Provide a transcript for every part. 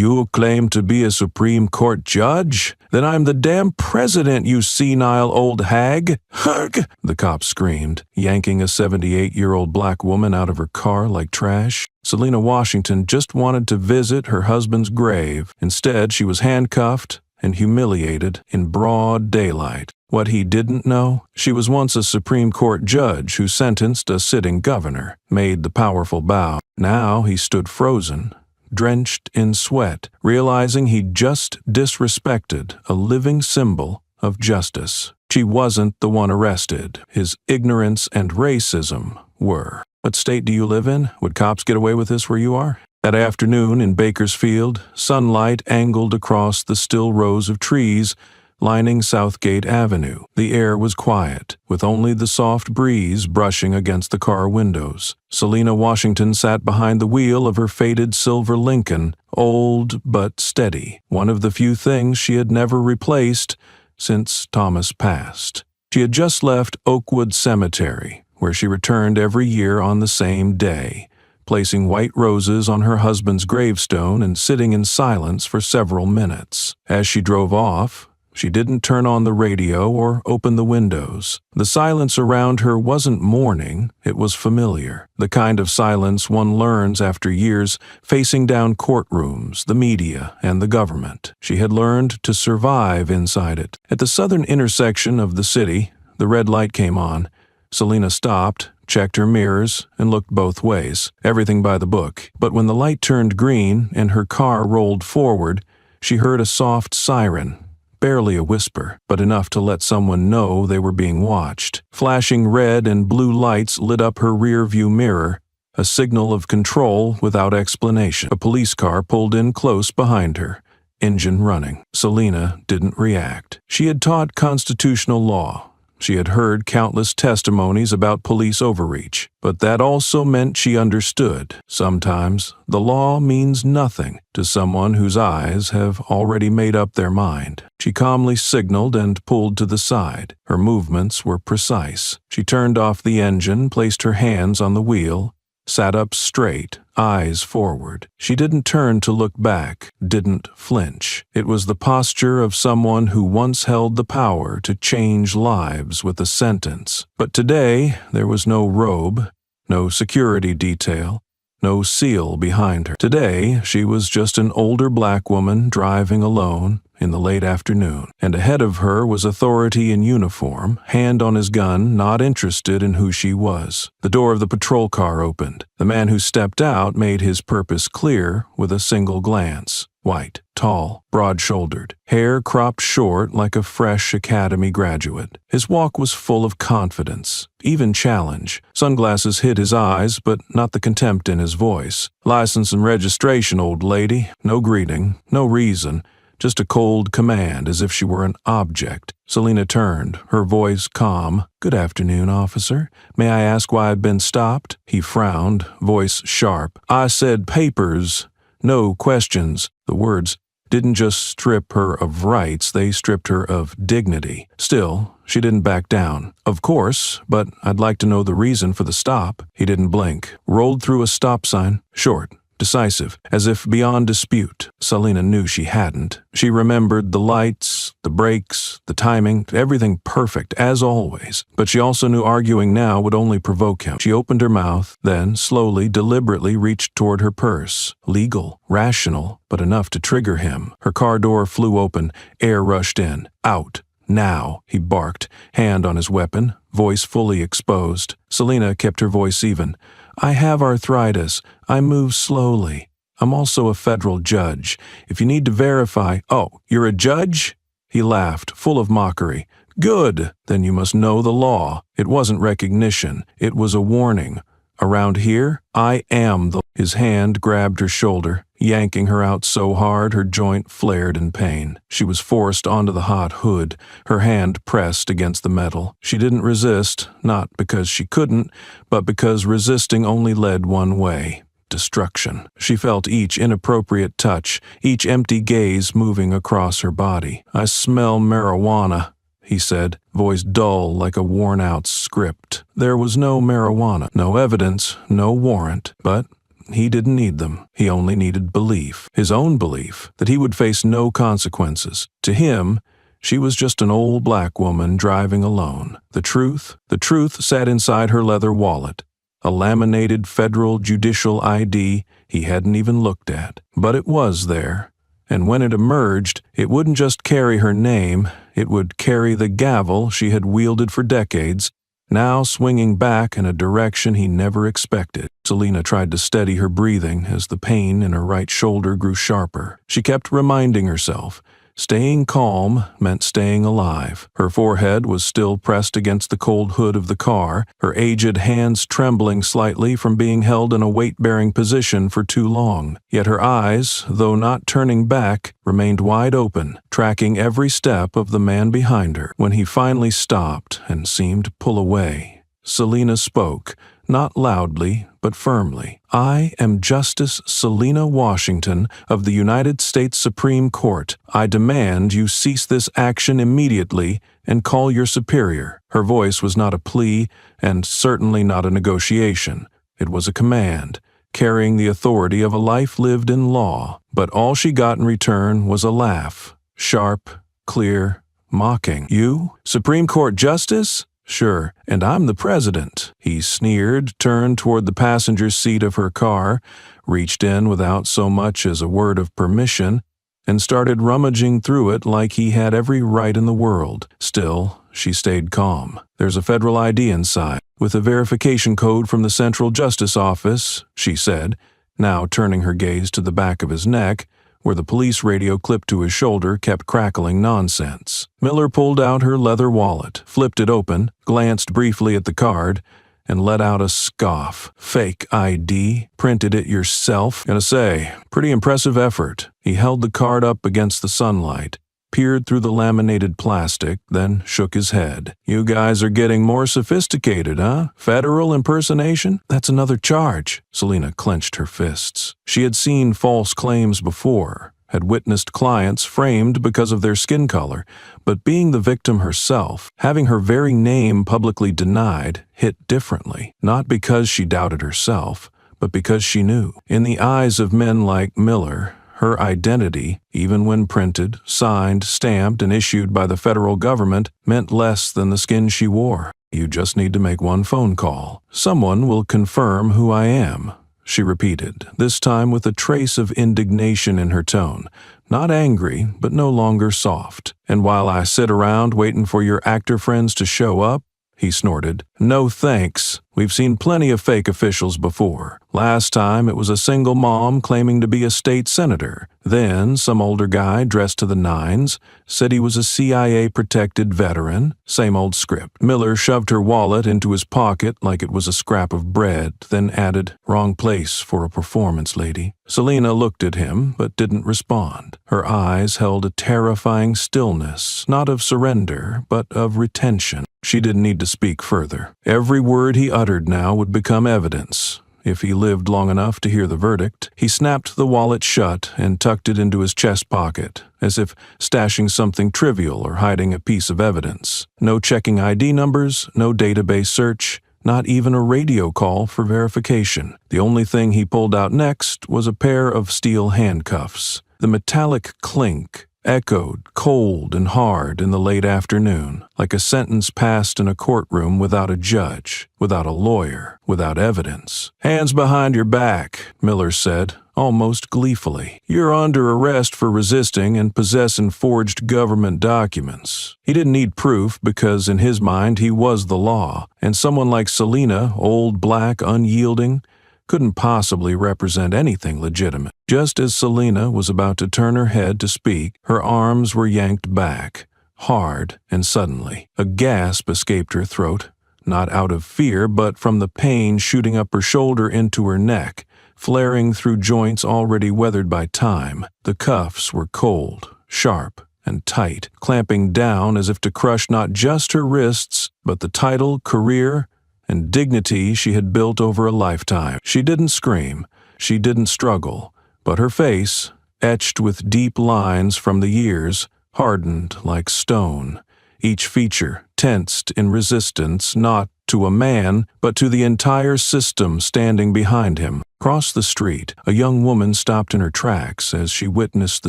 You claim to be a Supreme Court judge? Then I'm the damn president, you senile old hag! Hug! The cop screamed, yanking a 78-year-old black woman out of her car like trash. Selena Washington just wanted to visit her husband's grave. Instead, she was handcuffed and humiliated in broad daylight. What he didn't know? She was once a Supreme Court judge who sentenced a sitting governor, made the powerful bow. Now he stood frozen, drenched in sweat, realizing he'd just disrespected a living symbol of justice. She wasn't the one arrested. His ignorance and racism were. What state do you live in? Would cops get away with this where you are? That afternoon in Bakersfield, sunlight angled across the still rows of trees lining Southgate Avenue. The air was quiet, with only the soft breeze brushing against the car windows. Selena Washington sat behind the wheel of her faded silver Lincoln, old but steady, one of the few things she had never replaced since Thomas passed. She had just left Oakwood Cemetery, where she returned every year on the same day, placing white roses on her husband's gravestone and sitting in silence for several minutes. As she drove off, she didn't turn on the radio or open the windows. The silence around her wasn't mourning, it was familiar. The kind of silence one learns after years facing down courtrooms, the media, and the government. She had learned to survive inside it. At the southern intersection of the city, the red light came on. Selena stopped, checked her mirrors, and looked both ways. Everything by the book. But when the light turned green and her car rolled forward, she heard a soft siren. Barely a whisper, but enough to let someone know they were being watched. Flashing red and blue lights lit up her rear-view mirror, a signal of control without explanation. A police car pulled in close behind her, engine running. Selena didn't react. She had taught constitutional law. She had heard countless testimonies about police overreach, but that also meant she understood. Sometimes the law means nothing to someone whose eyes have already made up their mind. She calmly signaled and pulled to the side. Her movements were precise. She turned off the engine, placed her hands on the wheel, sat up straight, eyes forward. She didn't turn to look back, didn't flinch. It was the posture of someone who once held the power to change lives with a sentence. But today, there was no robe, no security detail, no seal behind her. Today, she was just an older black woman driving alone in the late afternoon, and ahead of her was authority in uniform, hand on his gun, not interested in who she was. The door of the patrol car opened. The man who stepped out made his purpose clear with a single glance. White, tall, broad-shouldered, hair cropped short like a fresh academy graduate. His walk was full of confidence, even challenge. Sunglasses hid his eyes, but not the contempt in his voice. License and registration, old lady. No greeting, no reason. Just a cold command, as if she were an object. Selena turned, her voice calm. "Good afternoon, officer. May I ask why I've been stopped?" He frowned, voice sharp. "I said papers. No questions." The words didn't just strip her of rights, they stripped her of dignity. Still, she didn't back down. "Of course, but I'd like to know the reason for the stop." He didn't blink. Rolled through a stop sign. Short. Decisive, as if beyond dispute. Selena knew she hadn't. She remembered the lights, the brakes, the timing, everything perfect, as always. But she also knew arguing now would only provoke him. She opened her mouth, then slowly, deliberately reached toward her purse. Legal, rational, but enough to trigger him. Her car door flew open, air rushed in. "Out. Now," he barked, hand on his weapon, voice fully exposed. Selena kept her voice even. "I have arthritis. I move slowly. I'm also a federal judge. If you need to verify—" "Oh, you're a judge?" He laughed, full of mockery. "Good. Then you must know the law." It wasn't recognition. It was a warning. "Around here, I am the—" His hand grabbed her shoulder, yanking her out so hard her joint flared in pain. She was forced onto the hot hood, her hand pressed against the metal. She didn't resist, not because she couldn't, but because resisting only led one way. Destruction. She felt each inappropriate touch, each empty gaze moving across her body. "I smell marijuana," he said, voice dull like a worn-out script. There was no marijuana, no evidence, no warrant, but he didn't need them. He only needed belief, his own belief, that he would face no consequences. To him, she was just an old black woman driving alone. The truth sat inside her leather wallet, a laminated federal judicial ID he hadn't even looked at. But it was there, and when it emerged, it wouldn't just carry her name, it would carry the gavel she had wielded for decades, now swinging back in a direction he never expected. Selena tried to steady her breathing as the pain in her right shoulder grew sharper. She kept reminding herself, staying calm meant staying alive. Her forehead was still pressed against the cold hood of the car, her aged hands trembling slightly from being held in a weight-bearing position for too long. Yet her eyes, though not turning back, remained wide open, tracking every step of the man behind her. When he finally stopped and seemed to pull away, Selena spoke, not loudly, but firmly. "I am Justice Selena Washington of the United States Supreme Court. I demand you cease this action immediately and call your superior." Her voice was not a plea and certainly not a negotiation. It was a command, carrying the authority of a life lived in law. But all she got in return was a laugh, sharp, clear, mocking. "You? Supreme Court Justice? Sure, and I'm the president." He sneered, turned toward the passenger seat of her car, reached in without so much as a word of permission, and started rummaging through it like he had every right in the world. Still, she stayed calm. "There's a federal ID inside, with a verification code from the Central Justice Office," she said, now turning her gaze to the back of his neck, where the police radio clipped to his shoulder kept crackling nonsense. Miller pulled out her leather wallet, flipped it open, glanced briefly at the card, and let out a scoff. "Fake ID? Printed it yourself? Gonna say, pretty impressive effort." He held the card up against the sunlight, peered through the laminated plastic, then shook his head. "You guys are getting more sophisticated, huh? Federal impersonation? That's another charge." Selena clenched her fists. She had seen false claims before, had witnessed clients framed because of their skin color, but being the victim herself, having her very name publicly denied, hit differently. Not because she doubted herself, but because she knew. In the eyes of men like Miller, her identity, even when printed, signed, stamped, and issued by the federal government, meant less than the skin she wore. "You just need to make one phone call. Someone will confirm who I am," she repeated, this time with a trace of indignation in her tone. Not angry, but no longer soft. "And while I sit around waiting for your actor friends to show up," he snorted. "No thanks. We've seen plenty of fake officials before. Last time it was a single mom claiming to be a state senator. Then some older guy dressed to the nines said he was a CIA-protected veteran. Same old script." Miller shoved her wallet into his pocket like it was a scrap of bread, then added, "Wrong place for a performance, lady." Selena looked at him, but didn't respond. Her eyes held a terrifying stillness, not of surrender, but of retention. She didn't need to speak further. Every word he uttered now would become evidence, if he lived long enough to hear the verdict. He snapped the wallet shut and tucked it into his chest pocket, as if stashing something trivial or hiding a piece of evidence. No checking ID numbers, no database search, not even a radio call for verification. The only thing he pulled out next was a pair of steel handcuffs. The metallic clink echoed cold and hard in the late afternoon, like a sentence passed in a courtroom without a judge, without a lawyer, without evidence. "Hands behind your back," Miller said, almost gleefully. "You're under arrest for resisting and possessing forged government documents." He didn't need proof because in his mind he was the law, and someone like Selena, old, black, unyielding, couldn't possibly represent anything legitimate. Just as Selena was about to turn her head to speak, her arms were yanked back, hard and suddenly. A gasp escaped her throat, not out of fear, but from the pain shooting up her shoulder into her neck, flaring through joints already weathered by time. The cuffs were cold, sharp, and tight, clamping down as if to crush not just her wrists, but the title, career, and dignity she had built over a lifetime. She didn't scream, she didn't struggle, but her face, etched with deep lines from the years, hardened like stone, each feature tensed in resistance not to a man, but to the entire system standing behind him. Across the street, a young woman stopped in her tracks as she witnessed the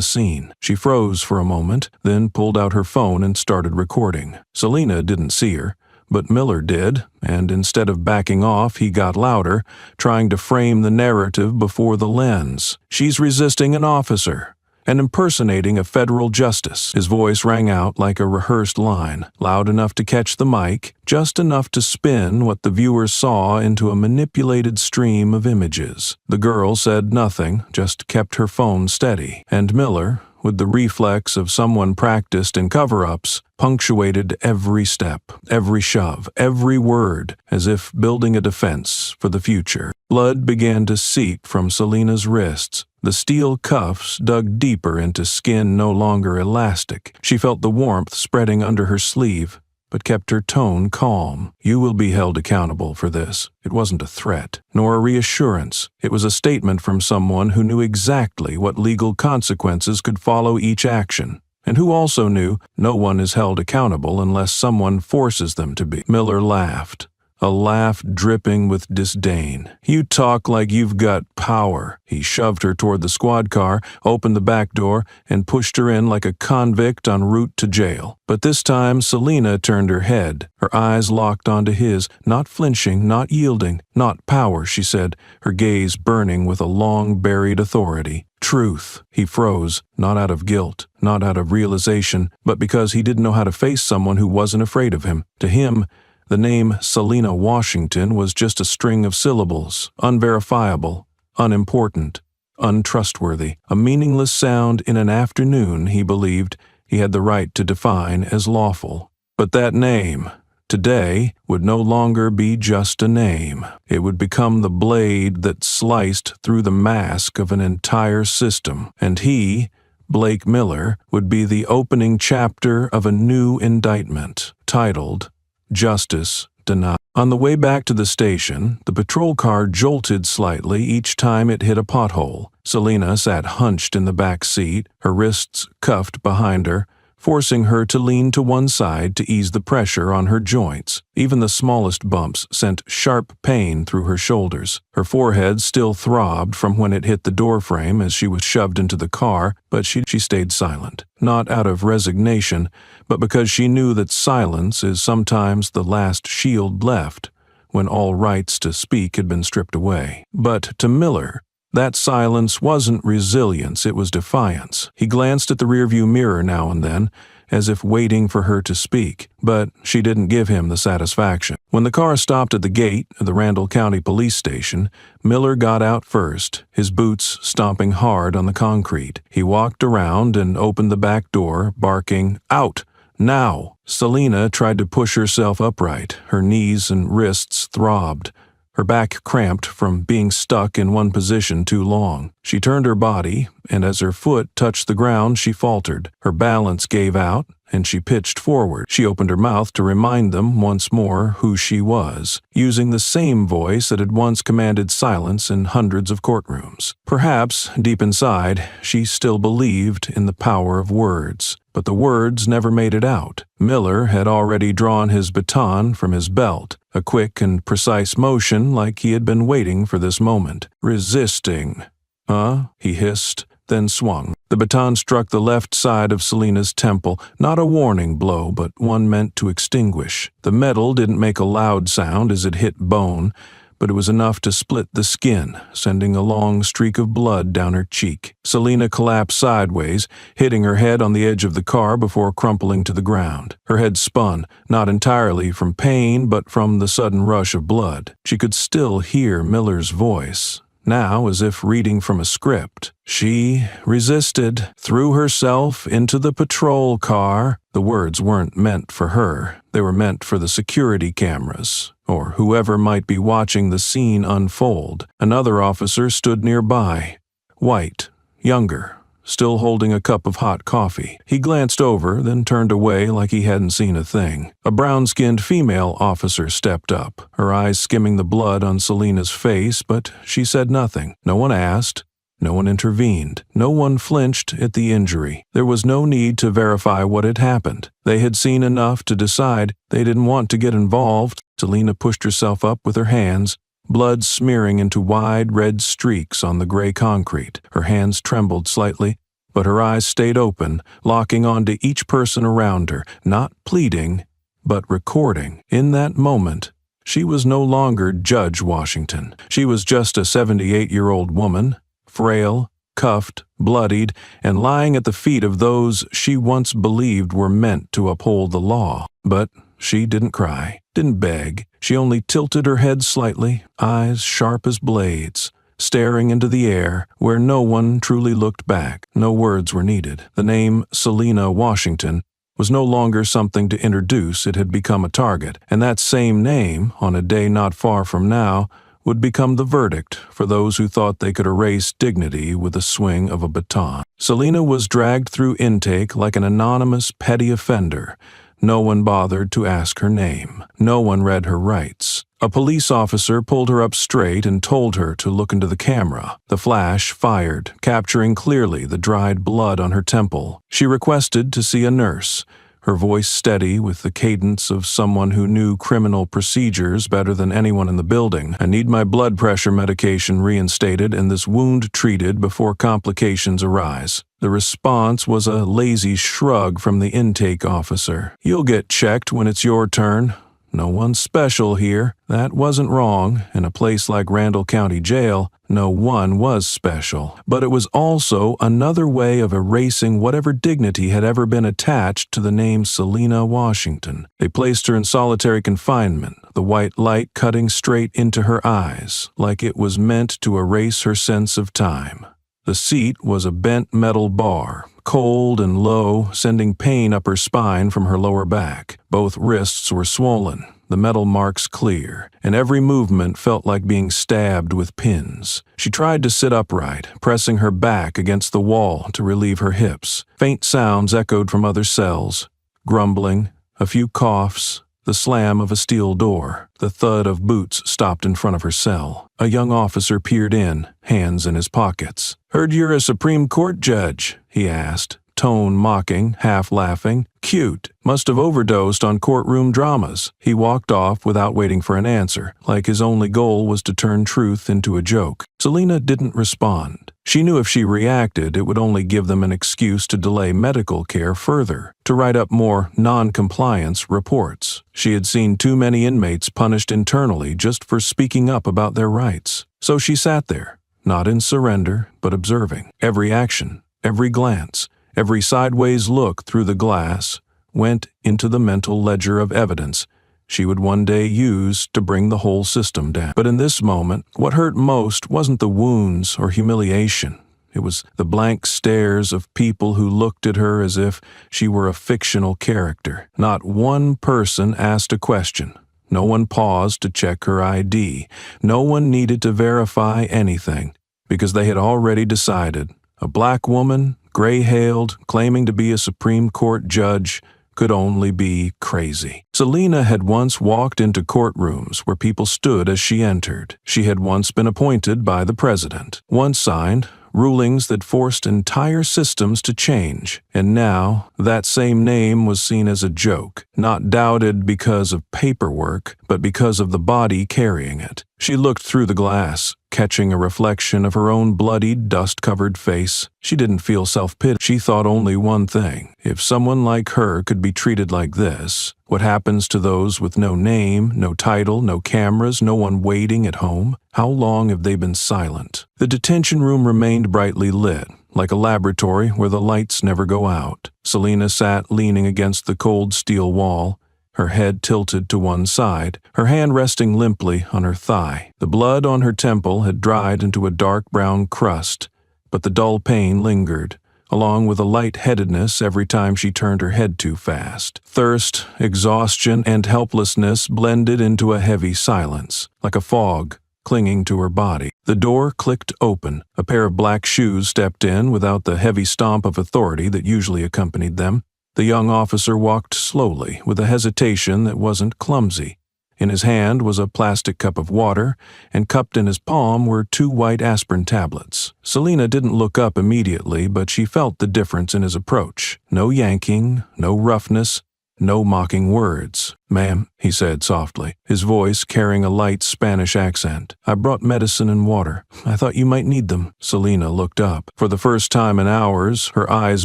scene. She froze for a moment, then pulled out her phone and started recording. Selena didn't see her, but Miller did, and instead of backing off, he got louder, trying to frame the narrative before the lens. She's resisting an officer and impersonating a federal justice. His voice rang out like a rehearsed line, loud enough to catch the mic, just enough to spin what the viewer saw into a manipulated stream of images. The girl said nothing, just kept her phone steady, and Miller, with the reflex of someone practiced in cover-ups, punctuated every step, every shove, every word, as if building a defense for the future. Blood began to seep from Selena's wrists. The steel cuffs dug deeper into skin no longer elastic. She felt the warmth spreading under her sleeve, but kept her tone calm. "You will be held accountable for this." It wasn't a threat, nor a reassurance. It was a statement from someone who knew exactly what legal consequences could follow each action, and who also knew no one is held accountable unless someone forces them to be. Miller laughed, a laugh dripping with disdain. "You talk like you've got power." He shoved her toward the squad car, opened the back door, and pushed her in like a convict en route to jail. But this time, Selena turned her head, her eyes locked onto his, not flinching, not yielding. "Not power," she said, her gaze burning with a long-buried authority. "Truth." He froze, not out of guilt, not out of realization, but because he didn't know how to face someone who wasn't afraid of him. To him, the name Selena Washington was just a string of syllables, unverifiable, unimportant, untrustworthy, a meaningless sound in an afternoon he believed he had the right to define as lawful. But that name, today, would no longer be just a name. It would become the blade that sliced through the mask of an entire system, and he, Blake Miller, would be the opening chapter of a new indictment, titled Justice Denied. On the way back to the station, the patrol car jolted slightly each time it hit a pothole. Selena sat hunched in the back seat, her wrists cuffed behind her, forcing her to lean to one side to ease the pressure on her joints. Even the smallest bumps sent sharp pain through her shoulders. Her forehead still throbbed from when it hit the doorframe as she was shoved into the car, but she stayed silent. Not out of resignation, but because she knew that silence is sometimes the last shield left when all rights to speak had been stripped away. But to Miller, that silence wasn't resilience, it was defiance. He glanced at the rearview mirror now and then, as if waiting for her to speak, but she didn't give him the satisfaction. When the car stopped at the gate of the Randall County Police Station, Miller got out first, his boots stomping hard on the concrete. He walked around and opened the back door, barking, "Out! Now!" Selena tried to push herself upright. Her knees and wrists throbbed. Her back cramped from being stuck in one position too long. She turned her body, and as her foot touched the ground, she faltered. Her balance gave out, and she pitched forward. She opened her mouth to remind them once more who she was, using the same voice that had once commanded silence in hundreds of courtrooms. Perhaps, deep inside, she still believed in the power of words. But the words never made it out. Miller had already drawn his baton from his belt, a quick and precise motion like he had been waiting for this moment. "Resisting." "Huh?" he hissed, then swung. The baton struck the left side of Selena's temple, not a warning blow, but one meant to extinguish. The metal didn't make a loud sound as it hit bone, but it was enough to split the skin, sending a long streak of blood down her cheek. Selena collapsed sideways, hitting her head on the edge of the car before crumpling to the ground. Her head spun, not entirely from pain, but from the sudden rush of blood. She could still hear Miller's voice, now as if reading from a script. She resisted, threw herself into the patrol car. The words weren't meant for her. They were meant for the security cameras, or whoever might be watching the scene unfold. Another officer stood nearby, white, younger, still holding a cup of hot coffee. He glanced over, then turned away like he hadn't seen a thing. A brown-skinned female officer stepped up, her eyes skimming the blood on Selena's face, but she said nothing. No one asked, No one intervened. No one flinched at the injury. There was no need to verify what had happened. They had seen enough to decide they didn't want to get involved. Selena pushed herself up with her hands, blood smearing into wide red streaks on the gray concrete. Her hands trembled slightly, but her eyes stayed open, locking onto each person around her, not pleading, but recording. In that moment, she was no longer Judge Washington. She was just a 78-year-old woman, frail, cuffed, bloodied, and lying at the feet of those she once believed were meant to uphold the law. But she didn't cry, didn't beg. She only tilted her head slightly, eyes sharp as blades, staring into the air where no one truly looked back. No words were needed. The name Selena Washington was no longer something to introduce. It had become a target, and that same name, on a day not far from now, would become the verdict for those who thought they could erase dignity with a swing of a baton. Selena was dragged through intake like an anonymous petty offender. No one bothered to ask her name. No one read her rights. A police officer pulled her up straight and told her to look into the camera. The flash fired, capturing clearly the dried blood on her temple. She requested to see a nurse, her voice steady with the cadence of someone who knew criminal procedures better than anyone in the building. I need my blood pressure medication reinstated and this wound treated before complications arise. The response was a lazy shrug from the intake officer. You'll get checked when it's your turn. No one special here. That wasn't wrong. In a place like Randall County Jail, no one was special. But it was also another way of erasing whatever dignity had ever been attached to the name Selena Washington. They placed her in solitary confinement, the white light cutting straight into her eyes, like it was meant to erase her sense of time. The seat was a bent metal bar, cold and low, sending pain up her spine from her lower back. Both wrists were swollen, the metal marks clear, and every movement felt like being stabbed with pins. She tried to sit upright, pressing her back against the wall to relieve her hips. Faint sounds echoed from other cells, grumbling, a few coughs, the slam of a steel door. The thud of boots stopped in front of her cell. A young officer peered in, hands in his pockets. "Heard you're a Supreme Court judge," he asked, tone mocking, half laughing. "Cute. Must have overdosed on courtroom dramas." He walked off without waiting for an answer, like his only goal was to turn truth into a joke. Selena didn't respond. She knew if she reacted, it would only give them an excuse to delay medical care further, to write up more non-compliance reports. She had seen too many inmates punished internally just for speaking up about their rights. So she sat there, not in surrender, but observing. Every action, every glance, every sideways look through the glass went into the mental ledger of evidence she would one day use to bring the whole system down. But in this moment, what hurt most wasn't the wounds or humiliation. It was the blank stares of people who looked at her as if she were a fictional character. Not one person asked a question. No one paused to check her ID. No one needed to verify anything, because they had already decided. A black woman, gray-hailed, claiming to be a Supreme Court judge, could only be crazy. Selena had once walked into courtrooms where people stood as she entered. She had once been appointed by the president, once signed rulings that forced entire systems to change, and now that same name was seen as a joke, not doubted because of paperwork, but because of the body carrying it. She looked through the glass, catching a reflection of her own bloodied, dust-covered face. She didn't feel self-pity. She thought only one thing. If someone like her could be treated like this, what happens to those with no name, no title, no cameras, no one waiting at home? How long have they been silent? The detention room remained brightly lit, like a laboratory where the lights never go out. Selena sat leaning against the cold steel wall, her head tilted to one side, her hand resting limply on her thigh. The blood on her temple had dried into a dark brown crust, but the dull pain lingered, along with a lightheadedness every time she turned her head too fast. Thirst, exhaustion, and helplessness blended into a heavy silence, like a fog clinging to her body. The door clicked open. A pair of black shoes stepped in without the heavy stomp of authority that usually accompanied them. The young officer walked slowly, with a hesitation that wasn't clumsy. In his hand was a plastic cup of water, and cupped in his palm were 2 white aspirin tablets. Selina didn't look up immediately, but she felt the difference in his approach. No yanking, no roughness, no mocking words. "Ma'am," he said softly, his voice carrying a light Spanish accent. "I brought medicine and water. I thought you might need them." Selina looked up. For the first time in hours, her eyes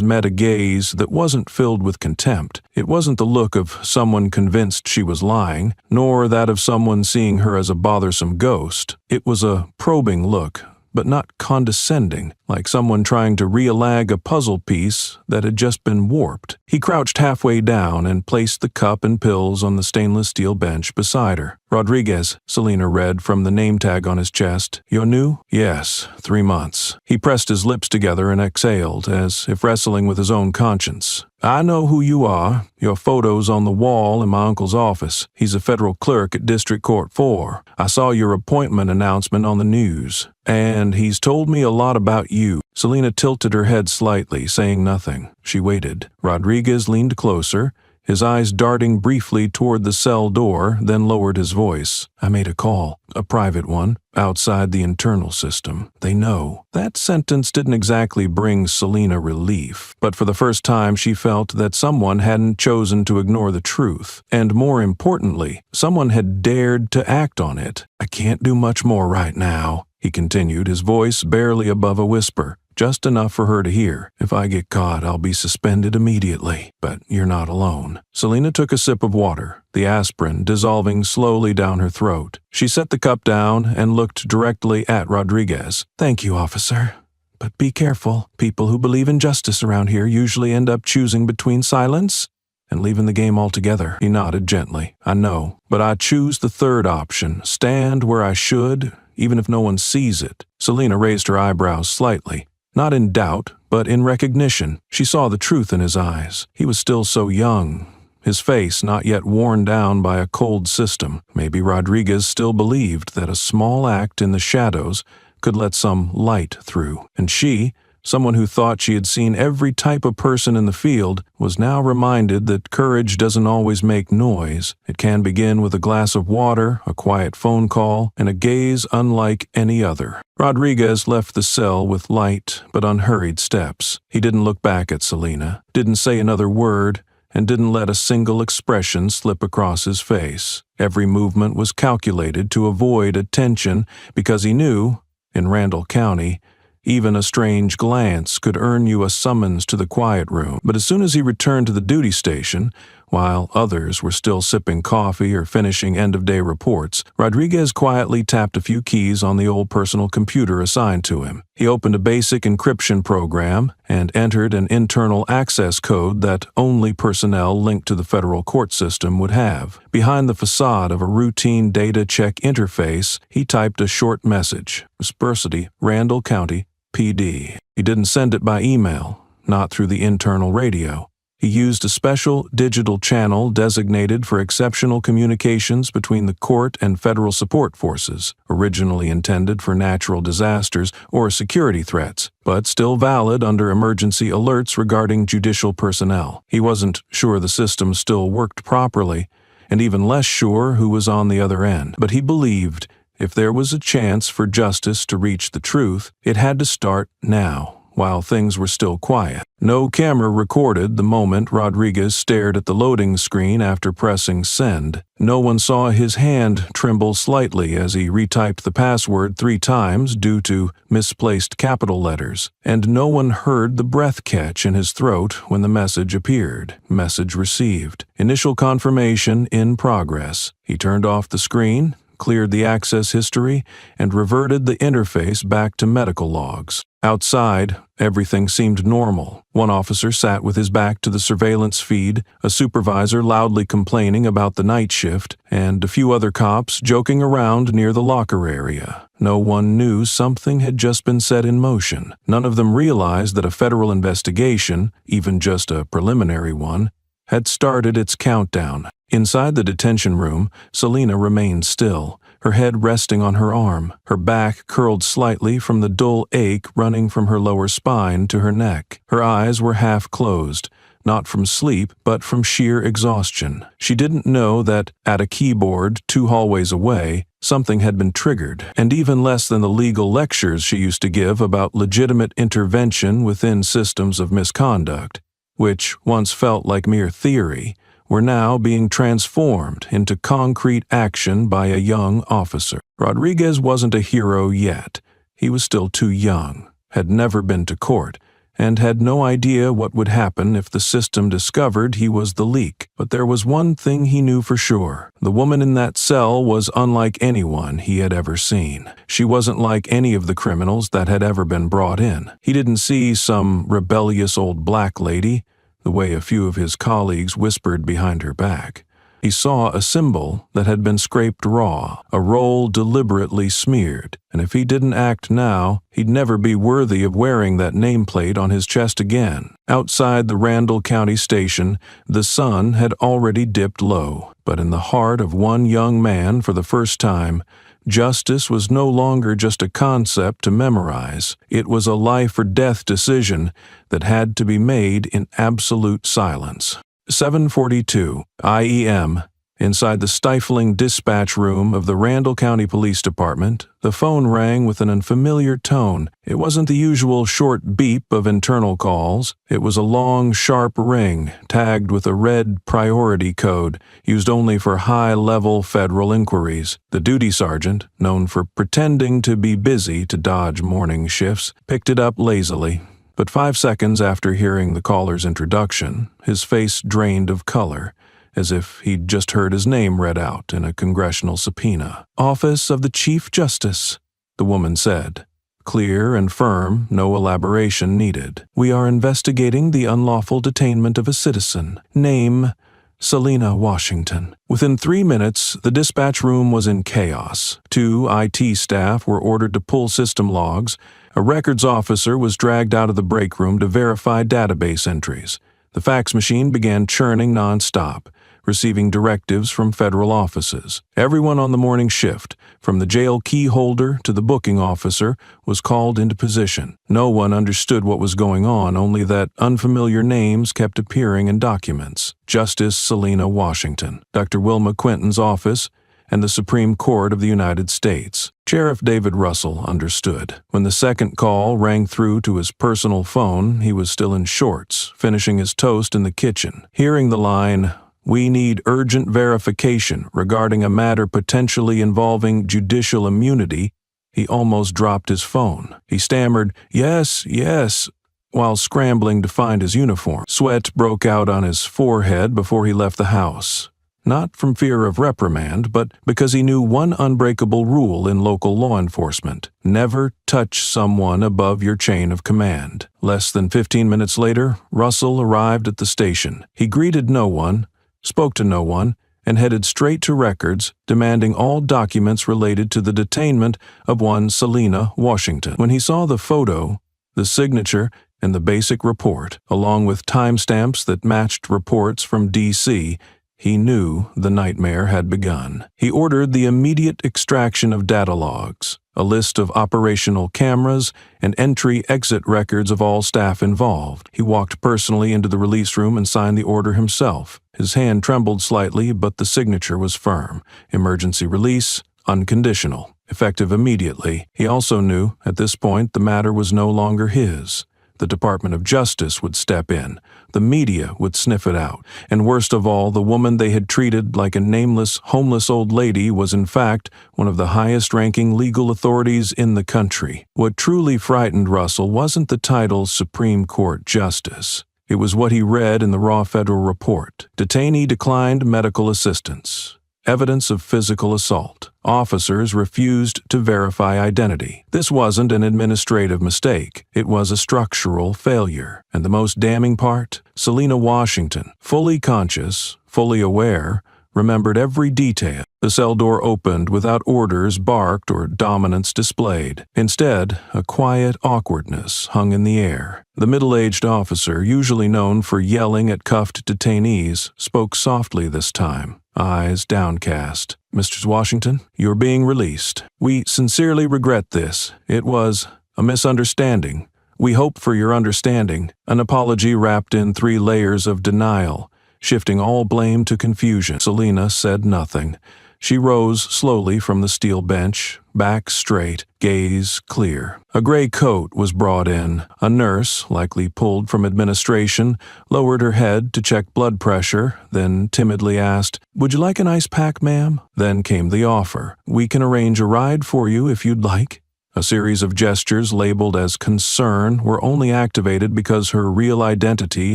met a gaze that wasn't filled with contempt. It wasn't the look of someone convinced she was lying, nor that of someone seeing her as a bothersome ghost. It was a probing look, but not condescending, like someone trying to realign a puzzle piece that had just been warped. He crouched halfway down and placed the cup and pills on the stainless steel bench beside her. "Rodriguez," Selina read from the name tag on his chest. "You're new?" "Yes, 3 months." He pressed his lips together and exhaled, as if wrestling with his own conscience. "I know who you are. Your photo's on the wall in my uncle's office. He's a federal clerk at District Court 4. I saw your appointment announcement on the news. And he's told me a lot about you." Selina tilted her head slightly, saying nothing. She waited. Rodriguez leaned closer, his eyes darting briefly toward the cell door, then lowered his voice. "I made a call, a private one, outside the internal system. They know." That sentence didn't exactly bring Selina relief, but for the first time she felt that someone hadn't chosen to ignore the truth, and more importantly, someone had dared to act on it. "I can't do much more right now," he continued, his voice barely above a whisper, just enough for her to hear. "If I get caught, I'll be suspended immediately. But you're not alone." Selina took a sip of water, the aspirin dissolving slowly down her throat. She set the cup down and looked directly at Rodriguez. "Thank you, officer. But be careful. People who believe in justice around here usually end up choosing between silence and leaving the game altogether." He nodded gently. "I know, but I choose the third option. Stand where I should, even if no one sees it." Selina raised her eyebrows slightly. Not in doubt, but in recognition. She saw the truth in his eyes. He was still so young, his face not yet worn down by a cold system. Maybe Rodriguez still believed that a small act in the shadows could let some light through. And she, someone who thought she had seen every type of person in the field, was now reminded that courage doesn't always make noise. It can begin with a glass of water, a quiet phone call, and a gaze unlike any other. Rodriguez left the cell with light but unhurried steps. He didn't look back at Selina, didn't say another word, and didn't let a single expression slip across his face. Every movement was calculated to avoid attention because he knew, in Randall County, even a strange glance could earn you a summons to the quiet room. But as soon as he returned to the duty station, while others were still sipping coffee or finishing end-of-day reports, Rodriguez quietly tapped a few keys on the old personal computer assigned to him. He opened a basic encryption program and entered an internal access code that only personnel linked to the federal court system would have. Behind the facade of a routine data check interface, he typed a short message: "Dispersity, Randall County, PD." He didn't send it by email, not through the internal radio. He used a special digital channel designated for exceptional communications between the court and federal support forces, originally intended for natural disasters or security threats, but still valid under emergency alerts regarding judicial personnel. He wasn't sure the system still worked properly, and even less sure who was on the other end, but he believed if there was a chance for justice to reach the truth, it had to start now, while things were still quiet. No camera recorded the moment Rodriguez stared at the loading screen after pressing send. No one saw his hand tremble slightly as he retyped the password 3 times due to misplaced capital letters, and no one heard the breath catch in his throat when the message appeared. Message received. Initial confirmation in progress. He turned off the screen, cleared the access history, and reverted the interface back to medical logs. Outside, everything seemed normal. One officer sat with his back to the surveillance feed, a supervisor loudly complaining about the night shift, and a few other cops joking around near the locker area. No one knew something had just been set in motion. None of them realized that a federal investigation, even just a preliminary one, had started its countdown. Inside the detention room, Selina remained still, her head resting on her arm, her back curled slightly from the dull ache running from her lower spine to her neck. Her eyes were half closed, not from sleep, but from sheer exhaustion. She didn't know that, at a keyboard 2 hallways away, something had been triggered, and even less than the legal lectures she used to give about legitimate intervention within systems of misconduct, which once felt like mere theory, were now being transformed into concrete action by a young officer. Rodriguez wasn't a hero yet. He was still too young, had never been to court, and had no idea what would happen if the system discovered he was the leak. But there was one thing he knew for sure. The woman in that cell was unlike anyone he had ever seen. She wasn't like any of the criminals that had ever been brought in. He didn't see some rebellious old black lady, the way a few of his colleagues whispered behind her back. He saw a symbol that had been scraped raw, a roll deliberately smeared, and if he didn't act now, he'd never be worthy of wearing that nameplate on his chest again. Outside the Randall County station, the sun had already dipped low, but in the heart of one young man for the first time, justice was no longer just a concept to memorize. It was a life-or-death decision that had to be made in absolute silence. 7:42 IEM. Inside the stifling dispatch room of the Randall County Police Department, the phone rang with an unfamiliar tone. It wasn't the usual short beep of internal calls. It was a long, sharp ring, tagged with a red priority code, used only for high-level federal inquiries. The duty sergeant, known for pretending to be busy to dodge morning shifts, picked it up lazily. But 5 seconds after hearing the caller's introduction, his face drained of color, as if he'd just heard his name read out in a congressional subpoena. "Office of the Chief Justice," the woman said. Clear and firm, no elaboration needed. "We are investigating the unlawful detainment of a citizen. Name, Selena Washington." Within 3 minutes, the dispatch room was in chaos. 2 IT staff were ordered to pull system logs. A records officer was dragged out of the break room to verify database entries. The fax machine began churning nonstop, receiving directives from federal offices. Everyone on the morning shift, from the jail key holder to the booking officer, was called into position. No one understood what was going on, only that unfamiliar names kept appearing in documents. Justice Selena Washington, Dr. Wilma Quinton's office, and the Supreme Court of the United States. Sheriff David Russell understood. When the second call rang through to his personal phone, he was still in shorts, finishing his toast in the kitchen. Hearing the line, "We need urgent verification regarding a matter potentially involving judicial immunity," he almost dropped his phone. He stammered, "Yes, yes," while scrambling to find his uniform. Sweat broke out on his forehead before he left the house. Not from fear of reprimand, but because he knew one unbreakable rule in local law enforcement: never touch someone above your chain of command. Less than 15 minutes later, Russell arrived at the station. He greeted no one, spoke to no one, and headed straight to records, demanding all documents related to the detainment of one Selena Washington. When he saw the photo, the signature, and the basic report, along with timestamps that matched reports from D.C., he knew the nightmare had begun. He ordered the immediate extraction of data logs, a list of operational cameras, and entry-exit records of all staff involved. He walked personally into the release room and signed the order himself. His hand trembled slightly, but the signature was firm. Emergency release, unconditional, effective immediately. He also knew, at this point, the matter was no longer his. The Department of Justice would step in. The media would sniff it out. And worst of all, the woman they had treated like a nameless, homeless old lady was in fact one of the highest-ranking legal authorities in the country. What truly frightened Russell wasn't the title Supreme Court Justice. It was what he read in the raw federal report. Detainee declined medical assistance. Evidence of physical assault. Officers refused to verify identity. This wasn't an administrative mistake. It was a structural failure. And the most damning part? Selena Washington, fully conscious, fully aware, remembered every detail. The cell door opened without orders barked or dominance displayed. Instead, a quiet awkwardness hung in the air. The middle-aged officer, usually known for yelling at cuffed detainees, spoke softly this time, eyes downcast. "Mr. Washington, you're being released. We sincerely regret this. It was a misunderstanding. We hope for your understanding, an apology wrapped in 3 layers of denial, shifting all blame to confusion. Selina said nothing. She rose slowly from the steel bench, back straight, gaze clear. A gray coat was brought in. A nurse, likely pulled from administration, lowered her head to check blood pressure, then timidly asked, "Would you like an ice pack, ma'am?" Then came the offer. "We can arrange a ride for you if you'd like." A series of gestures labeled as concern were only activated because her real identity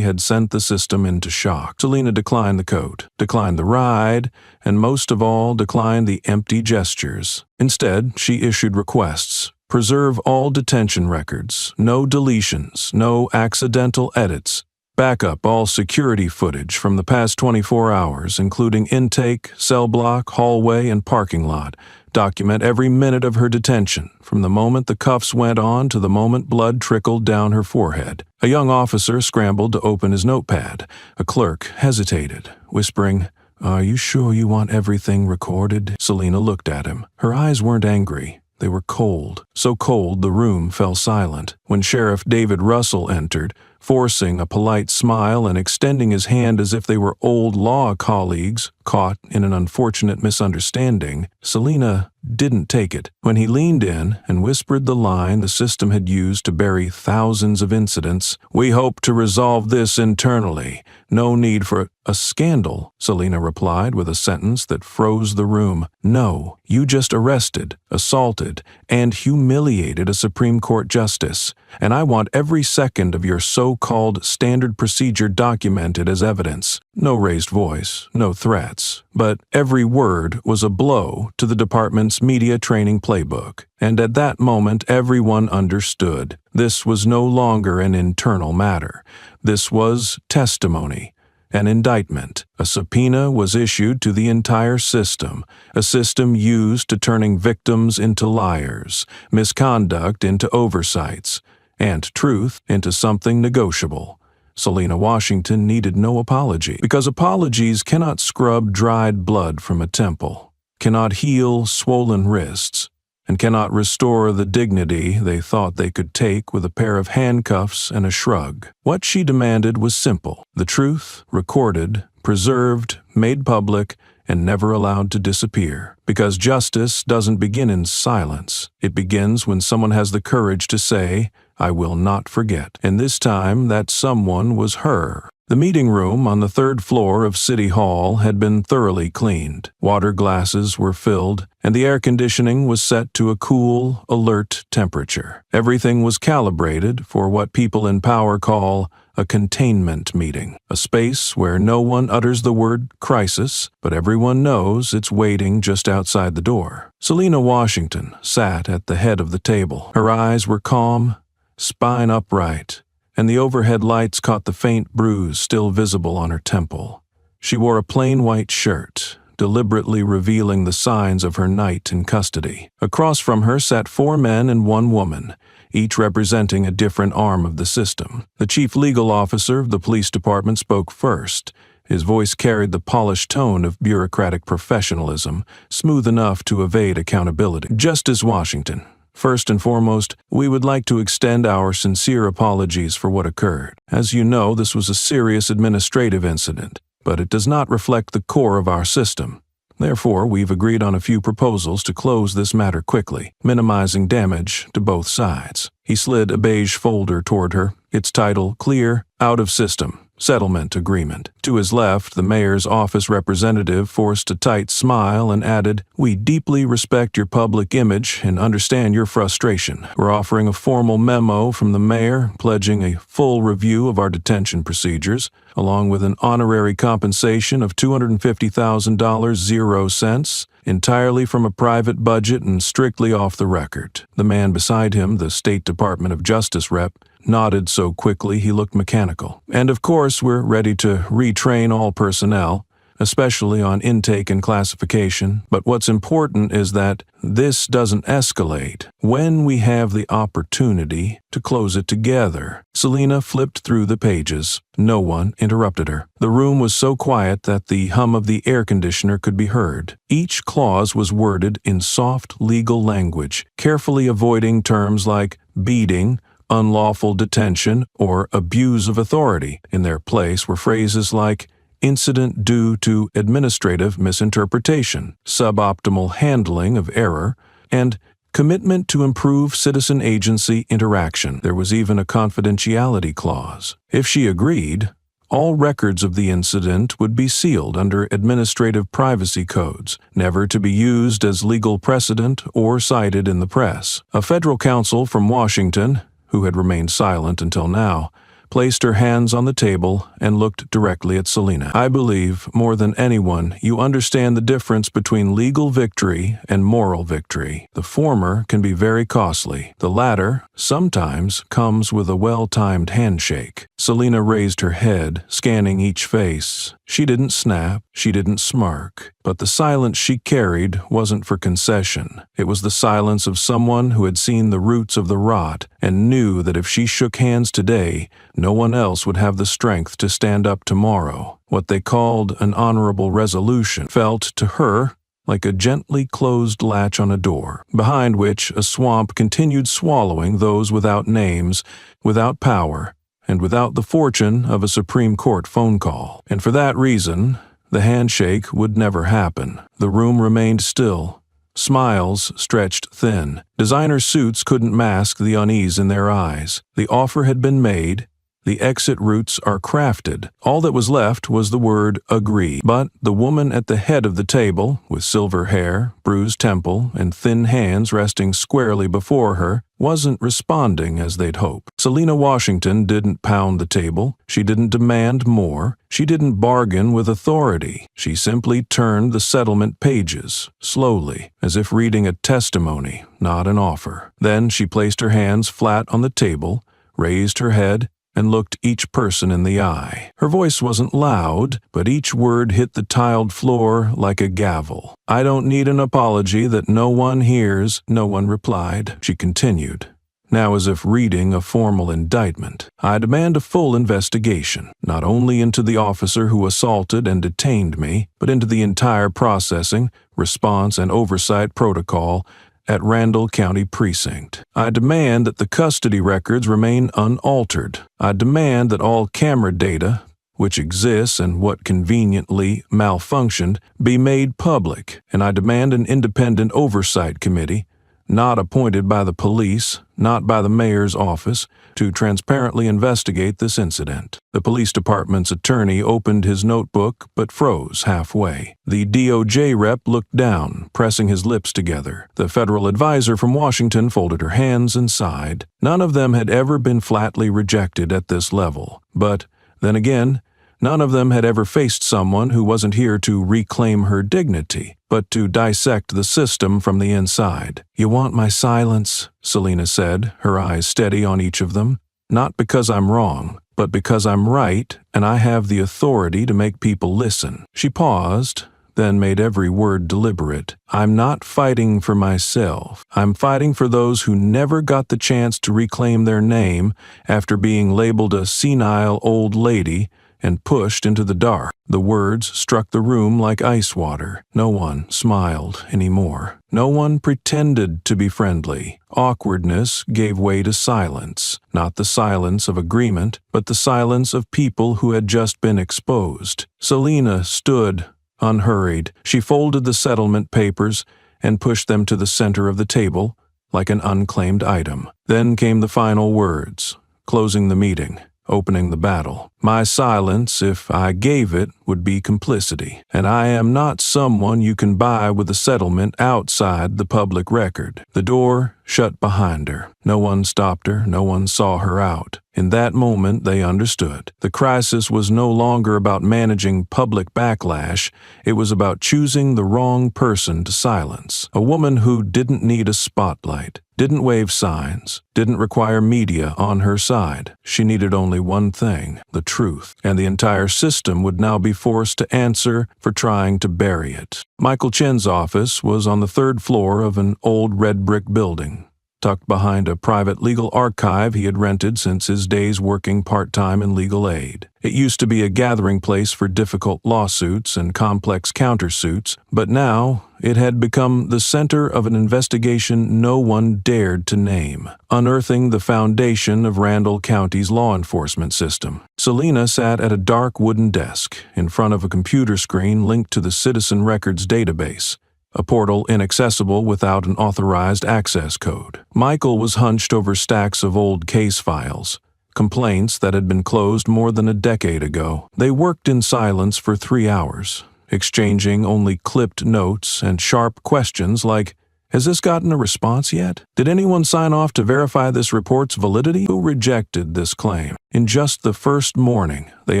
had sent the system into shock. Selina declined the coat, declined the ride, and most of all declined the empty gestures. Instead, she issued requests. Preserve all detention records, no deletions, no accidental edits. Back up all security footage from the past 24 hours, including intake, cell block, hallway, and parking lot. Document every minute of her detention, from the moment the cuffs went on to the moment blood trickled down her forehead. A young officer scrambled to open his notepad. A clerk hesitated, whispering, "Are you sure you want everything recorded?" Selina looked at him. Her eyes weren't angry. They were cold, so cold the room fell silent. When Sheriff David Russell entered, forcing a polite smile and extending his hand as if they were old law colleagues caught in an unfortunate misunderstanding, Selina didn't take it. When he leaned in and whispered the line the system had used to bury thousands of incidents, "We hope to resolve this internally. No need for a scandal," Selina replied with a sentence that froze the room. "No, you just arrested, assaulted, and humiliated a Supreme Court justice, and I want every second of your so-called standard procedure documented as evidence." No raised voice, no threats, but every word was a blow to the department's media training playbook. And at that moment, everyone understood. This was no longer an internal matter. This was testimony, an indictment. A subpoena was issued to the entire system, a system used to turning victims into liars, misconduct into oversights, and truth into something negotiable. Selina Washington needed no apology, because apologies cannot scrub dried blood from a temple, cannot heal swollen wrists, and cannot restore the dignity they thought they could take with a pair of handcuffs and a shrug. What she demanded was simple: the truth, recorded, preserved, made public, and never allowed to disappear. Because justice doesn't begin in silence. It begins when someone has the courage to say, "I will not forget." And this time, that someone was her. The meeting room on the 3rd floor of City Hall had been thoroughly cleaned. Water glasses were filled, and the air conditioning was set to a cool, alert temperature. Everything was calibrated for what people in power call a containment meeting, a space where no one utters the word crisis, but everyone knows it's waiting just outside the door. Selina Washington sat at the head of the table. Her eyes were calm, spine upright, and the overhead lights caught the faint bruise still visible on her temple. She wore a plain white shirt, deliberately revealing the signs of her night in custody. Across from her sat 4 men and 1 woman, each representing a different arm of the system. The chief legal officer of the police department spoke first. His voice carried the polished tone of bureaucratic professionalism, smooth enough to evade accountability. "Justice Washington, first and foremost, we would like to extend our sincere apologies for what occurred. As you know, this was a serious administrative incident, but it does not reflect the core of our system. Therefore, we've agreed on a few proposals to close this matter quickly, minimizing damage to both sides." He slid a beige folder toward her, its title clear, "Out of System. Settlement Agreement." To his left, the mayor's office representative forced a tight smile and added, "We deeply respect your public image and understand your frustration. We're offering a formal memo from the mayor pledging a full review of our detention procedures, along with an honorary compensation of $250,000, 0 cents, entirely from a private budget and strictly off the record." The man beside him, the State Department of Justice rep, nodded so quickly he looked mechanical. "And of course, we're ready to retrain all personnel, especially on intake and classification. But what's important is that this doesn't escalate when we have the opportunity to close it together." Selina flipped through the pages. No one interrupted her. The room was so quiet that the hum of the air conditioner could be heard. Each clause was worded in soft legal language, carefully avoiding terms like beating, unlawful detention, or abuse of authority. In their place were phrases like incident due to administrative misinterpretation, suboptimal handling of error, and commitment to improve citizen agency interaction. There was even a confidentiality clause. If she agreed, all records of the incident would be sealed under administrative privacy codes, never to be used as legal precedent or cited in the press. A federal counsel from Washington, who had remained silent until now, placed her hands on the table and looked directly at Selina. I believe, more than anyone, you understand the difference between legal victory and moral victory. The former can be very costly. The latter sometimes comes with a well-timed handshake. Selina raised her head, scanning each face. She didn't snap, she didn't smirk, but the silence she carried wasn't for concession. It was the silence of someone who had seen the roots of the rot and knew that if she shook hands today, no one else would have the strength to stand up tomorrow. What they called an honorable resolution felt to her like a gently closed latch on a door, behind which a swamp continued swallowing those without names, without power, and without the fortune of a Supreme Court phone call. And for that reason, the handshake would never happen. The room remained still. Smiles stretched thin. Designer suits couldn't mask the unease in their eyes. The offer had been made. The exit routes are crafted. All that was left was the word agree. But the woman at the head of the table, with silver hair, bruised temple, and thin hands resting squarely before her, wasn't responding as they'd hoped. Selina Washington didn't pound the table. She didn't demand more. She didn't bargain with authority. She simply turned the settlement pages, slowly, as if reading a testimony, not an offer. Then she placed her hands flat on the table, raised her head, and looked each person in the eye. Her voice wasn't loud, but each word hit the tiled floor like a gavel. "I don't need an apology that no one hears," no one replied. She continued, now as if reading a formal indictment. "I demand a full investigation, not only into the officer who assaulted and detained me, but into the entire processing, response, and oversight protocol at Randall County Precinct. I demand that the custody records remain unaltered. I demand that all camera data, which exists and what conveniently malfunctioned, be made public, and I demand an independent oversight committee, not appointed by the police, not by the mayor's office, to transparently investigate this incident." The police department's attorney opened his notebook but froze halfway. The DOJ rep looked down, pressing his lips together. The federal advisor from Washington folded her hands and sighed. None of them had ever been flatly rejected at this level. But, then again, none of them had ever faced someone who wasn't here to reclaim her dignity, but to dissect the system from the inside. "You want my silence?" Selina said, her eyes steady on each of them. "Not because I'm wrong, but because I'm right, and I have the authority to make people listen." She paused, then made every word deliberate. "I'm not fighting for myself. I'm fighting for those who never got the chance to reclaim their name after being labeled a senile old lady and pushed into the dark." The words struck the room like ice water. No one smiled anymore. No one pretended to be friendly. Awkwardness gave way to silence, not the silence of agreement, but the silence of people who had just been exposed. Selina stood, unhurried. She folded the settlement papers and pushed them to the center of the table like an unclaimed item. Then came the final words, closing the meeting, opening the battle. "My silence, if I gave it, would be complicity, and I am not someone you can buy with a settlement outside the public record." The door shut behind her. No one stopped her, no one saw her out. In that moment, they understood. The crisis was no longer about managing public backlash. It was about choosing the wrong person to silence. A woman who didn't need a spotlight, didn't wave signs, didn't require media on her side. She needed only one thing, the truth, and the entire system would now be forced to answer for trying to bury it. Michael Chen's office was on the third floor of an old red brick building, tucked behind a private legal archive he had rented since his days working part-time in legal aid. It used to be a gathering place for difficult lawsuits and complex countersuits, but now it had become the center of an investigation no one dared to name, unearthing the foundation of Randall County's law enforcement system. Selena sat at a dark wooden desk in front of a computer screen linked to the Citizen Records database, a portal inaccessible without an authorized access code. Michael was hunched over stacks of old case files, complaints that had been closed more than a decade ago. They worked in silence for 3 hours, exchanging only clipped notes and sharp questions like, "Has this gotten a response yet? Did anyone sign off to verify this report's validity? Who rejected this claim?" In just the first morning, they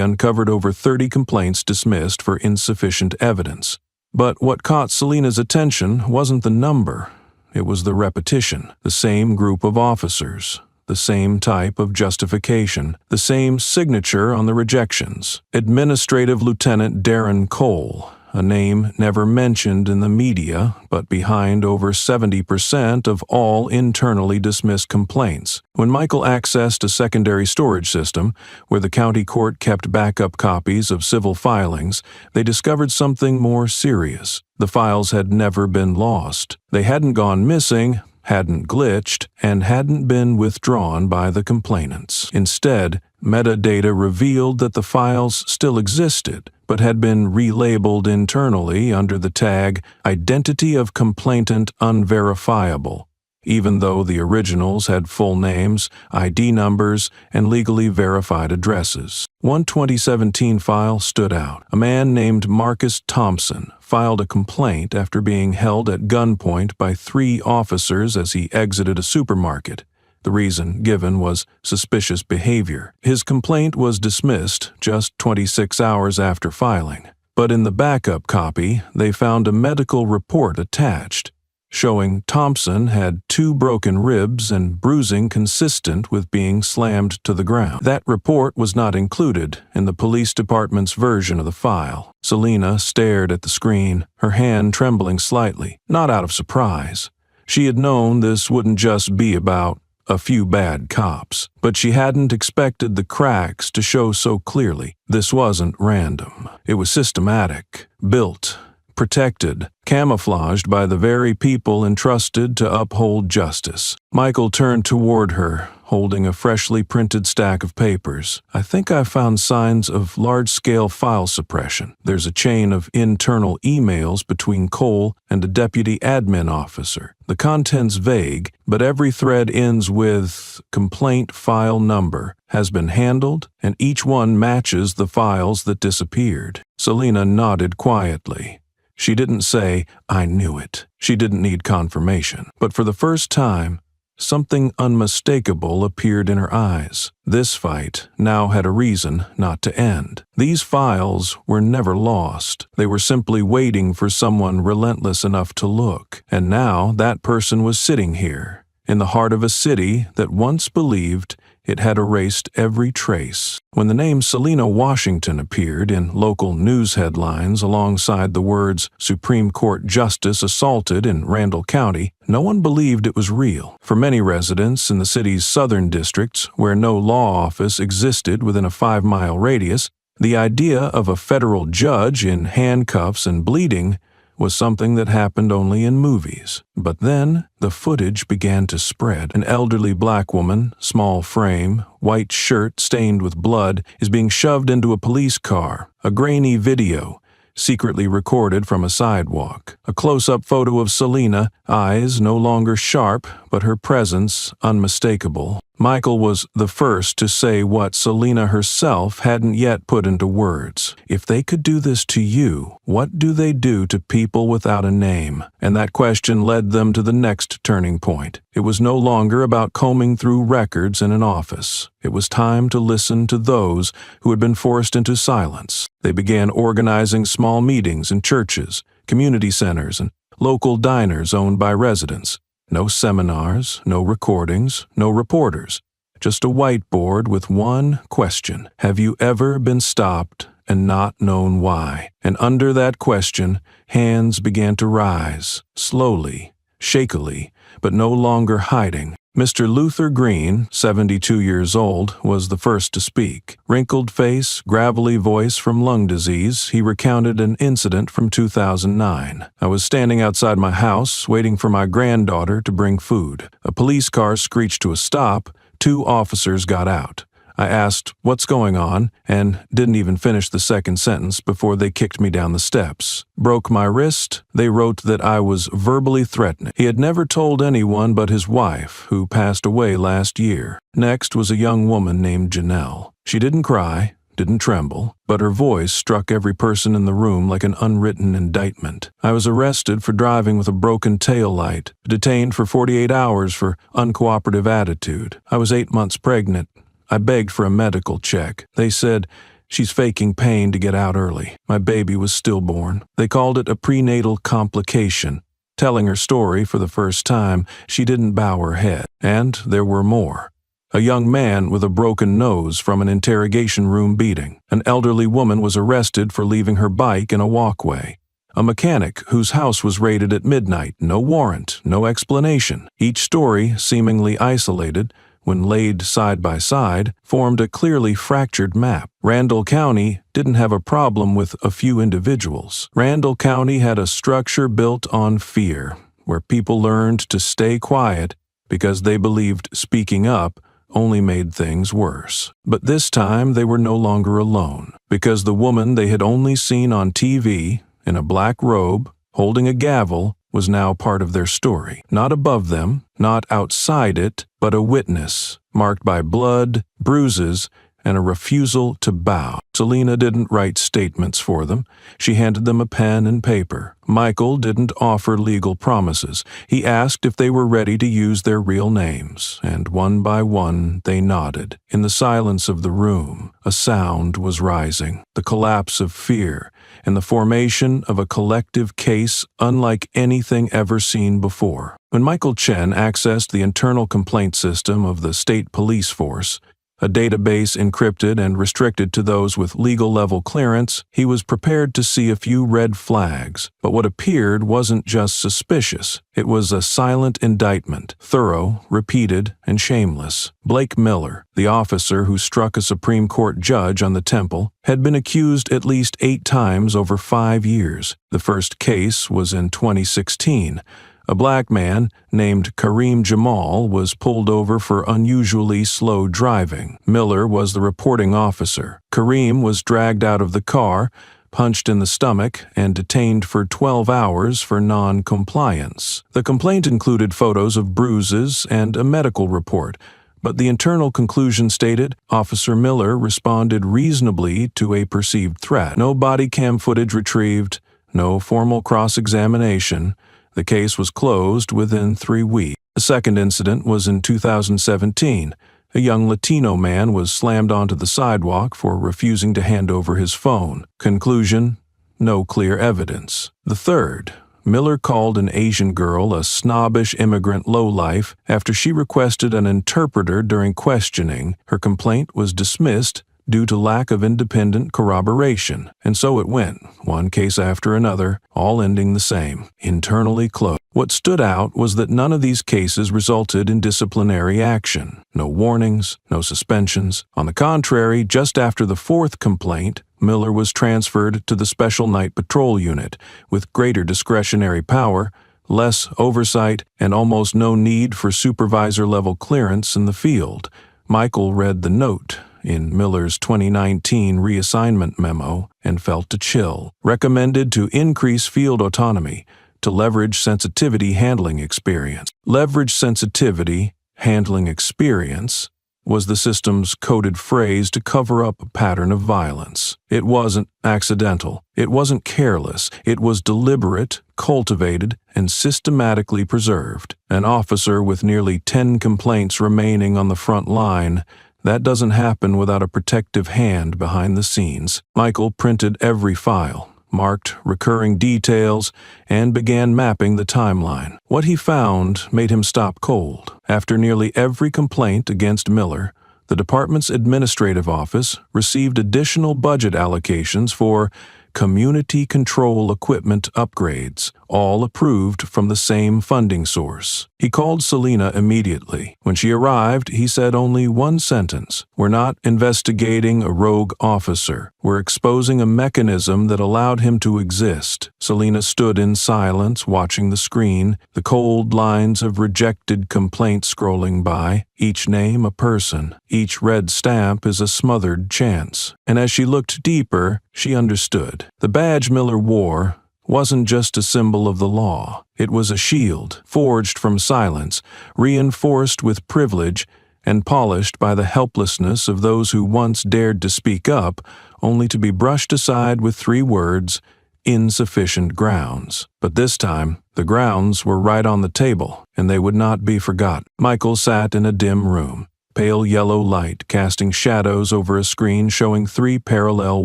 uncovered over 30 complaints dismissed for insufficient evidence. But what caught Selena's attention wasn't the number, it was the repetition. The same group of officers, the same type of justification, the same signature on the rejections. Administrative Lieutenant Darren Cole, a name never mentioned in the media, but behind over 70% of all internally dismissed complaints. When Michael accessed a secondary storage system, where the county court kept backup copies of civil filings, they discovered something more serious. The files had never been lost. They hadn't gone missing, hadn't glitched, and hadn't been withdrawn by the complainants. Instead, metadata revealed that the files still existed, but had been relabeled internally under the tag "Identity of Complainant Unverifiable," even though the originals had full names, ID numbers, and legally verified addresses. One 2017 file stood out. A man named Marcus Thompson filed a complaint after being held at gunpoint by 3 officers as he exited a supermarket. The reason given was suspicious behavior. His complaint was dismissed just 26 hours after filing, but in the backup copy, they found a medical report attached, showing Thompson had 2 broken ribs and bruising consistent with being slammed to the ground. That report was not included in the police department's version of the file. Selena stared at the screen, her hand trembling slightly, not out of surprise. She had known this wouldn't just be about a few bad cops, but she hadn't expected the cracks to show so clearly. This wasn't random. It was systematic, built, protected, camouflaged by the very people entrusted to uphold justice. Michael turned toward her, holding a freshly printed stack of papers. "I think I found signs of large-scale file suppression. There's a chain of internal emails between Cole and a deputy admin officer. The content's vague, but every thread ends with complaint file number, has been handled, and each one matches the files that disappeared." Selena nodded quietly. She didn't say, "I knew it." She didn't need confirmation. But for the first time, something unmistakable appeared in her eyes. This fight now had a reason not to end. These files were never lost. They were simply waiting for someone relentless enough to look. And now that person was sitting here, in the heart of a city that once believed it had erased every trace. When the name Selena Washington appeared in local news headlines alongside the words "Supreme Court Justice Assaulted in Randall County," no one believed it was real. For many residents in the city's southern districts, where no law office existed within a 5-mile radius, the idea of a federal judge in handcuffs and bleeding was something that happened only in movies. But then the footage began to spread. An elderly black woman, small frame, white shirt stained with blood, is being shoved into a police car. A grainy video, secretly recorded from a sidewalk. A close-up photo of Selena, eyes no longer sharp, but her presence unmistakable. Michael was the first to say what Selena herself hadn't yet put into words. "If they could do this to you, what do they do to people without a name?" And that question led them to the next turning point. It was no longer about combing through records in an office. It was time to listen to those who had been forced into silence. They began organizing small meetings in churches, community centers, and local diners owned by residents. No seminars, no recordings, no reporters. Just a whiteboard with one question. Have you ever been stopped and not known why? And under that question, hands began to rise, slowly, shakily, but no longer hiding. Mr. Luther Green, 72 years old, was the first to speak. Wrinkled face, gravelly voice from lung disease, he recounted an incident from 2009. I was standing outside my house, waiting for my granddaughter to bring food. A police car screeched to a stop. 2 officers got out. I asked, "What's going on?" and didn't even finish the second sentence before they kicked me down the steps. Broke my wrist. They wrote that I was verbally threatening. He had never told anyone but his wife, who passed away last year. Next was a young woman named Janelle. She didn't cry, didn't tremble, but her voice struck every person in the room like an unwritten indictment. I was arrested for driving with a broken taillight, detained for 48 hours for uncooperative attitude. I was 8 months pregnant. I begged for a medical check. They said, "She's faking pain to get out early." My baby was stillborn. They called it a prenatal complication. Telling her story for the first time, she didn't bow her head. And there were more. A young man with a broken nose from an interrogation room beating. An elderly woman was arrested for leaving her bike in a walkway. A mechanic whose house was raided at midnight. No warrant, no explanation. Each story, seemingly isolated, when laid side by side, formed a clearly fractured map. Randall County didn't have a problem with a few individuals. Randall County had a structure built on fear, where people learned to stay quiet because they believed speaking up only made things worse. But this time they were no longer alone, because the woman they had only seen on TV, in a black robe, holding a gavel, was now part of their story. Not above them, not outside it, but a witness, marked by blood, bruises, and a refusal to bow. Selena didn't write statements for them. She handed them a pen and paper. Michael didn't offer legal promises. He asked if they were ready to use their real names, and one by one they nodded. In the silence of the room, a sound was rising, the collapse of fear, and the formation of a collective case unlike anything ever seen before. When Michael Chen accessed the internal complaint system of the state police force, a database encrypted and restricted to those with legal-level clearance, he was prepared to see a few red flags. But what appeared wasn't just suspicious. It was a silent indictment, thorough, repeated, and shameless. Blake Miller, the officer who struck a Supreme Court judge on the Temple, had been accused at least 8 times over 5 years. The first case was in 2016. A black man named Kareem Jamal was pulled over for unusually slow driving. Miller was the reporting officer. Kareem was dragged out of the car, punched in the stomach, and detained for 12 hours for non-compliance. The complaint included photos of bruises and a medical report, but the internal conclusion stated Officer Miller responded reasonably to a perceived threat. No body cam footage retrieved, no formal cross-examination. The case was closed within 3 weeks. The second incident was in 2017. A young Latino man was slammed onto the sidewalk for refusing to hand over his phone. Conclusion: no clear evidence. The third, Miller called an Asian girl a snobbish immigrant lowlife after she requested an interpreter during questioning. Her complaint was dismissed due to lack of independent corroboration. And so it went, one case after another, all ending the same, internally closed. What stood out was that none of these cases resulted in disciplinary action. No warnings, no suspensions. On the contrary, just after the fourth complaint, Miller was transferred to the Special Night Patrol Unit, with greater discretionary power, less oversight, and almost no need for supervisor-level clearance in the field. Michael read the note in Miller's 2019 reassignment memo and felt a chill. Recommended to increase field autonomy, to leverage sensitivity handling experience. Leverage sensitivity handling experience was the system's coded phrase to cover up a pattern of violence. It wasn't accidental. It wasn't careless. It was deliberate, cultivated, and systematically preserved. An officer with nearly 10 complaints remaining on the front line, that doesn't happen without a protective hand behind the scenes. Michael printed every file, marked recurring details, and began mapping the timeline. What he found made him stop cold. After nearly every complaint against Miller, the department's administrative office received additional budget allocations for community control equipment upgrades, all approved from the same funding source. He called Selena immediately. When she arrived, he said only one sentence: "We're not investigating a rogue officer. We're exposing a mechanism that allowed him to exist." Selena stood in silence, watching the screen, the cold lines of rejected complaints scrolling by, each name a person, each red stamp is a smothered chance. And as she looked deeper, she understood. The badge Miller wore wasn't just a symbol of the law. It was a shield, forged from silence, reinforced with privilege, and polished by the helplessness of those who once dared to speak up, only to be brushed aside with 3 words: insufficient grounds. But this time, the grounds were right on the table, and they would not be forgotten. Michael sat in a dim room, pale yellow light casting shadows over a screen showing 3 parallel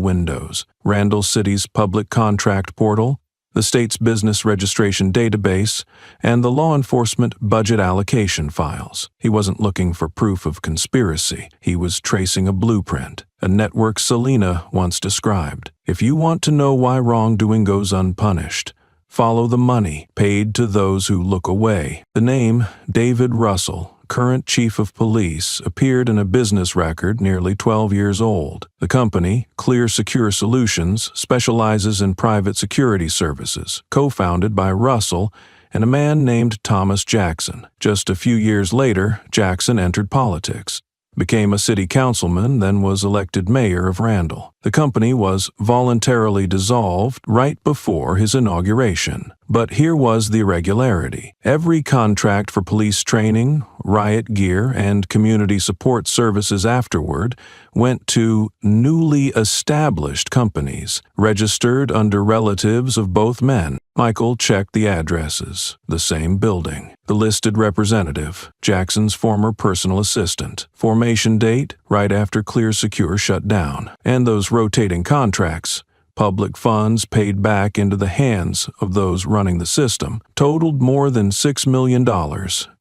windows: Randall City's public contract portal, the state's business registration database, and the law enforcement budget allocation files. He wasn't looking for proof of conspiracy. He was tracing a blueprint, a network Selena once described. If you want to know why wrongdoing goes unpunished, follow the money paid to those who look away. The name David Russell, current chief of police, appeared in a business record nearly 12 years old. The company, Clear Secure Solutions, specializes in private security services, co-founded by Russell and a man named Thomas Jackson. Just a few years later, Jackson entered politics, became a city councilman, then was elected mayor of Randall. The company was voluntarily dissolved right before his inauguration. But here was the irregularity. Every contract for police training, riot gear, and community support services afterward went to newly established companies, registered under relatives of both men. Michael checked the addresses. The same building. The listed representative, Jackson's former personal assistant. Formation date, right after Clear Secure shut down. And those rotating contracts, public funds paid back into the hands of those running the system, totaled more than $6 million,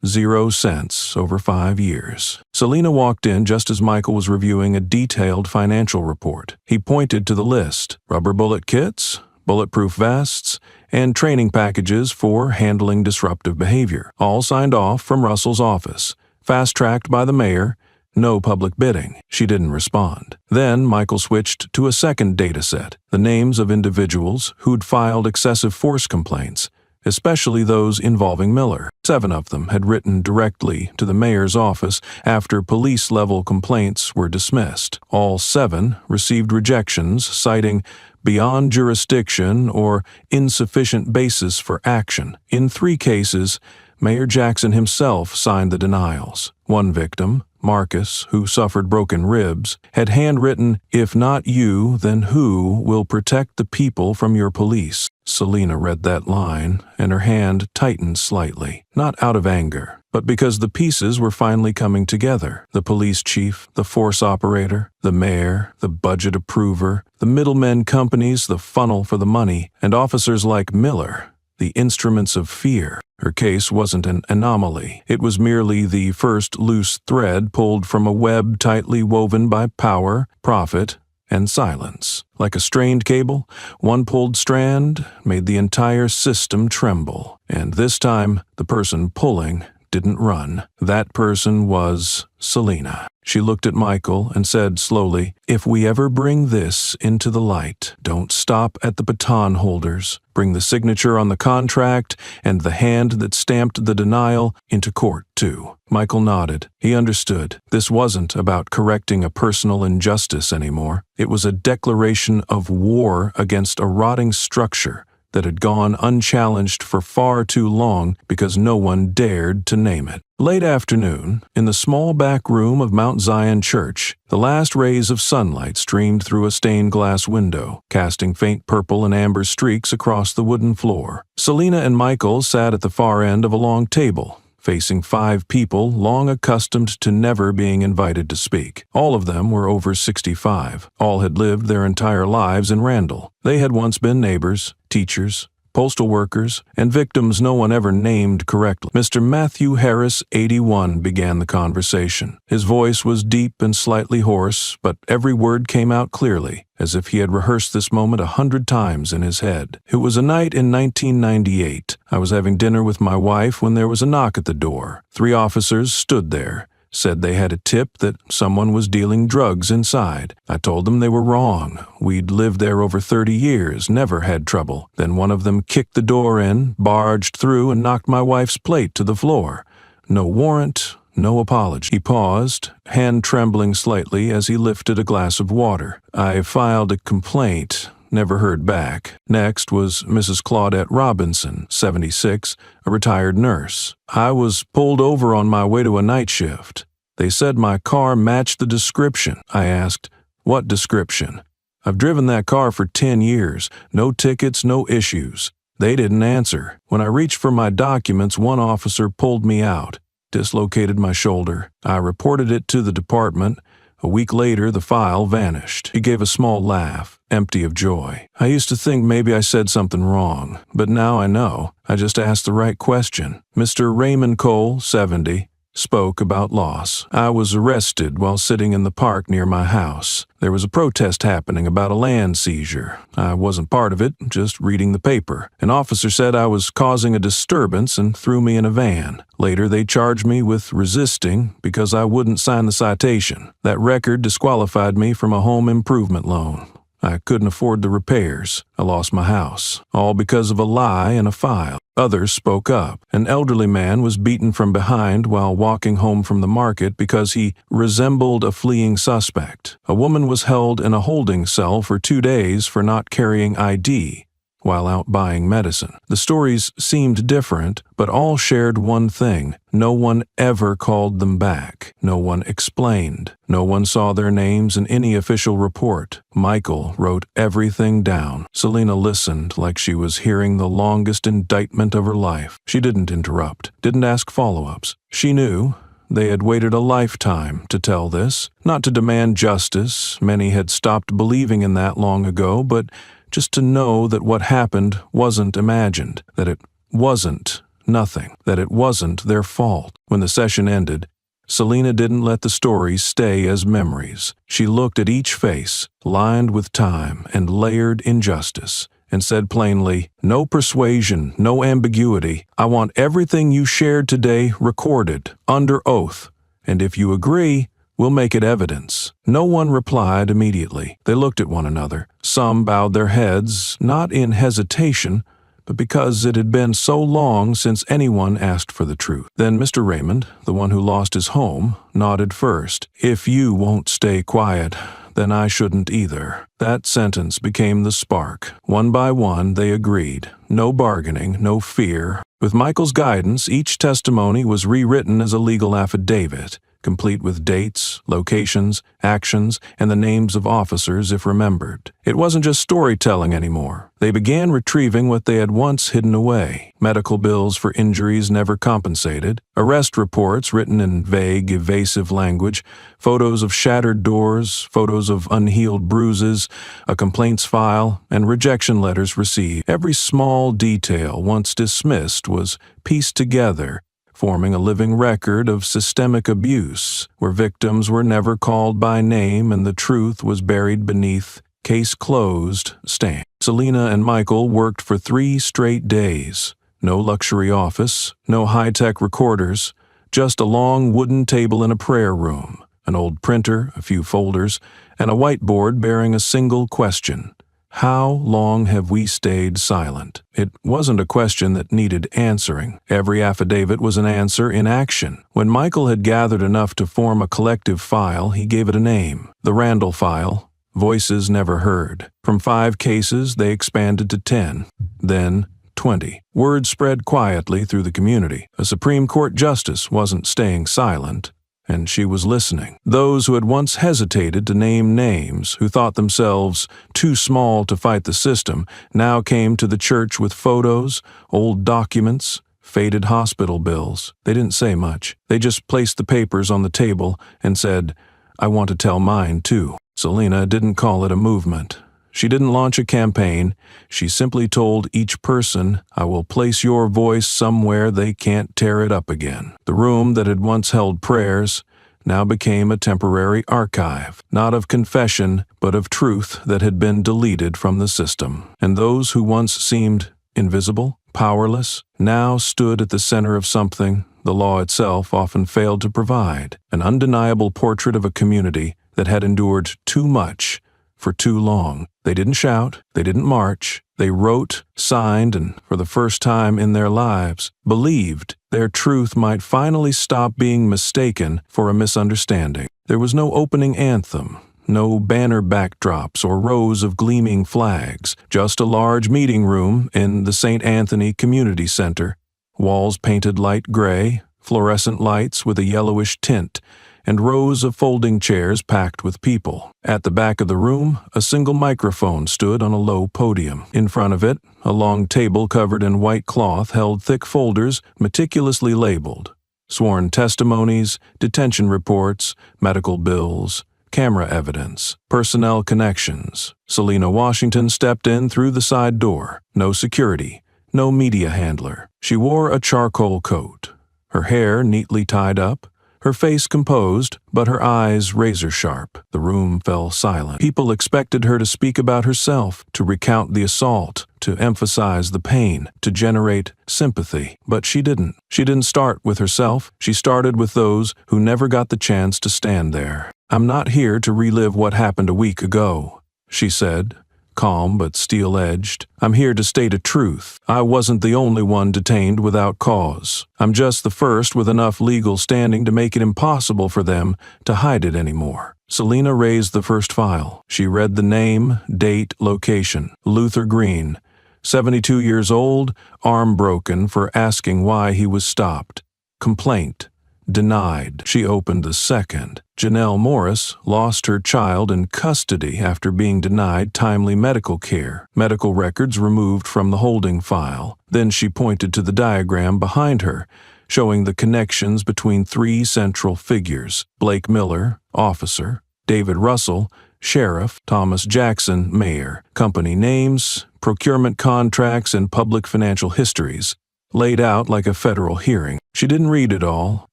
0 cents over 5 years. Selena walked in just as Michael was reviewing a detailed financial report. He pointed to the list: rubber bullet kits, bulletproof vests, and training packages for handling disruptive behavior, all signed off from Russell's office, fast-tracked by the mayor. No public bidding. She didn't respond. Then Michael switched to a second data set, the names of individuals who'd filed excessive force complaints, especially those involving Miller. 7 of them had written directly to the mayor's office after police-level complaints were dismissed. All 7 received rejections citing beyond jurisdiction or insufficient basis for action. In 3 cases, Mayor Jackson himself signed the denials. One victim, Marcus, who suffered broken ribs, had handwritten, "If not you, then who will protect the people from your police?" Selena read that line, and her hand tightened slightly, not out of anger, but because the pieces were finally coming together. The police chief, the force operator, the mayor, the budget approver, the middlemen companies, the funnel for the money, and officers like Miller, the instruments of fear. Her case wasn't an anomaly. It was merely the first loose thread pulled from a web tightly woven by power, profit, and silence. Like a strained cable, one pulled strand made the entire system tremble. And this time, the person pulling didn't run. That person was Selena. She looked at Michael and said slowly, "If we ever bring this into the light, don't stop at the baton holders. Bring the signature on the contract and the hand that stamped the denial into court, too." Michael nodded. He understood. This wasn't about correcting a personal injustice anymore. It was a declaration of war against a rotting structure that had gone unchallenged for far too long because no one dared to name it. Late afternoon, in the small back room of Mount Zion Church, the last rays of sunlight streamed through a stained glass window, casting faint purple and amber streaks across the wooden floor. Selena and Michael sat at the far end of a long table, facing 5 people long accustomed to never being invited to speak. All of them were over 65. All had lived their entire lives in Randall. They had once been neighbors, teachers, postal workers, and victims no one ever named correctly. Mr. Matthew Harris, 81, began the conversation. His voice was deep and slightly hoarse, but every word came out clearly, as if he had rehearsed this moment 100 times in his head. It was a night in 1998. I was having dinner with my wife when there was a knock at the door. 3 officers stood there, said they had a tip that someone was dealing drugs inside. I told them they were wrong. We'd lived there over 30 years, never had trouble. Then one of them kicked the door in, barged through, and knocked my wife's plate to the floor. No warrant, no apology. He paused, hand trembling slightly as he lifted a glass of water. I filed a complaint. Never heard back. Next was Mrs. Claudette Robinson, 76, a retired nurse. I was pulled over on my way to a night shift. They said my car matched the description. I asked, "What description?" "I've driven that car for 10 years. No tickets, no issues." They didn't answer. When I reached for my documents, one officer pulled me out, dislocated my shoulder. I reported it to the department. A week later, the file vanished. He gave a small laugh, empty of joy. I used to think maybe I said something wrong, but now I know. I just asked the right question. Mr. Raymond Cole, 70, spoke about loss. I was arrested while sitting in the park near my house. There was a protest happening about a land seizure. I wasn't part of it, just reading the paper. An officer said I was causing a disturbance and threw me in a van. Later, they charged me with resisting because I wouldn't sign the citation. That record disqualified me from a home improvement loan. I couldn't afford the repairs. I lost my house, all because of a lie in a file. Others spoke up. An elderly man was beaten from behind while walking home from the market because he resembled a fleeing suspect. A woman was held in a holding cell for 2 days for not carrying ID while out buying medicine. The stories seemed different, but all shared one thing. No one ever called them back. No one explained. No one saw their names in any official report. Michael wrote everything down. Selena listened like she was hearing the longest indictment of her life. She didn't interrupt, didn't ask follow-ups. She knew they had waited a lifetime to tell this, not to demand justice. Many had stopped believing in that long ago, but just to know that what happened wasn't imagined, that it wasn't nothing, that it wasn't their fault. When the session ended, Selena didn't let the stories stay as memories. She looked at each face, lined with time and layered injustice, and said plainly, "No persuasion, no ambiguity. I want everything you shared today recorded, under oath. And if you agree, we'll make it evidence." No one replied immediately. They looked at one another. Some bowed their heads, not in hesitation, but because it had been so long since anyone asked for the truth. Then Mr. Raymond, the one who lost his home, nodded first. "If you won't stay quiet, then I shouldn't either." That sentence became the spark. One by one, they agreed. No bargaining, no fear. With Michael's guidance, each testimony was rewritten as a legal affidavit, complete with dates, locations, actions, and the names of officers if remembered. It wasn't just storytelling anymore. They began retrieving what they had once hidden away. Medical bills for injuries never compensated, arrest reports written in vague, evasive language, photos of shattered doors, photos of unhealed bruises, a complaints file, and rejection letters received. Every small detail, once dismissed, was pieced together, forming a living record of systemic abuse, where victims were never called by name and the truth was buried beneath "case closed" stamp. Selena and Michael worked for 3 straight days. No luxury office, no high-tech recorders, just a long wooden table in a prayer room, an old printer, a few folders, and a whiteboard bearing a single question. How long have we stayed silent? It wasn't a question that needed answering. Every affidavit was an answer in action. When Michael had gathered enough to form a collective file, he gave it a name, the Randall File. Voices never heard. From 5 cases, they expanded to 10, then 20. Word spread quietly through the community. A Supreme Court justice wasn't staying silent, and she was listening. Those who had once hesitated to name names, who thought themselves too small to fight the system, now came to the church with photos, old documents, faded hospital bills. They didn't say much. They just placed the papers on the table and said, "I want to tell mine too." Selena didn't call it a movement. She didn't launch a campaign. She simply told each person, "I will place your voice somewhere they can't tear it up again." The room that had once held prayers now became a temporary archive, not of confession, but of truth that had been deleted from the system. And those who once seemed invisible, powerless, now stood at the center of something the law itself often failed to provide, an undeniable portrait of a community that had endured too much for too long. They didn't shout, they didn't march, they wrote, signed, and for the first time in their lives, believed their truth might finally stop being mistaken for a misunderstanding. There was no opening anthem, no banner backdrops or rows of gleaming flags, just a large meeting room in the St. Anthony Community Center, walls painted light gray, fluorescent lights with a yellowish tint, and rows of folding chairs packed with people. At the back of the room, a single microphone stood on a low podium. In front of it, a long table covered in white cloth held thick folders meticulously labeled. Sworn testimonies, detention reports, medical bills, camera evidence, personnel connections. Selena Washington stepped in through the side door. No security, no media handler. She wore a charcoal coat, her hair neatly tied up, her face composed, but her eyes razor-sharp. The room fell silent. People expected her to speak about herself, to recount the assault, to emphasize the pain, to generate sympathy. But she didn't. She didn't start with herself. She started with those who never got the chance to stand there. "I'm not here to relive what happened a week ago," she said, calm but steel-edged. "I'm here to state a truth. I wasn't the only one detained without cause. I'm just the first with enough legal standing to make it impossible for them to hide it anymore." Selena raised the first file. She read the name, date, location. Luther Green, 72 years old, arm broken for asking why he was stopped. Complaint. Denied. She opened the second. Janelle Morris lost her child in custody after being denied timely medical care. Medical records removed from the holding file. Then she pointed to the diagram behind her, showing the connections between three central figures: Blake Miller, officer; David Russell, sheriff; Thomas Jackson, mayor. Company names, procurement contracts, and public financial histories, laid out like a federal hearing. She didn't read it all.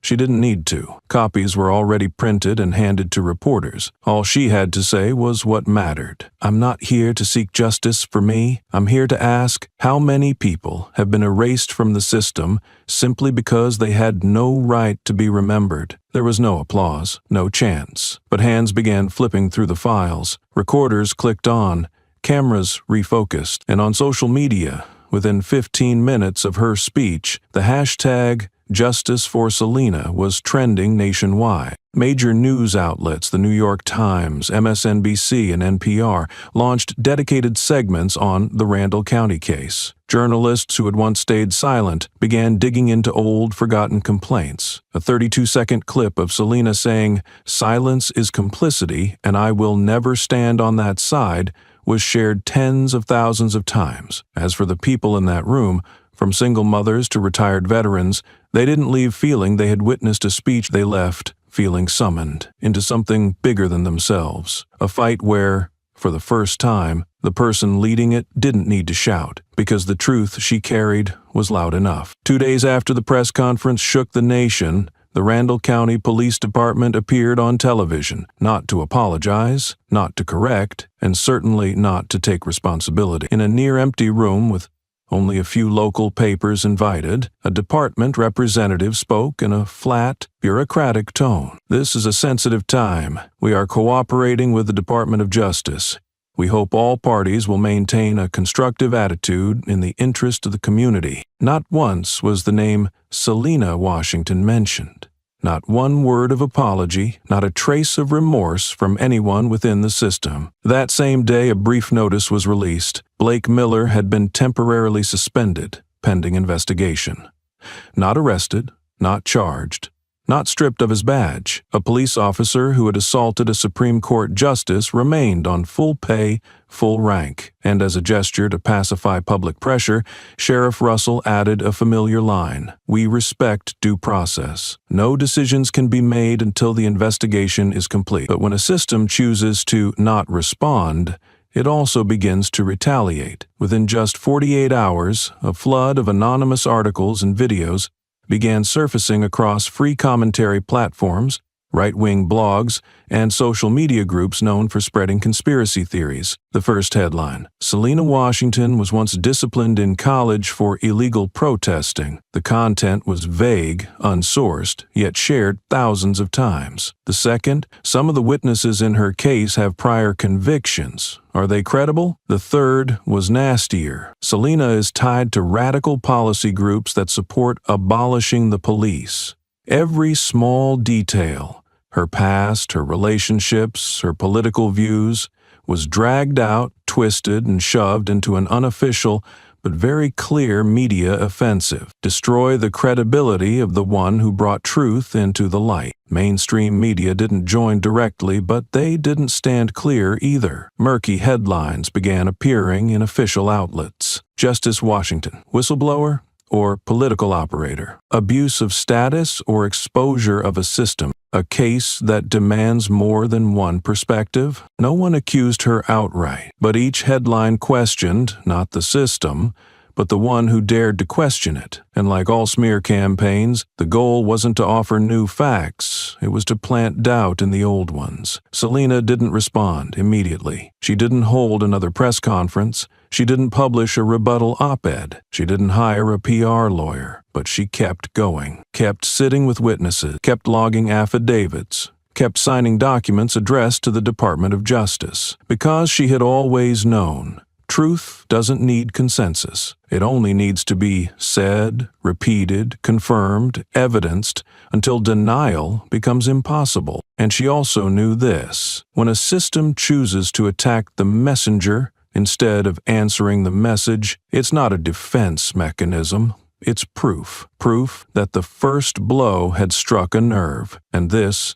She didn't need to. Copies were already printed and handed to reporters. All she had to say was what mattered. "I'm not here to seek justice for me. I'm here to ask how many people have been erased from the system simply because they had no right to be remembered." There was no applause, no chants, but hands began flipping through the files. Recorders clicked on, cameras refocused, and on social media, within 15 minutes of her speech, the hashtag Justice for Selena was trending nationwide. Major news outlets, the New York Times, MSNBC, and NPR, launched dedicated segments on the Randall County case. Journalists who had once stayed silent began digging into old, forgotten complaints. A 32-second clip of Selena saying, "Silence is complicity, and I will never stand on that side," was shared tens of thousands of times. As for the people in that room, from single mothers to retired veterans, they didn't leave feeling they had witnessed a speech. They left feeling summoned into something bigger than themselves. A fight where, for the first time, the person leading it didn't need to shout, because the truth she carried was loud enough. 2 days after the press conference shook the nation, the Randall County Police Department appeared on television, not to apologize, not to correct, and certainly not to take responsibility. In a near-empty room with only a few local papers invited, a department representative spoke in a flat, bureaucratic tone. "This is a sensitive time. We are cooperating with the Department of Justice. We hope all parties will maintain a constructive attitude in the interest of the community." Not once was the name Selena Washington mentioned. Not one word of apology, not a trace of remorse from anyone within the system. That same day, a brief notice was released. Blake Miller had been temporarily suspended, pending investigation. Not arrested, not charged, not stripped of his badge. A police officer who had assaulted a Supreme Court justice remained on full pay, full rank. And as a gesture to pacify public pressure, Sheriff Russell added a familiar line: "We respect due process. No decisions can be made until the investigation is complete." But when a system chooses to not respond, it also begins to retaliate. Within just 48 hours, a flood of anonymous articles and videos began surfacing across free commentary platforms, right-wing blogs, and social media groups known for spreading conspiracy theories. The first headline: Selena Washington was once disciplined in college for illegal protesting. The content was vague, unsourced, yet shared thousands of times. The second: some of the witnesses in her case have prior convictions. Are they credible? The third was nastier. Selena is tied to radical policy groups that support abolishing the police. Every small detail, her past, her relationships, her political views, was dragged out, twisted, and shoved into an unofficial but very clear media offensive. Destroy the credibility of the one who brought truth into the light. Mainstream media didn't join directly, but they didn't stand clear either. Murky headlines began appearing in official outlets. Justice Washington, whistleblower or political operator, abuse of status or exposure of a system, a case that demands more than one perspective. No one accused her outright, but each headline questioned not the system, but the one who dared to question it. And like all smear campaigns, the goal wasn't to offer new facts, it was to plant doubt in the old ones. Selena didn't respond immediately. She didn't hold another press conference. She didn't publish a rebuttal op-ed. She didn't hire a PR lawyer. But she kept going, kept sitting with witnesses, kept logging affidavits, kept signing documents addressed to the Department of Justice. Because she had always known, truth doesn't need consensus. It only needs to be said, repeated, confirmed, evidenced, until denial becomes impossible. And she also knew this: when a system chooses to attack the messenger instead of answering the message, it's not a defense mechanism. It's proof that the first blow had struck a nerve, and this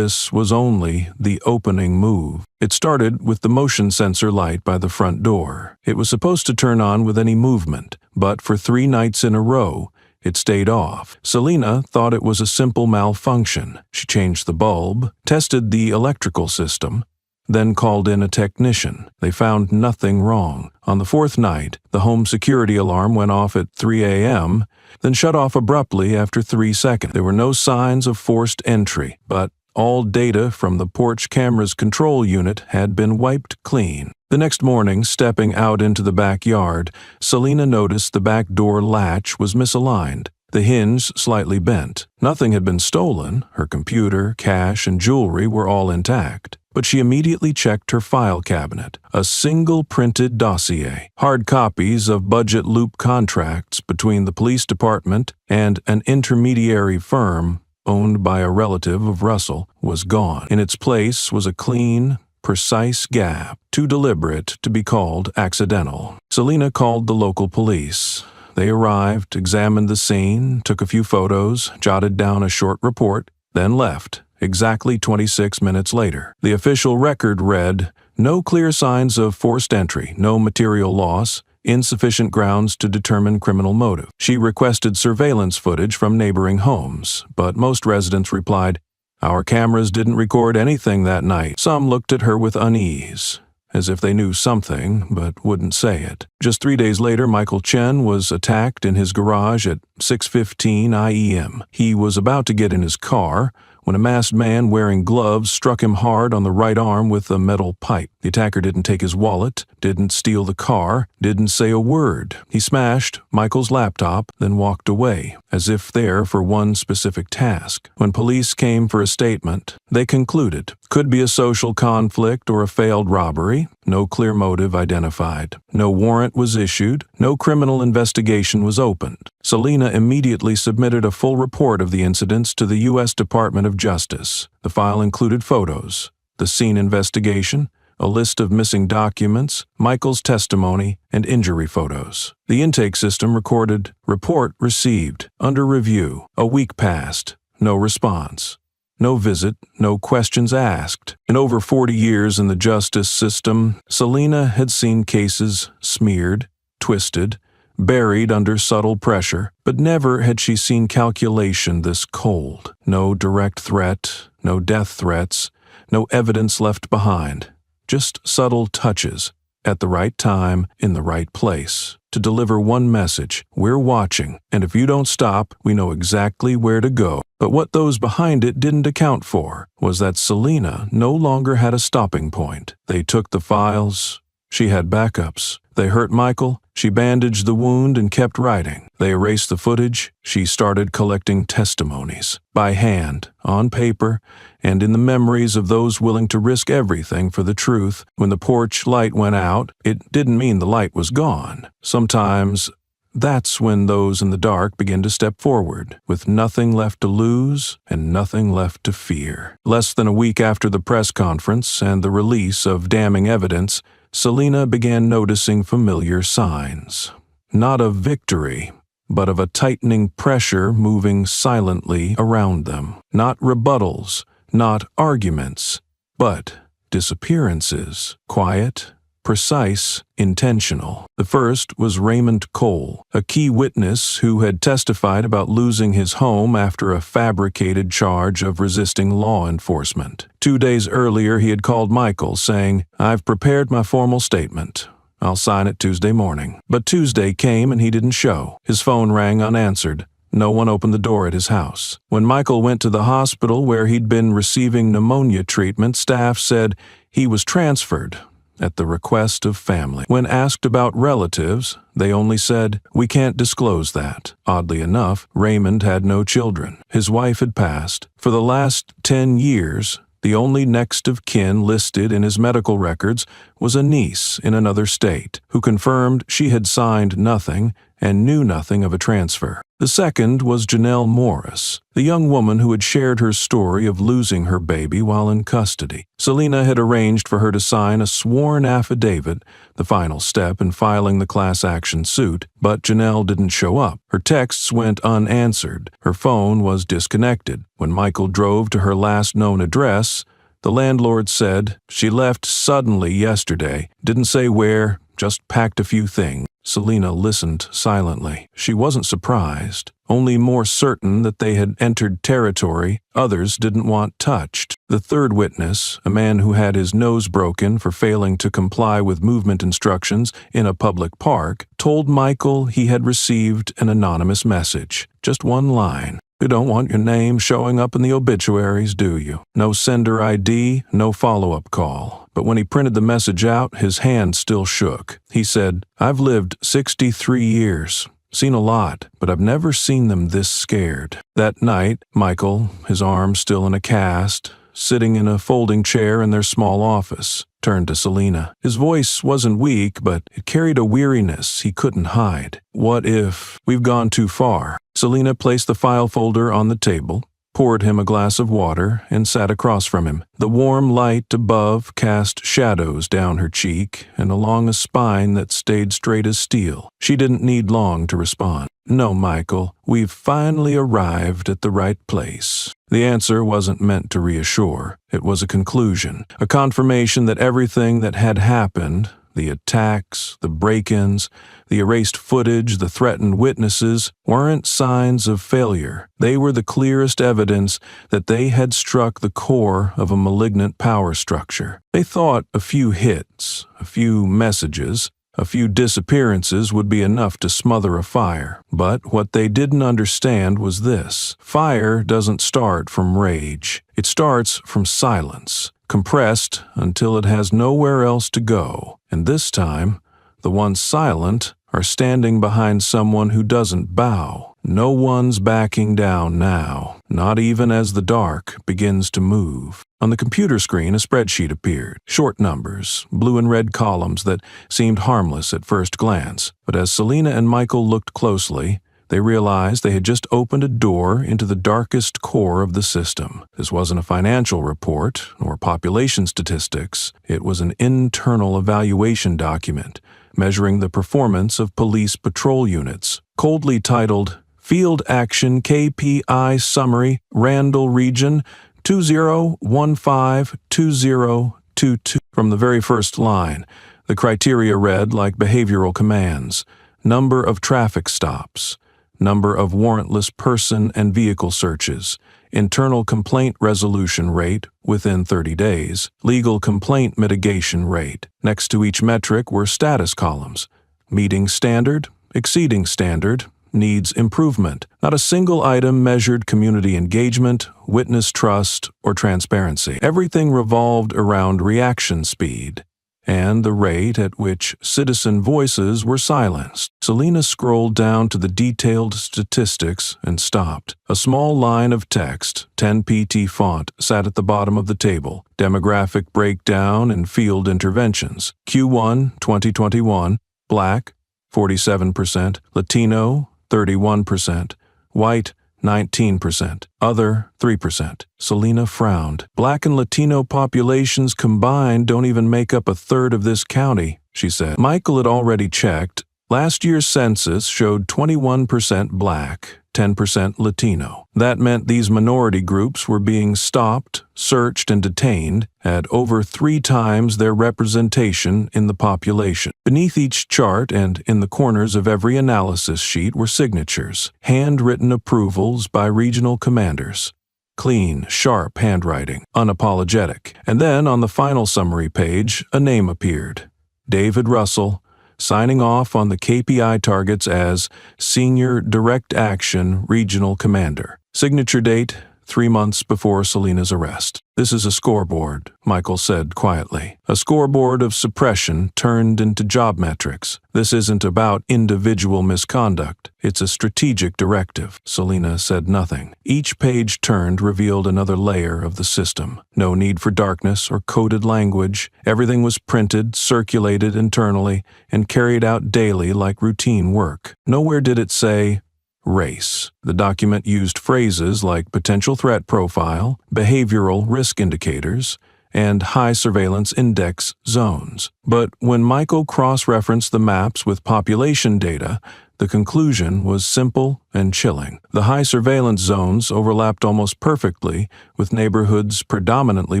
was only the opening move. It started with the motion sensor light by the front door. It was supposed to turn on with any movement, but for 3 nights in a row, it stayed off. Selena thought it was a simple malfunction. She changed the bulb, tested the electrical system, then called in a technician. They found nothing wrong. On the 4th night, the home security alarm went off at 3 a.m., then shut off abruptly after 3 seconds. There were no signs of forced entry, but all data from the porch camera's control unit had been wiped clean. The next morning, stepping out into the backyard, Selena noticed the back door latch was misaligned, the hinge slightly bent. Nothing had been stolen. Her computer, cash, and jewelry were all intact. But she immediately checked her file cabinet. A single printed dossier, hard copies of budget loop contracts between the police department and an intermediary firm owned by a relative of Russell, was gone. In its place was a clean, precise gap, too deliberate to be called accidental. Selena called the local police. They arrived, examined the scene, took a few photos, jotted down a short report, then left. Exactly 26 minutes later, the official record read, "No clear signs of forced entry, no material loss, insufficient grounds to determine criminal motive." She requested surveillance footage from neighboring homes, but most residents replied, "Our cameras didn't record anything that night." Some looked at her with unease, as if they knew something but wouldn't say it. Just 3 days later, Michael Chen was attacked in his garage at 6:15 IEM. He was about to get in his car when a masked man wearing gloves struck him hard on the right arm with a metal pipe. The attacker didn't take his wallet, didn't steal the car, didn't say a word. He smashed Michael's laptop, then walked away, as if there for one specific task. When police came for a statement, they concluded, could be a social conflict or a failed robbery. No clear motive identified. No warrant was issued. No criminal investigation was opened. Selena immediately submitted a full report of the incidents to the U.S. Department of Justice. The file included photos, the scene investigation, a list of missing documents, Michael's testimony, and injury photos. The intake system recorded, "Report received, under review, a week passed, no response." No visit, no questions asked. In over 40 years in the justice system, Selena had seen cases smeared, twisted, buried under subtle pressure, but never had she seen calculation this cold. No direct threat, no death threats, no evidence left behind. Just subtle touches, at the right time, in the right place. to deliver one message: we're watching, and if you don't stop, we know exactly where to go. But what those behind it didn't account for was that Selena no longer had a stopping point. They took the files. She had backups. They hurt Michael. She bandaged the wound and kept writing. They erased the footage. She started collecting testimonies, by hand, on paper, and in the memories of those willing to risk everything for the truth. When the porch light went out, it didn't mean the light was gone. Sometimes that's when those in the dark begin to step forward, with nothing left to lose and nothing left to fear. Less than a week after the press conference and the release of damning evidence, Selena began noticing familiar signs. Not of victory, but of a tightening pressure moving silently around them. Not rebuttals, not arguments, but disappearances. Quiet, precise, intentional. The first was Raymond Cole, a key witness who had testified about losing his home after a fabricated charge of resisting law enforcement. 2 days earlier, he had called Michael, saying, "I've prepared my formal statement. I'll sign it Tuesday morning." But Tuesday came and he didn't show. His phone rang unanswered. No one opened the door at his house. When Michael went to the hospital where he'd been receiving pneumonia treatment, staff said he was transferred at the request of family. When asked about relatives, they only said, "We can't disclose that." Oddly enough, Raymond had no children. His wife had passed. For the last 10 years, the only next of kin listed in his medical records was a niece in another state, who confirmed she had signed nothing and knew nothing of a transfer. The second was Janelle Morris, the young woman who had shared her story of losing her baby while in custody. Selena had arranged for her to sign a sworn affidavit, the final step in filing the class action suit, but Janelle didn't show up. Her texts went unanswered. Her phone was disconnected. When Michael drove to her last known address, the landlord said, "She left suddenly yesterday. Didn't say where, just packed a few things." Selena listened silently. She wasn't surprised, only more certain that they had entered territory others didn't want touched. The third witness, a man who had his nose broken for failing to comply with movement instructions in a public park, told Michael he had received an anonymous message. Just one line. "You don't want your name showing up in the obituaries, do you?" No sender ID, no follow-up call. But when he printed the message out, his hand still shook. He said, "I've lived 63 years, seen a lot, but I've never seen them this scared." That night, Michael, his arm still in a cast, sitting in a folding chair in their small office, turned to Selena. His voice wasn't weak, but it carried a weariness he couldn't hide. "What if we've gone too far?" Selena placed the file folder on the table, poured him a glass of water, and sat across from him. The warm light above cast shadows down her cheek and along a spine that stayed straight as steel. She didn't need long to respond. "No, Michael, we've finally arrived at the right place." The answer wasn't meant to reassure. It was a conclusion, a confirmation that everything that had happened, the attacks, the break-ins, the erased footage, the threatened witnesses, weren't signs of failure. They were the clearest evidence that they had struck the core of a malignant power structure. They thought a few hits, a few messages, a few disappearances would be enough to smother a fire. But what they didn't understand was this: fire doesn't start from rage. It starts from silence, compressed until it has nowhere else to go. And this time, the ones silent are standing behind someone who doesn't bow. No one's backing down now, not even as the dark begins to move. On the computer screen, a spreadsheet appeared. Short numbers, blue and red columns that seemed harmless at first glance. But as Selena and Michael looked closely, they realized they had just opened a door into the darkest core of the system. This wasn't a financial report or population statistics. It was an internal evaluation document measuring the performance of police patrol units, coldly titled Field Action KPI Summary, Randall Region 20152022. From the very first line, the criteria read like behavioral commands: number of traffic stops, number of warrantless person and vehicle searches, internal complaint resolution rate within 30 days, legal complaint mitigation rate. Next to each metric were status columns: Meeting standard, exceeding standard, needs improvement. Not a single item measured community engagement, witness trust, or transparency. Everything revolved around reaction speed and the rate at which citizen voices were silenced. Selena scrolled down to the detailed statistics and stopped. A small line of text, 10 pt font, sat at the bottom of the table. Demographic breakdown and field interventions. Q1 2021, Black, 47%, Latino, 31%, White, 19%, Other, 3%. Selena frowned. Black and Latino populations combined don't even make up a third of this county, she said. Michael had already checked. Last year's census showed 21% Black, 10% Latino. That meant these minority groups were being stopped, searched, and detained at over 3 times their representation in the population. Beneath each chart and in the corners of every analysis sheet were signatures, handwritten approvals by regional commanders. Clean, sharp handwriting, unapologetic. And then on the final summary page, a name appeared. David Russell, signing off on the KPI targets as Senior Direct Action Regional Commander. Signature date, 3 months before Selena's arrest. This is a scoreboard, Michael said quietly. A scoreboard of suppression turned into job metrics. This isn't about individual misconduct. It's a strategic directive. Selena said nothing. Each page turned revealed another layer of the system. No need for darkness or coded language. Everything was printed, circulated internally, and carried out daily like routine work. Nowhere did it say, race. The document used phrases like potential threat profile, behavioral risk indicators, and high surveillance index zones. But when Michael cross-referenced the maps with population data, the conclusion was simple and chilling. The high surveillance zones overlapped almost perfectly with neighborhoods predominantly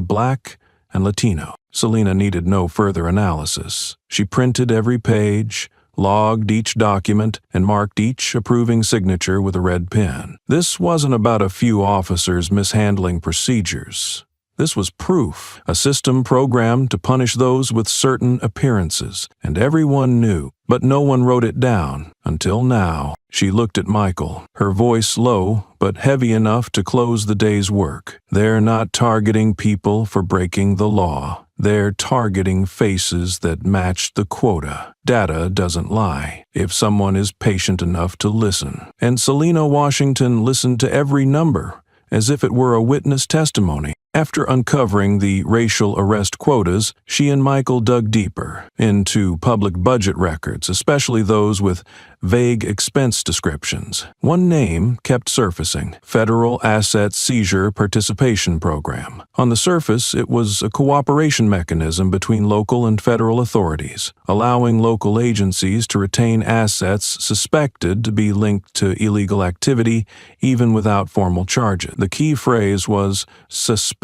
Black and Latino. Selena needed no further analysis. She printed every page, logged each document, and marked each approving signature with a red pen. This wasn't about a few officers mishandling procedures. This was proof, a system programmed to punish those with certain appearances, and everyone knew, but no one wrote it down until now. She looked at Michael, her voice low but heavy enough to close the day's work. They're not targeting people for breaking the law. They're targeting faces that match the quota. Data doesn't lie, if someone is patient enough to listen. And Selena Washington listened to every number, as if it were a witness testimony. After uncovering the racial arrest quotas, she and Michael dug deeper into public budget records, especially those with vague expense descriptions. One name kept surfacing: Federal Asset Seizure Participation Program. On the surface, it was a cooperation mechanism between local and federal authorities, allowing local agencies to retain assets suspected to be linked to illegal activity, even without formal charges. The key phrase was suspected.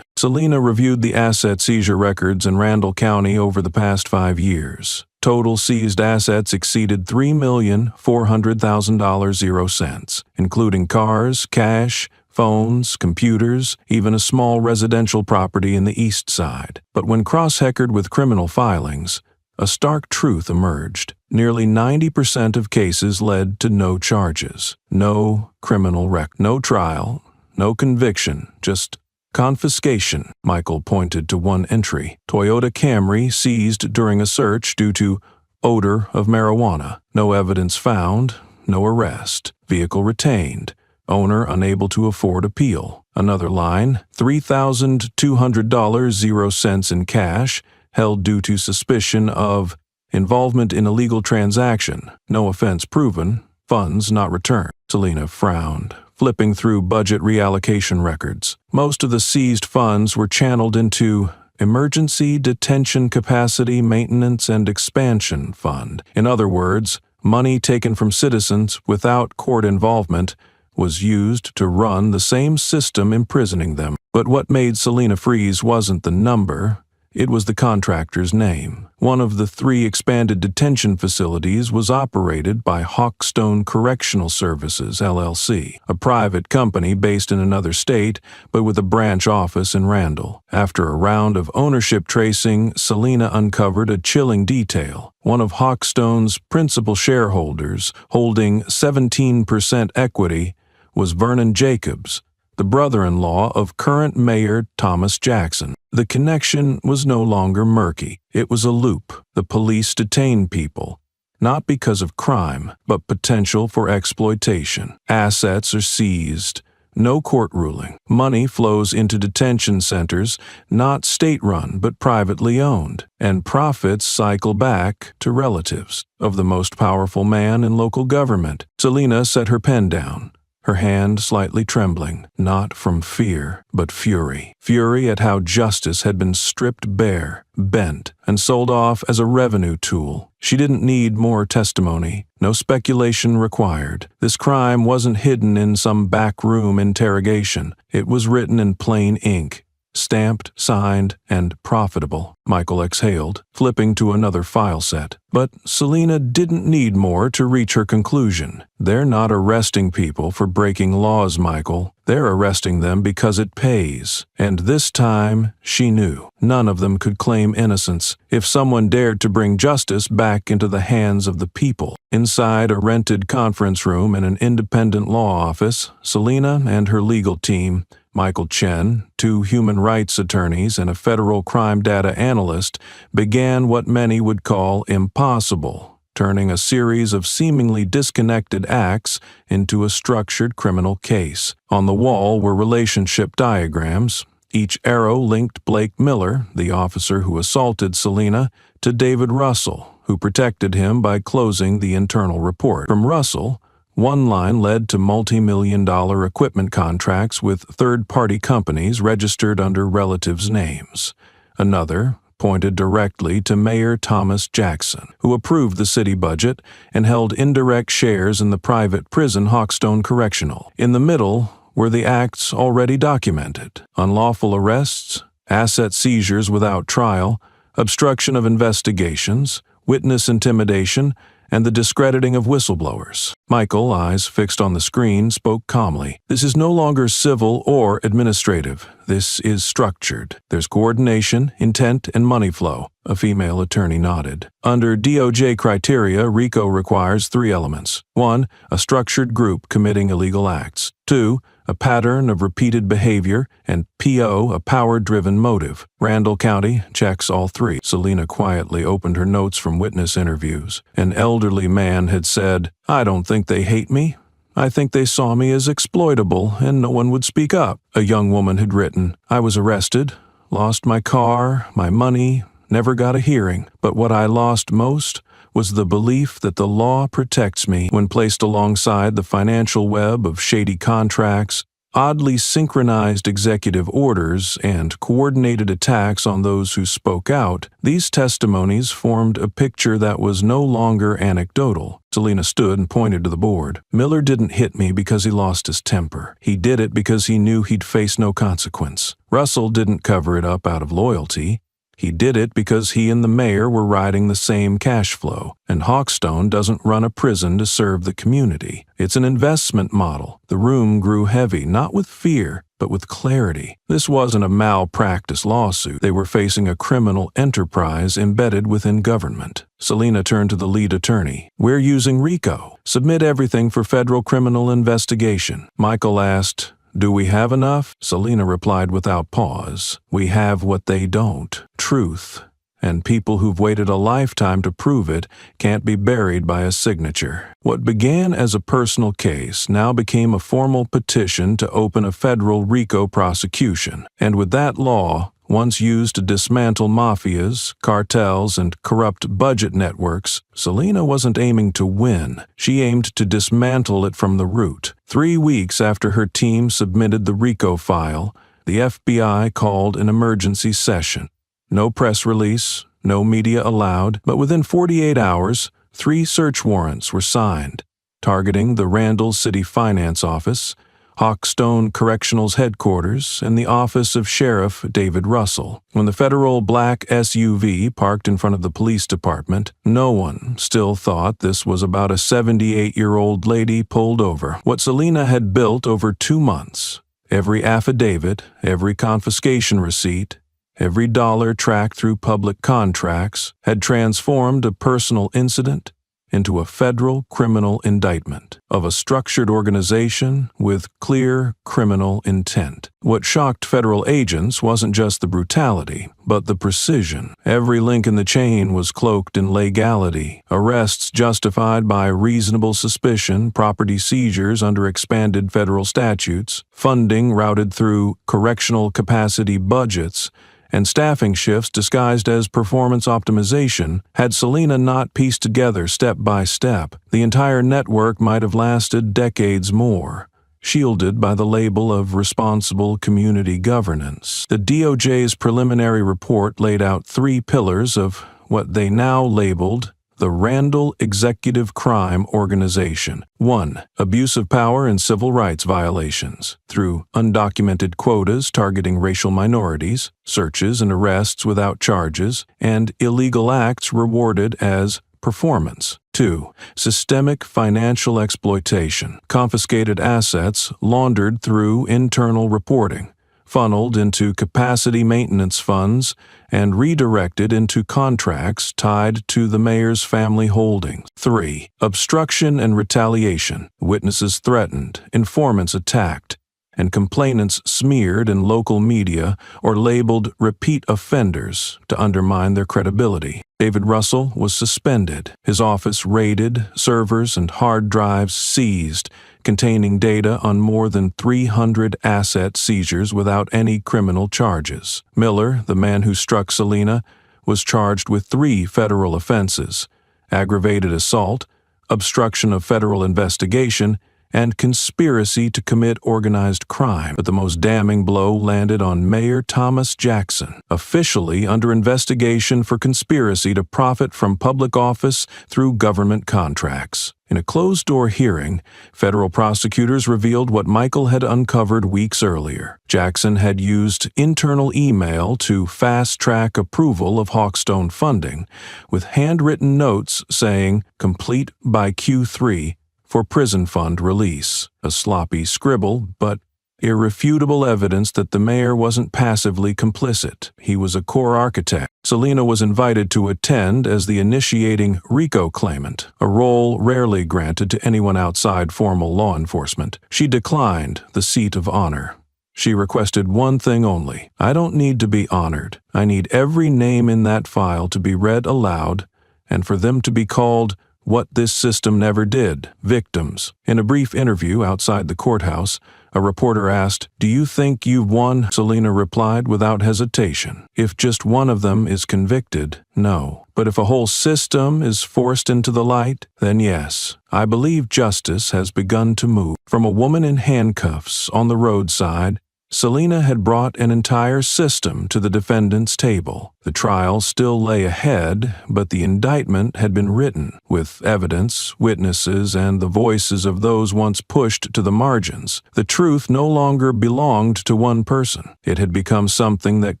Selena reviewed the asset seizure records in Randall County over the past 5 years. Total seized assets exceeded $3,400,000, including cars, cash, phones, computers, even a small residential property in the East Side. But when cross-heckered with criminal filings, a stark truth emerged. Nearly 90% of cases led to no charges, no criminal record, no trial, no conviction, just confiscation. Michael pointed to one entry: Toyota Camry seized during a search due to odor of marijuana. No evidence found, no arrest. Vehicle retained. Owner unable to afford appeal. Another line: $3,200, 0 cents in cash, held due to suspicion of involvement in illegal transaction. No offense proven. Funds not returned. Selena frowned, flipping through budget reallocation records. Most of the seized funds were channeled into Emergency Detention Capacity Maintenance and Expansion Fund. In other words, money taken from citizens without court involvement was used to run the same system imprisoning them. But what made Selena freeze wasn't the number, It was the contractor's name. One of the 3 expanded detention facilities was operated by Hawkstone Correctional Services, LLC, a private company based in another state, but with a branch office in Randall. After a round of ownership tracing, Selena uncovered a chilling detail. One of Hawkstone's principal shareholders, holding 17% equity, was Vernon Jacobs, the brother-in-law of current Mayor Thomas Jackson. The connection was no longer murky. It was a loop. The police detained people, not because of crime, but potential for exploitation. Assets are seized. No court ruling. Money flows into detention centers, not state-run but privately owned, and profits cycle back to relatives of the most powerful man in local government. Selena set her pen down, her hand slightly trembling, not from fear, but fury. Fury at how justice had been stripped bare, bent, and sold off as a revenue tool. She didn't need more testimony. No speculation required. This crime wasn't hidden in some backroom interrogation. It was written in plain ink. Stamped, signed, and profitable. Michael exhaled, flipping to another file set. But Selena didn't need more to reach her conclusion. They're not arresting people for breaking laws, Michael. They're arresting them because it pays. And this time, she knew. None of them could claim innocence if someone dared to bring justice back into the hands of the people. Inside a rented conference room in an independent law office, Selena and her legal team, Michael Chen, 2 human rights attorneys, and a federal crime data analyst, began what many would call impossible, turning a series of seemingly disconnected acts into a structured criminal case. On the wall were relationship diagrams. Each arrow linked Blake Miller, the officer who assaulted Selena, to David Russell, who protected him by closing the internal report. From Russell, one line led to multi-million-dollar equipment contracts with third-party companies registered under relatives' names. Another pointed directly to Mayor Thomas Jackson, who approved the city budget and held indirect shares in the private prison Hawkstone Correctional. In the middle were the acts already documented: unlawful arrests, asset seizures without trial, obstruction of investigations, witness intimidation, and the discrediting of whistleblowers. Michael, eyes fixed on the screen, spoke calmly. This is no longer civil or administrative. This is structured. There's coordination, intent, and money flow. A female attorney nodded. Under DOJ criteria, RICO requires 3 elements. 1, a structured group committing illegal acts. 2, a pattern of repeated behavior, and PO, a power-driven motive. Randall County checks all 3. Selena quietly opened her notes from witness interviews. An elderly man had said, "I don't think they hate me. I think they saw me as exploitable and no one would speak up." A young woman had written, "I was arrested, lost my car, my money, never got a hearing, but what I lost most was the belief that the law protects me." When placed alongside the financial web of shady contracts, oddly synchronized executive orders, and coordinated attacks on those who spoke out, these testimonies formed a picture that was no longer anecdotal. Selena stood and pointed to the board. "Miller didn't hit me because he lost his temper. He did it because he knew he'd face no consequence. Russell didn't cover it up out of loyalty. He did it because he and the mayor were riding the same cash flow, and Hawkstone doesn't run a prison to serve the community. It's an investment model." The room grew heavy, not with fear, but with clarity. This wasn't a malpractice lawsuit. They were facing a criminal enterprise embedded within government. Selena turned to the lead attorney. "We're using RICO. Submit everything for federal criminal investigation." Michael asked, "Do we have enough?" Selena replied without pause. "We have what they don't: truth. And people who've waited a lifetime to prove it can't be buried by a signature." What began as a personal case now became a formal petition to open a federal RICO prosecution. And with that law, once used to dismantle mafias, cartels, and corrupt budget networks, Selena wasn't aiming to win. She aimed to dismantle it from the root. 3 weeks after her team submitted the RICO file, the FBI called an emergency session. No press release, no media allowed, but within 48 hours, 3 search warrants were signed, targeting the Randall City Finance Office, Hawkstone Correctional's headquarters, and the office of Sheriff David Russell. When the federal black SUV parked in front of the police department, no one still thought this was about a 78-year-old lady pulled over. What Selena had built over 2 months, every affidavit, every confiscation receipt, every dollar tracked through public contracts, had transformed a personal incident into a federal criminal indictment of a structured organization with clear criminal intent. What shocked federal agents wasn't just the brutality, but the precision. Every link in the chain was cloaked in legality. Arrests justified by reasonable suspicion, property seizures under expanded federal statutes, funding routed through correctional capacity budgets, and staffing shifts disguised as performance optimization. Had Selena not pieced together step by step, the entire network might have lasted decades more, shielded by the label of responsible community governance. The DOJ's preliminary report laid out 3 pillars of what they now labeled the Randall Executive Crime Organization. 1. Abuse of power and civil rights violations through undocumented quotas targeting racial minorities, searches and arrests without charges, and illegal acts rewarded as performance. 2. Systemic financial exploitation, confiscated assets laundered through internal reporting, funneled into capacity maintenance funds, and redirected into contracts tied to the mayor's family holdings. 3. Obstruction and retaliation, witnesses threatened, informants attacked, and complainants smeared in local media or labeled repeat offenders to undermine their credibility. David Russell was suspended, his office raided, servers and hard drives seized, containing data on more than 300 asset seizures without any criminal charges. Miller, the man who struck Selena, was charged with 3 federal offenses: aggravated assault, obstruction of federal investigation, and conspiracy to commit organized crime. But the most damning blow landed on Mayor Thomas Jackson, officially under investigation for conspiracy to profit from public office through government contracts. In a closed-door hearing, federal prosecutors revealed what Michael had uncovered weeks earlier. Jackson had used internal email to fast-track approval of Hawkstone funding, with handwritten notes saying, "Complete by Q3, for prison fund release." A sloppy scribble, but irrefutable evidence that the mayor wasn't passively complicit. He was a core architect. Selena was invited to attend as the initiating RICO claimant, a role rarely granted to anyone outside formal law enforcement. She declined the seat of honor. She requested one thing only: "I don't need to be honored. I need every name in that file to be read aloud and for them to be called what this system never did: victims." In a brief interview outside the courthouse, a reporter asked, "Do you think you've won?" Selena replied without hesitation, "If just one of them is convicted, no. But if a whole system is forced into the light, then yes. I believe justice has begun to move." From a woman in handcuffs on the roadside, Selena had brought an entire system to the defendant's table. The trial still lay ahead, but the indictment had been written, with evidence, witnesses, and the voices of those once pushed to the margins. The truth no longer belonged to one person. It had become something that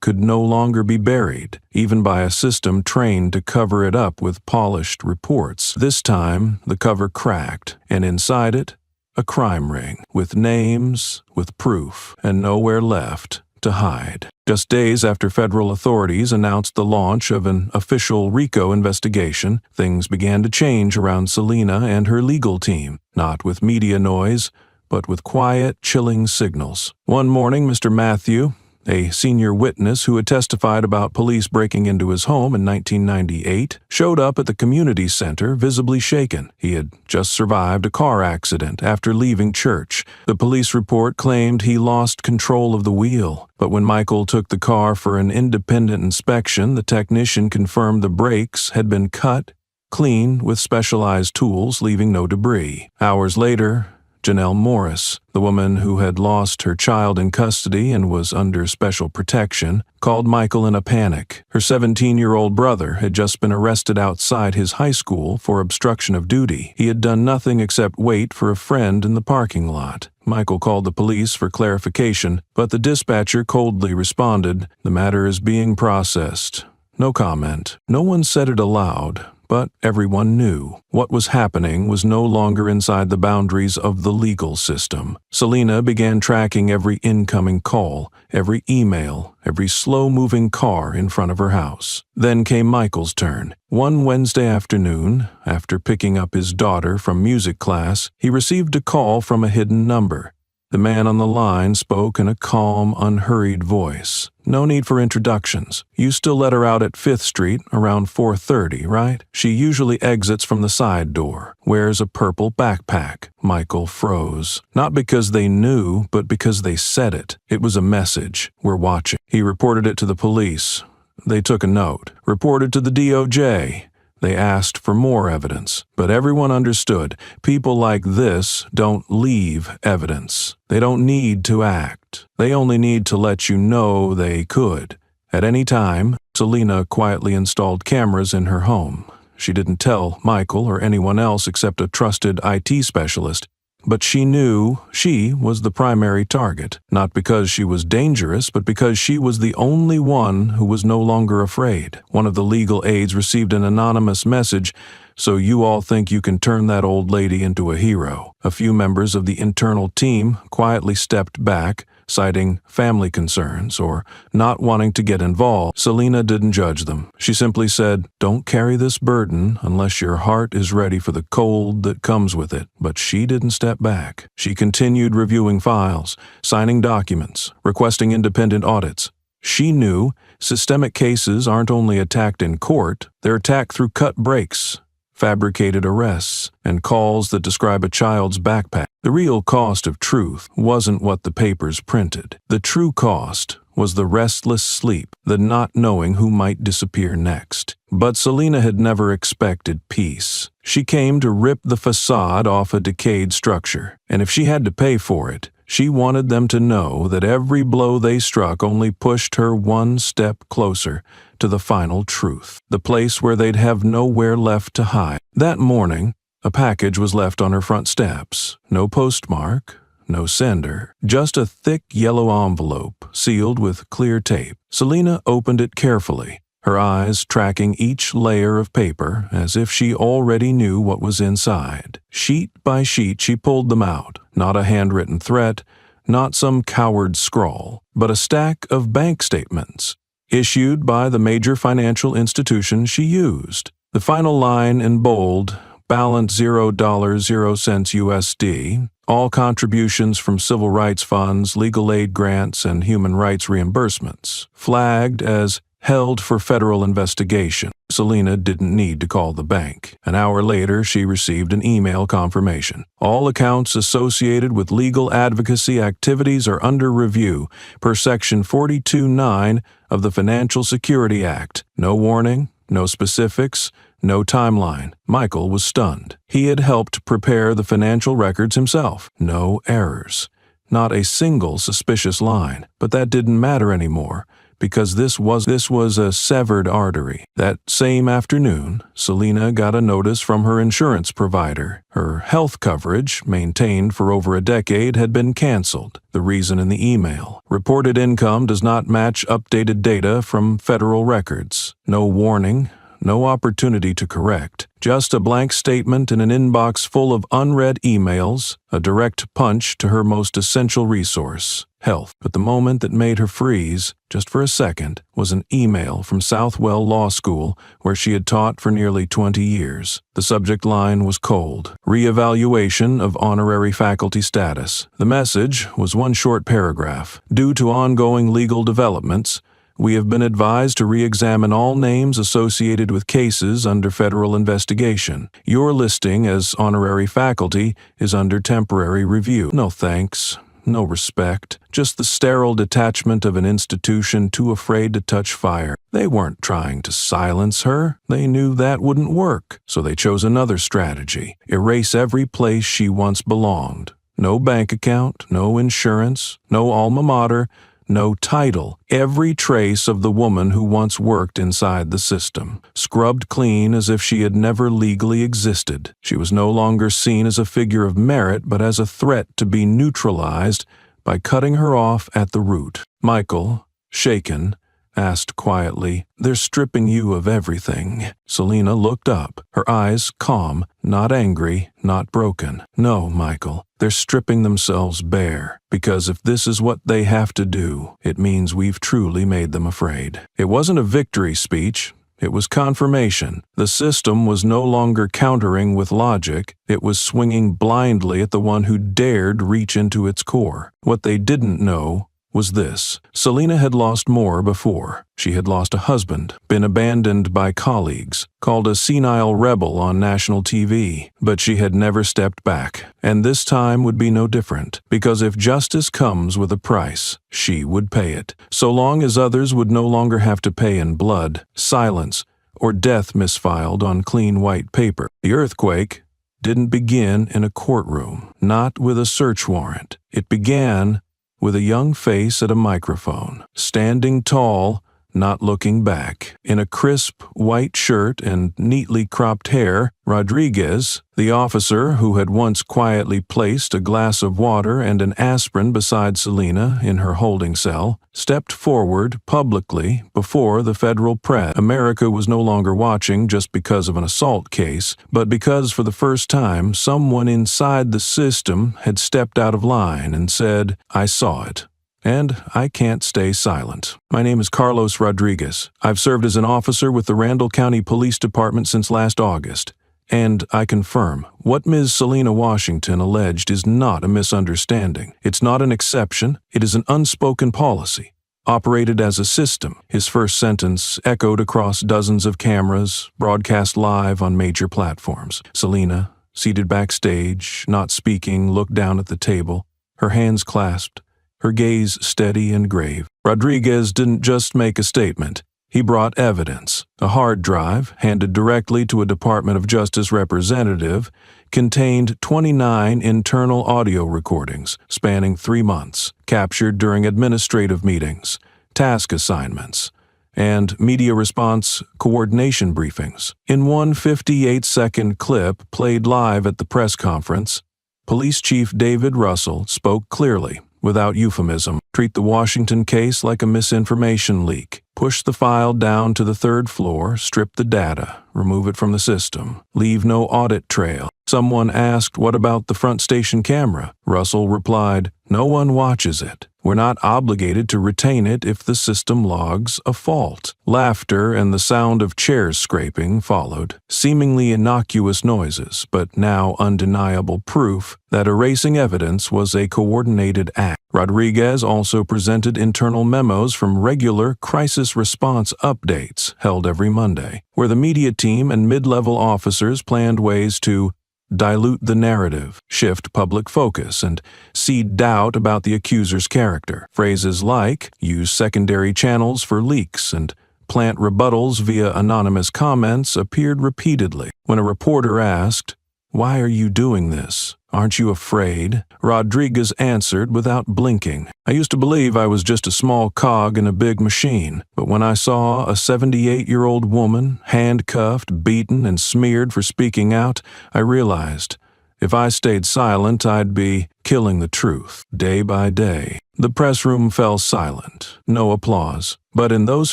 could no longer be buried, even by a system trained to cover it up with polished reports. This time, the cover cracked, and inside it, a crime ring, with names, with proof, and nowhere left to hide. Just days after federal authorities announced the launch of an official RICO investigation, things began to change around Selena and her legal team, not with media noise, but with quiet, chilling signals. One morning, Mr. Matthew, a senior witness who had testified about police breaking into his home in 1998, showed up at the community center visibly shaken. He had just survived a car accident after leaving church. The police report claimed he lost control of the wheel, but when Michael took the car for an independent inspection, the technician confirmed the brakes had been cut, cleaned with specialized tools, leaving no debris. Hours later, Janelle Morris, the woman who had lost her child in custody and was under special protection, called Michael in a panic. Her 17-year-old brother had just been arrested outside his high school for obstruction of duty. He had done nothing except wait for a friend in the parking lot. Michael called the police for clarification, but the dispatcher coldly responded, "The matter is being processed." No comment. No one said it aloud, but everyone knew. What was happening was no longer inside the boundaries of the legal system. Selena began tracking every incoming call, every email, every slow-moving car in front of her house. Then came Michael's turn. One Wednesday afternoon, after picking up his daughter from music class, he received a call from a hidden number. The man on the line spoke in a calm, unhurried voice. "No need for introductions. You still let her out at 5th Street around 4:30, right? She usually exits from the side door, wears a purple backpack." Michael froze. Not because they knew, but because they said it. It was a message. "We're watching." He reported it to the police. They took a note. Reported to the DOJ. They asked for more evidence, but everyone understood people like this don't leave evidence. They don't need to act. They only need to let you know they could. At any time, Selena quietly installed cameras in her home. She didn't tell Michael or anyone else except a trusted IT specialist, but she knew she was the primary target, not because she was dangerous, but because she was the only one who was no longer afraid. One of the legal aides received an anonymous message, "So you all think you can turn that old lady into a hero." A few members of the internal team quietly stepped back, citing family concerns or not wanting to get involved. Selena didn't judge them. She simply said, "Don't carry this burden unless your heart is ready for the cold that comes with it." But she didn't step back. She continued reviewing files, signing documents, requesting independent audits. She knew systemic cases aren't only attacked in court, they're attacked through cut breaks, fabricated arrests, and calls that describe a child's backpack. The real cost of truth wasn't what the papers printed. The true cost was the restless sleep, the not knowing who might disappear next. But Selena had never expected peace. She came to rip the facade off a decayed structure, and if she had to pay for it, she wanted them to know that every blow they struck only pushed her one step closer to the final truth, the place where they'd have nowhere left to hide. That morning, a package was left on her front steps. No postmark, no sender, just a thick yellow envelope sealed with clear tape. Selena opened it carefully, her eyes tracking each layer of paper as if she already knew what was inside. Sheet by sheet she pulled them out, not a handwritten threat, not some coward scrawl, but a stack of bank statements, issued by the major financial institution she used. The final line in bold, balance $0.00 USD, all contributions from civil rights funds, legal aid grants, and human rights reimbursements, flagged as held for federal investigation. Selena didn't need to call the bank. An hour later, she received an email confirmation. All accounts associated with legal advocacy activities are under review per Section 42(9) of the Financial Security Act. No warning, no specifics, no timeline. Michael was stunned. He had helped prepare the financial records himself. No errors. Not a single suspicious line. But that didn't matter anymore, because this was a severed artery. That same afternoon, Selena got a notice from her insurance provider. Her health coverage, maintained for over a decade, had been canceled. The reason in the email: reported income does not match updated data from federal records. No warning, no opportunity to correct. Just a blank statement in an inbox full of unread emails, a direct punch to her most essential resource, health. But the moment that made her freeze, just for a second, was an email from Southwell Law School, where she had taught for nearly 20 years. The subject line was cold: reevaluation of honorary faculty status. The message was one short paragraph. Due to ongoing legal developments, we have been advised to re-examine all names associated with cases under federal investigation. Your listing as honorary faculty is under temporary review. No thanks, no respect, just the sterile detachment of an institution too afraid to touch fire. They weren't trying to silence her. They knew that wouldn't work, so they chose another strategy: erase every place she once belonged. No bank account, no insurance, no alma mater, no title, every trace of the woman who once worked inside the system, scrubbed clean as if she had never legally existed. She was no longer seen as a figure of merit, but as a threat to be neutralized by cutting her off at the root. Michael, shaken, asked quietly, "They're stripping you of everything." Selena looked up, her eyes calm, not angry, not broken. "No, Michael, they're stripping themselves bare, because if this is what they have to do, it means we've truly made them afraid." It wasn't a victory speech. It was confirmation. The system was no longer countering with logic. It was swinging blindly at the one who dared reach into its core. What they didn't know was this. Selena had lost more before. She had lost a husband, been abandoned by colleagues, called a senile rebel on national TV, but she had never stepped back. And this time would be no different, because if justice comes with a price, she would pay it, so long as others would no longer have to pay in blood, silence, or death misfiled on clean white paper. The earthquake didn't begin in a courtroom, not with a search warrant. It began with a young face at a microphone, standing tall, not looking back. In a crisp white shirt and neatly cropped hair, Rodriguez, the officer who had once quietly placed a glass of water and an aspirin beside Selena in her holding cell, stepped forward publicly before the federal press. America was no longer watching just because of an assault case, but because for the first time someone inside the system had stepped out of line and said, "I saw it. And I can't stay silent. My name is Carlos Rodriguez. I've served as an officer with the Randall County Police Department since last August. And I confirm, what Ms. Selena Washington alleged is not a misunderstanding. It's not an exception. It is an unspoken policy, operated as a system." His first sentence echoed across dozens of cameras, broadcast live on major platforms. Selena, seated backstage, not speaking, looked down at the table, her hands clasped, her gaze steady and grave. Rodriguez didn't just make a statement. He brought evidence. A hard drive, handed directly to a Department of Justice representative, contained 29 internal audio recordings spanning 3 months, captured during administrative meetings, task assignments, and media response coordination briefings. In one 58-second clip played live at the press conference, Police Chief David Russell spoke clearly, without euphemism. "Treat the Washington case like a misinformation leak. Push the file down to the 3rd floor, strip the data, remove it from the system. Leave no audit trail." Someone asked, "What about the front station camera?" Russell replied, "No one watches it. We're not obligated to retain it if the system logs a fault." Laughter and the sound of chairs scraping followed, seemingly innocuous noises, but now undeniable proof that erasing evidence was a coordinated act. Rodriguez also presented internal memos from regular crisis response updates held every Monday, where the media team and mid-level officers planned ways to dilute the narrative, shift public focus, and seed doubt about the accuser's character. Phrases like "use secondary channels for leaks" and "plant rebuttals via anonymous comments" appeared repeatedly. When a reporter asked, "Why are you doing this? Aren't you afraid?" Rodriguez answered without blinking, "I used to believe I was just a small cog in a big machine, but when I saw a 78-year-old woman handcuffed, beaten, and smeared for speaking out, I realized if I stayed silent, I'd be killing the truth, day by day." The press room fell silent, no applause. But in those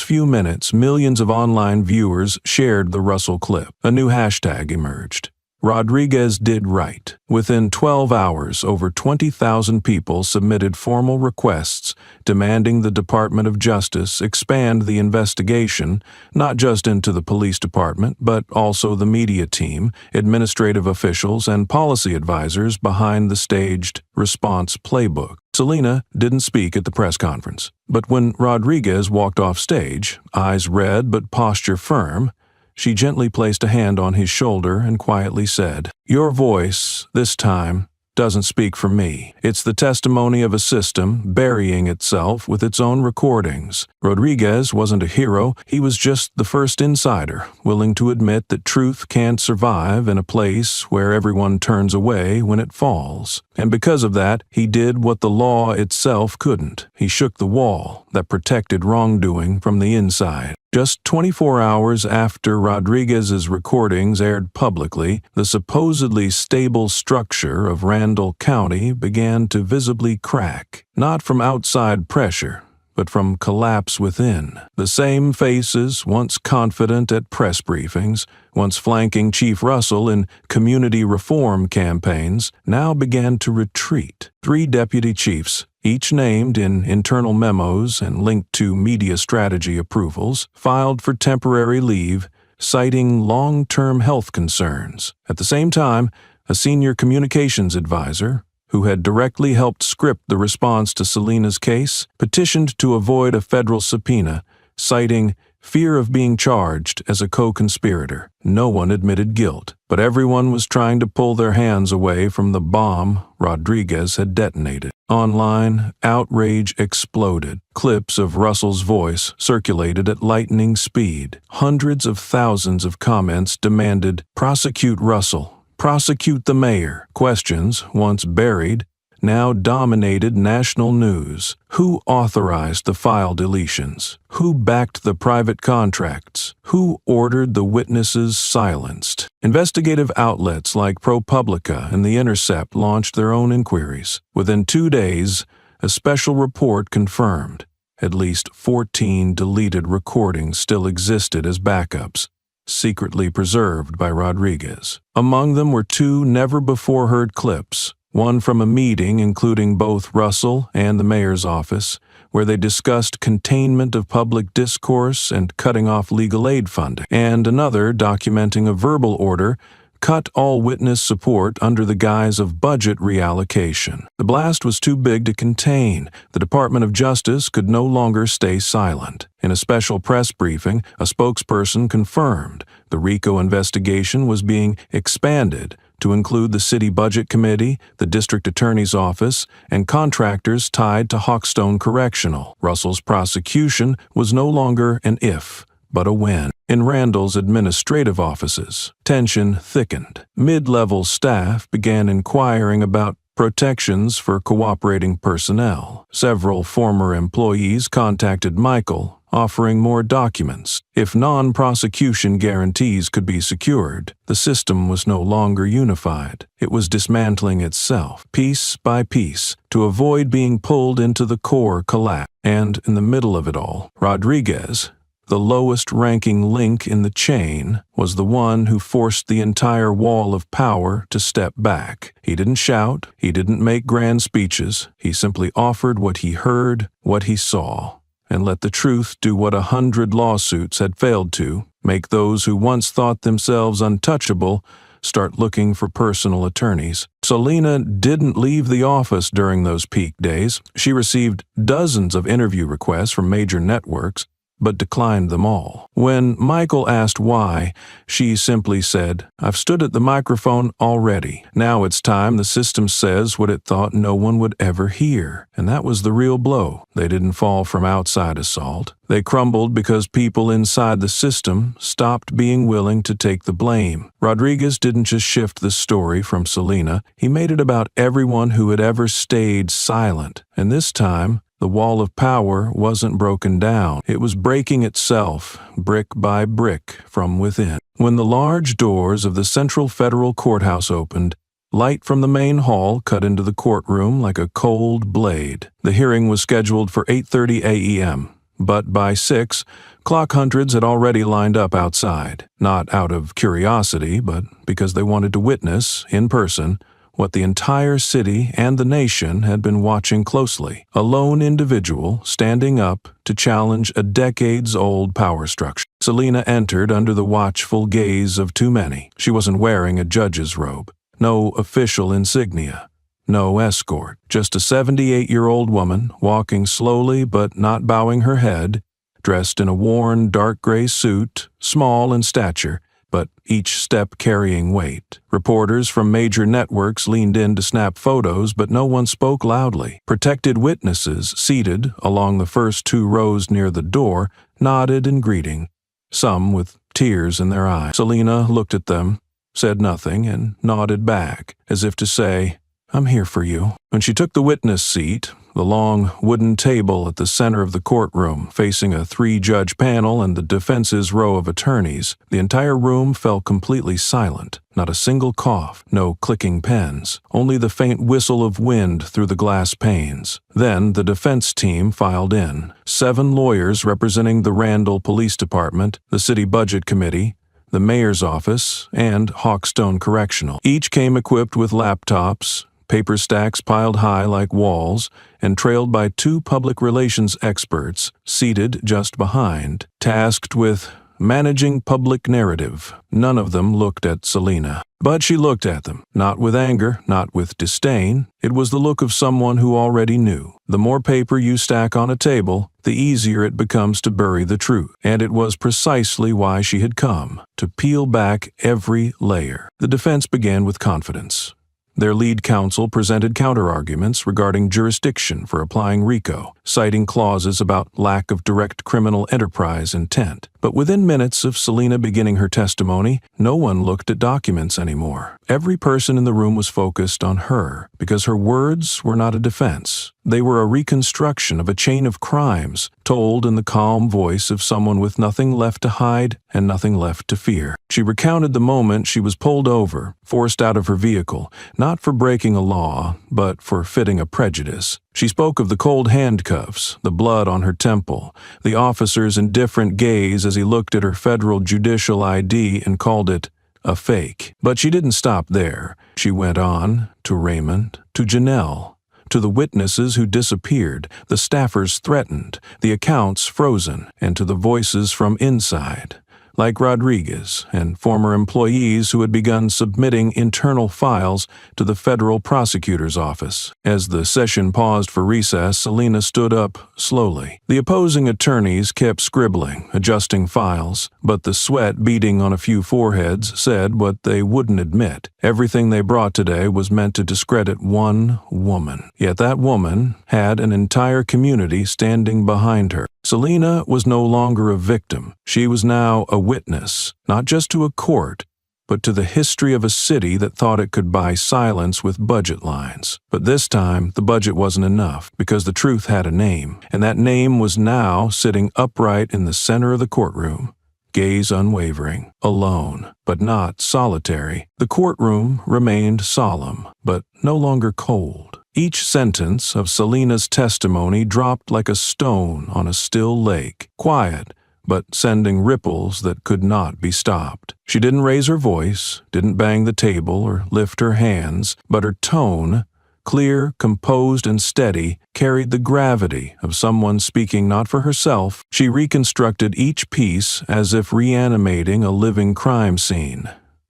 few minutes, millions of online viewers shared the Russell clip. A new hashtag emerged. Rodriguez did right. Within 12 hours, over 20,000 people submitted formal requests demanding the Department of Justice expand the investigation, not just into the police department, but also the media team, administrative officials, and policy advisors behind the staged response playbook. Selena didn't speak at the press conference, but when Rodriguez walked off stage, eyes red but posture firm, she gently placed a hand on his shoulder and quietly said, "Your voice, this time, doesn't speak for me. It's the testimony of a system burying itself with its own recordings. Rodriguez wasn't a hero, he was just the first insider, willing to admit that truth can't survive in a place where everyone turns away when it falls. And because of that, he did what the law itself couldn't. He shook the wall that protected wrongdoing from the inside. Just 24 hours after Rodriguez's recordings aired publicly, the supposedly stable structure of Randall County began to visibly crack, not from outside pressure, but from collapse within. The same faces, once confident at press briefings, once flanking Chief Russell in community reform campaigns, now began to retreat. 3 deputy chiefs, each named in internal memos and linked to media strategy approvals, filed for temporary leave, citing long-term health concerns. At the same time, a senior communications advisor, who had directly helped script the response to Selena's case, petitioned to avoid a federal subpoena, citing fear of being charged as a co-conspirator. No one admitted guilt, but everyone was trying to pull their hands away from the bomb Rodriguez had detonated. Online, outrage exploded. Clips of Russell's voice circulated at lightning speed. Hundreds of thousands of comments demanded, "Prosecute Russell. Prosecute the mayor." Questions, once buried, now dominated national news. Who authorized the file deletions? Who backed the private contracts? Who ordered the witnesses silenced? Investigative outlets like ProPublica and The Intercept launched their own inquiries. Within 2 days, a special report confirmed at least 14 deleted recordings still existed as backups, secretly preserved by Rodriguez. Among them were 2 never-before-heard clips, one from a meeting including both Russell and the mayor's office, where they discussed containment of public discourse and cutting off legal aid funding, and another documenting a verbal order cut all witness support under the guise of budget reallocation. The blast was too big to contain. The Department of Justice could no longer stay silent. In a special press briefing, a spokesperson confirmed the RICO investigation was being expanded to include the City Budget Committee, the District Attorney's Office, and contractors tied to Hawkstone Correctional. Russell's prosecution was no longer an if, but a when. In Randall's administrative offices, tension thickened. Mid-level staff began inquiring about protections for cooperating personnel. Several former employees contacted Michael, offering more documents. If non-prosecution guarantees could be secured, the system was no longer unified. It was dismantling itself, piece by piece, to avoid being pulled into the core collapse. And in the middle of it all, Rodriguez, the lowest-ranking link in the chain, was the one who forced the entire wall of power to step back. He didn't shout, he didn't make grand speeches, he simply offered what he heard, what he saw, and let the truth do what 100 lawsuits had failed to, make those who once thought themselves untouchable start looking for personal attorneys. Selena didn't leave the office during those peak days. She received dozens of interview requests from major networks, but declined them all. When Michael asked why, she simply said, "I've stood at the microphone already. Now it's time the system says what it thought no one would ever hear." And that was the real blow. They didn't fall from outside assault. They crumbled because people inside the system stopped being willing to take the blame. Rodriguez didn't just shift the story from Selena, he made it about everyone who had ever stayed silent. And this time, the wall of power wasn't broken down. It was breaking itself, brick by brick, from within. When the large doors of the Central Federal Courthouse opened, light from the main hall cut into the courtroom like a cold blade. The hearing was scheduled for 8:30 a.m., but by 6, clock hundreds had already lined up outside, not out of curiosity, but because they wanted to witness, in person, what the entire city and the nation had been watching closely. A lone individual standing up to challenge a decades-old power structure. Selena entered under the watchful gaze of too many. She wasn't wearing a judge's robe, no official insignia, no escort, just a 78-year-old woman walking slowly but not bowing her head, dressed in a worn dark gray suit, small in stature, but each step carrying weight. Reporters from major networks leaned in to snap photos, but no one spoke loudly. Protected witnesses, seated along the first 2 rows near the door, nodded in greeting, some with tears in their eyes. Selena looked at them, said nothing, and nodded back, as if to say, "I'm here for you." When she took the witness seat, the long wooden table at the center of the courtroom, facing a 3-judge panel and the defense's row of attorneys, the entire room fell completely silent. Not a single cough, no clicking pens, only the faint whistle of wind through the glass panes. Then the defense team filed in. 7 lawyers representing the Randall Police Department, the City Budget Committee, the Mayor's Office, and Hawkstone Correctional. Each came equipped with laptops, paper stacks piled high like walls, and trailed by 2 public relations experts seated just behind, tasked with managing public narrative. None of them looked at Selena. But she looked at them, not with anger, not with disdain. It was the look of someone who already knew. The more paper you stack on a table, the easier it becomes to bury the truth. And it was precisely why she had come, to peel back every layer. The defense began with confidence. Their lead counsel presented counterarguments regarding jurisdiction for applying RICO, citing clauses about lack of direct criminal enterprise intent. But within minutes of Selena beginning her testimony, no one looked at documents anymore. Every person in the room was focused on her, because her words were not a defense. They were a reconstruction of a chain of crimes, told in the calm voice of someone with nothing left to hide and nothing left to fear. She recounted the moment she was pulled over, forced out of her vehicle, not for breaking a law, but for fitting a prejudice. She spoke of the cold handcuffs, the blood on her temple, the officer's indifferent gaze as he looked at her federal judicial ID and called it a fake. But she didn't stop there. She went on to Raymond, to Janelle, to the witnesses who disappeared, the staffers threatened, the accounts frozen, and to the voices from inside, like Rodriguez and former employees who had begun submitting internal files to the federal prosecutor's office. As the session paused for recess, Selena stood up slowly. The opposing attorneys kept scribbling, adjusting files, but the sweat beading on a few foreheads said what they wouldn't admit. Everything they brought today was meant to discredit one woman. Yet that woman had an entire community standing behind her. Selena was no longer a victim. She was now a witness, not just to a court, but to the history of a city that thought it could buy silence with budget lines. But this time, the budget wasn't enough, because the truth had a name, and that name was now sitting upright in the center of the courtroom, gaze unwavering, alone, but not solitary. The courtroom remained solemn, but no longer cold. Each sentence of Selena's testimony dropped like a stone on a still lake, quiet, but sending ripples that could not be stopped. She didn't raise her voice, didn't bang the table or lift her hands, but her tone, clear, composed, and steady, carried the gravity of someone speaking not for herself. She reconstructed each piece as if reanimating a living crime scene.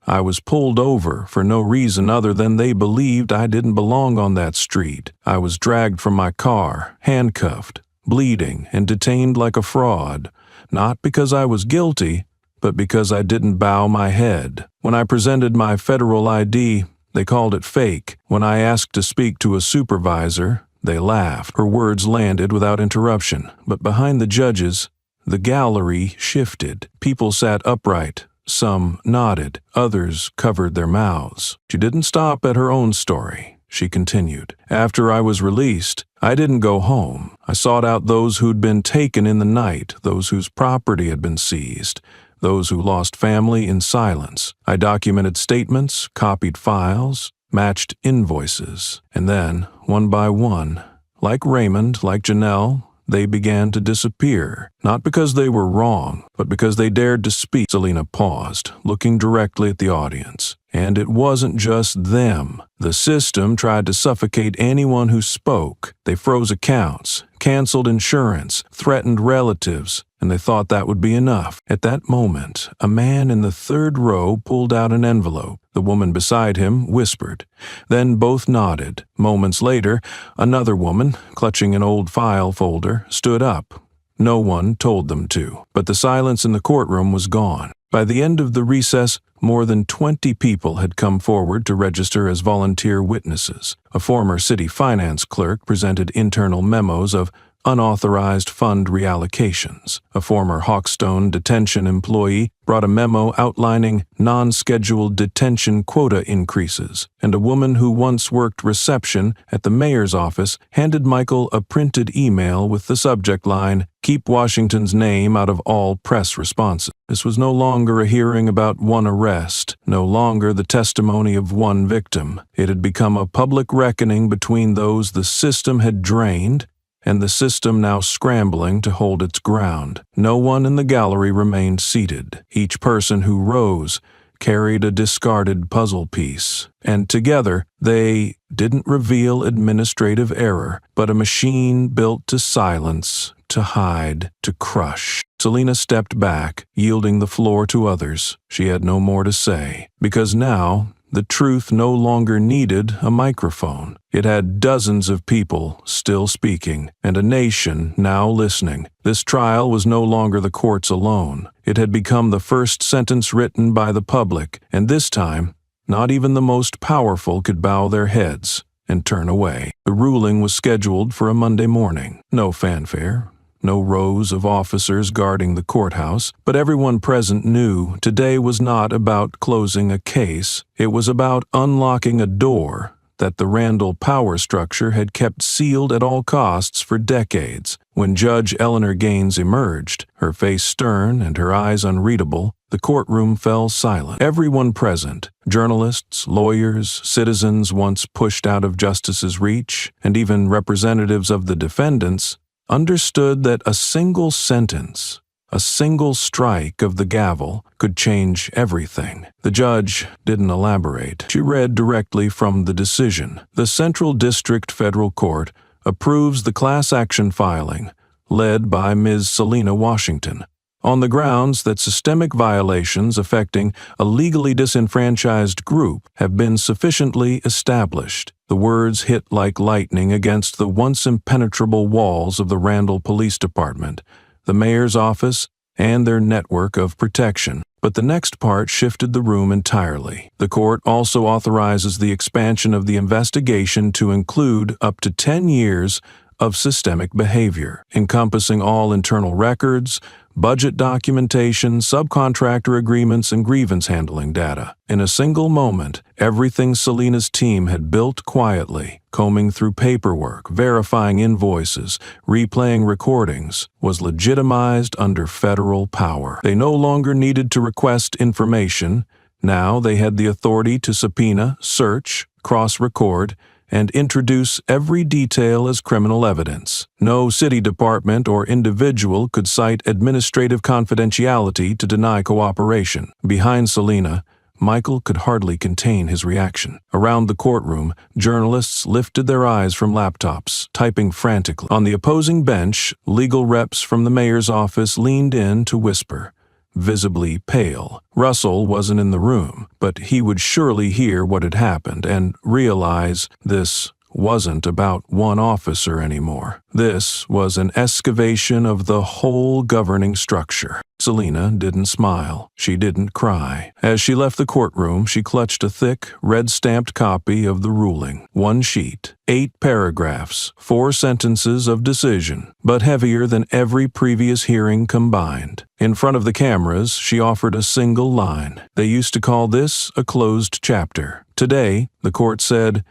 I was pulled over for no reason other than they believed I didn't belong on that street. I was dragged from my car, handcuffed, bleeding, and detained like a fraud, not because I was guilty, but because I didn't bow my head. When I presented my federal ID, they called it fake. When I asked to speak to a supervisor, they laughed. Her words landed without interruption, but behind the judges, the gallery shifted. People sat upright. Some nodded, others covered their mouths. She didn't stop at her own story. She continued. After I was released, I didn't go home. I sought out those who'd been taken in the night, those whose property had been seized, those who lost family in silence. I documented statements, copied files, matched invoices, and then, one by one, like Raymond, like Janelle, they began to disappear, not because they were wrong, but because they dared to speak. Selena paused, looking directly at the audience. And it wasn't just them. The system tried to suffocate anyone who spoke. They froze accounts, canceled insurance, threatened relatives, and they thought that would be enough. At that moment, a man in the third row pulled out an envelope. The woman beside him whispered. Then both nodded. Moments later, another woman, clutching an old file folder, stood up. No one told them to, but the silence in the courtroom was gone. By the end of the recess, more than 20 people had come forward to register as volunteer witnesses. A former city finance clerk presented internal memos of unauthorized fund reallocations. A former Hawkstone detention employee brought a memo outlining non-scheduled detention quota increases, and a woman who once worked reception at the mayor's office handed Michael a printed email with the subject line, "Keep Washington's name out of all press responses." This was no longer a hearing about one arrest, no longer the testimony of one victim. It had become a public reckoning between those the system had drained and the system now scrambling to hold its ground. No one in the gallery remained seated. Each person who rose carried a discarded puzzle piece, and together they didn't reveal administrative error, but a machine built to silence, to hide, to crush. Selena stepped back, yielding the floor to others. She had no more to say, because now the truth no longer needed a microphone. It had dozens of people still speaking, and a nation now listening. This trial was no longer the courts alone. It had become the first sentence written by the public, and this time, not even the most powerful could bow their heads and turn away. The ruling was scheduled for a Monday morning. No fanfare. No rows of officers guarding the courthouse, but everyone present knew today was not about closing a case. It was about unlocking a door that the Randall power structure had kept sealed at all costs for decades. When Judge Eleanor Gaines emerged, her face stern and her eyes unreadable, the courtroom fell silent. Everyone present, journalists, lawyers, citizens once pushed out of justice's reach, and even representatives of the defendants, understood that a single sentence, a single strike of the gavel could change everything. The judge didn't elaborate. She read directly from the decision. The Central District Federal Court approves the class action filing, led by Ms. Selena Washington, on the grounds that systemic violations affecting a legally disenfranchised group have been sufficiently established. The words hit like lightning against the once impenetrable walls of the Randall Police Department, the mayor's office, and their network of protection. But the next part shifted the room entirely. The court also authorizes the expansion of the investigation to include up to 10 years of systemic behavior, encompassing all internal records, budget documentation, subcontractor agreements, and grievance handling data. In a single moment, everything Selena's team had built quietly, combing through paperwork, verifying invoices, replaying recordings, was legitimized under federal power. They no longer needed to request information. Now they had the authority to subpoena, search, cross-record, and introduce every detail as criminal evidence. No city department or individual could cite administrative confidentiality to deny cooperation. Behind Selena, Michael could hardly contain his reaction. Around the courtroom, journalists lifted their eyes from laptops, typing frantically. On the opposing bench, legal reps from the mayor's office leaned in to whisper, visibly pale. Russell wasn't in the room, but he would surely hear what had happened and realize this wasn't about one officer anymore. This was an excavation of the whole governing structure. Selena didn't smile. She didn't cry. As she left the courtroom, she clutched a thick, red-stamped copy of the ruling. One sheet, 8 paragraphs, 4 sentences of decision, but heavier than every previous hearing combined. In front of the cameras, she offered a single line. They used to call this a closed chapter. Today, the court said,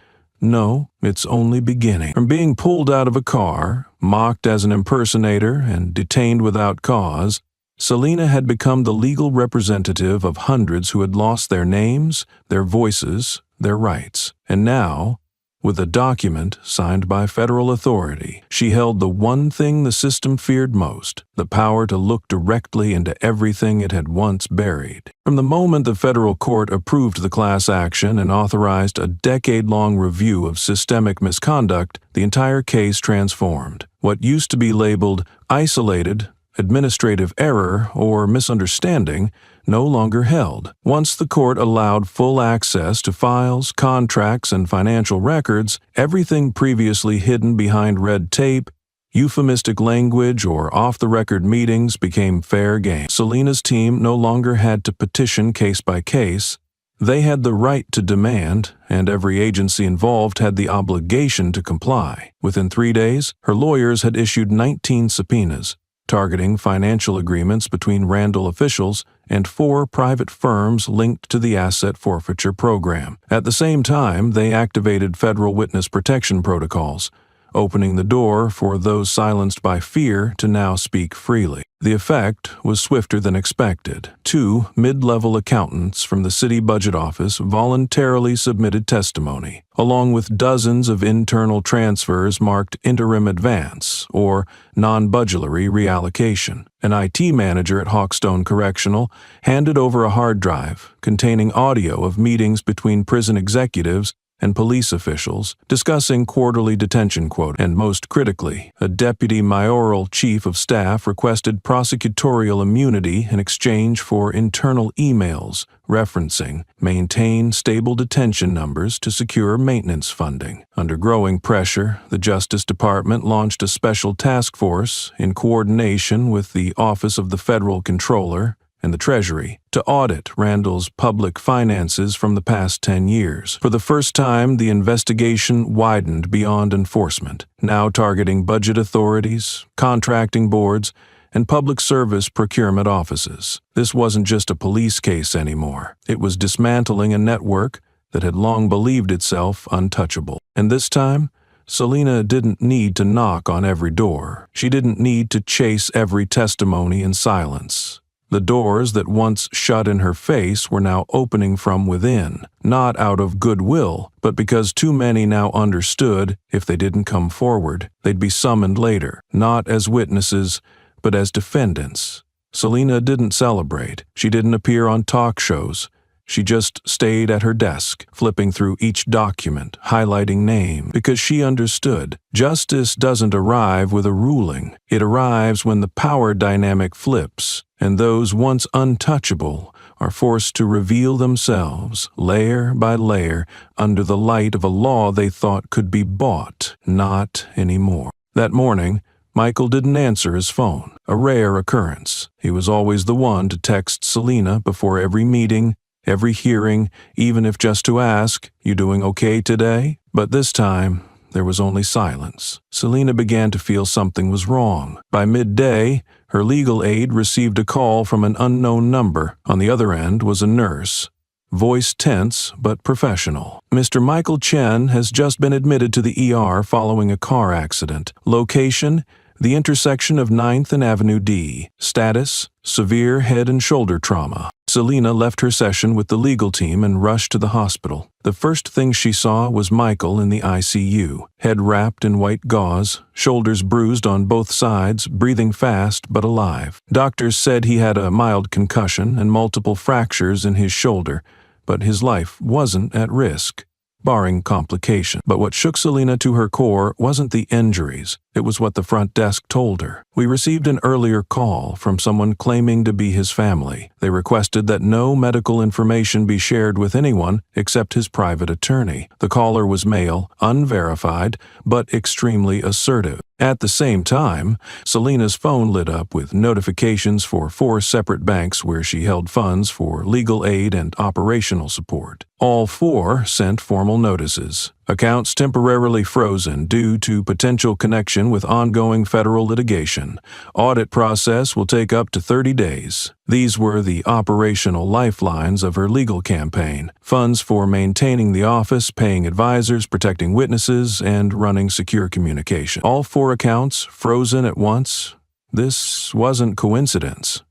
no, it's only beginning. From being pulled out of a car, mocked as an impersonator, and detained without cause, Selena had become the legal representative of hundreds who had lost their names, their voices, their rights. And now, with a document signed by federal authority, she held the one thing the system feared most, the power to look directly into everything it had once buried. From the moment the federal court approved the class action and authorized a decade-long review of systemic misconduct, the entire case transformed. What used to be labeled isolated, administrative error, or misunderstanding no longer held. Once the court allowed full access to files, contracts, and financial records, everything previously hidden behind red tape, Euphemistic language or off-the-record meetings became fair game. Selena's team no longer had to petition case by case. They had the right to demand, and every agency involved had the obligation to comply. Within 3 days, her lawyers had issued 19 subpoenas, targeting financial agreements between Randall officials and 4 private firms linked to the asset forfeiture program. At the same time, they activated federal witness protection protocols, opening the door for those silenced by fear to now speak freely. The effect was swifter than expected. 2 mid-level accountants from the city budget office voluntarily submitted testimony, along with dozens of internal transfers marked interim advance or non-budgetary reallocation. An IT manager at Hawkstone Correctional handed over a hard drive containing audio of meetings between prison executives and police officials discussing quarterly detention quotas, and most critically, a deputy mayoral chief of staff requested prosecutorial immunity in exchange for internal emails referencing maintain stable detention numbers to secure maintenance funding. Under growing pressure, the Justice Department launched a special task force in coordination with the Office of the Federal Controller and the Treasury to audit Randall's public finances from the past 10 years. For the first time, the investigation widened beyond enforcement, now targeting budget authorities, contracting boards, and public service procurement offices. This wasn't just a police case anymore. It was dismantling a network that had long believed itself untouchable. And this time, Selena didn't need to knock on every door. She didn't need to chase every testimony in silence. The doors that once shut in her face were now opening from within, not out of goodwill, but because too many now understood if they didn't come forward, they'd be summoned later, not as witnesses, but as defendants. Selena didn't celebrate. She didn't appear on talk shows. She just stayed at her desk, flipping through each document, highlighting names, because she understood. Justice doesn't arrive with a ruling. It arrives when the power dynamic flips, and those once untouchable are forced to reveal themselves, layer by layer, under the light of a law they thought could be bought. Not anymore. That morning, Michael didn't answer his phone, a rare occurrence. He was always the one to text Selena before every meeting, every hearing, even if just to ask, "You doing okay today?" But this time, there was only silence. Selena began to feel something was wrong. By midday, her legal aid received a call from an unknown number. On the other end was a nurse, voice tense but professional. "Mr. Michael Chen has just been admitted to the ER following a car accident. Location: the intersection of 9th and Avenue D. Status: severe head and shoulder trauma." Selena left her session with the legal team and rushed to the hospital. The first thing she saw was Michael in the ICU, head wrapped in white gauze, shoulders bruised on both sides, breathing fast but alive. Doctors said he had a mild concussion and multiple fractures in his shoulder, but his life wasn't at risk, barring complication. But what shook Selena to her core wasn't the injuries. It was what the front desk told her. "We received an earlier call from someone claiming to be his family. They requested that no medical information be shared with anyone except his private attorney." The caller was male, unverified, but extremely assertive. At the same time, Selena's phone lit up with notifications for 4 separate banks where she held funds for legal aid and operational support. All 4 sent formal notices. Accounts temporarily frozen due to potential connection with ongoing federal litigation. Audit process will take up to 30 days. These were the operational lifelines of her legal campaign. Funds for maintaining the office, paying advisors, protecting witnesses, and running secure communication. All 4 accounts frozen at once. This wasn't coincidence.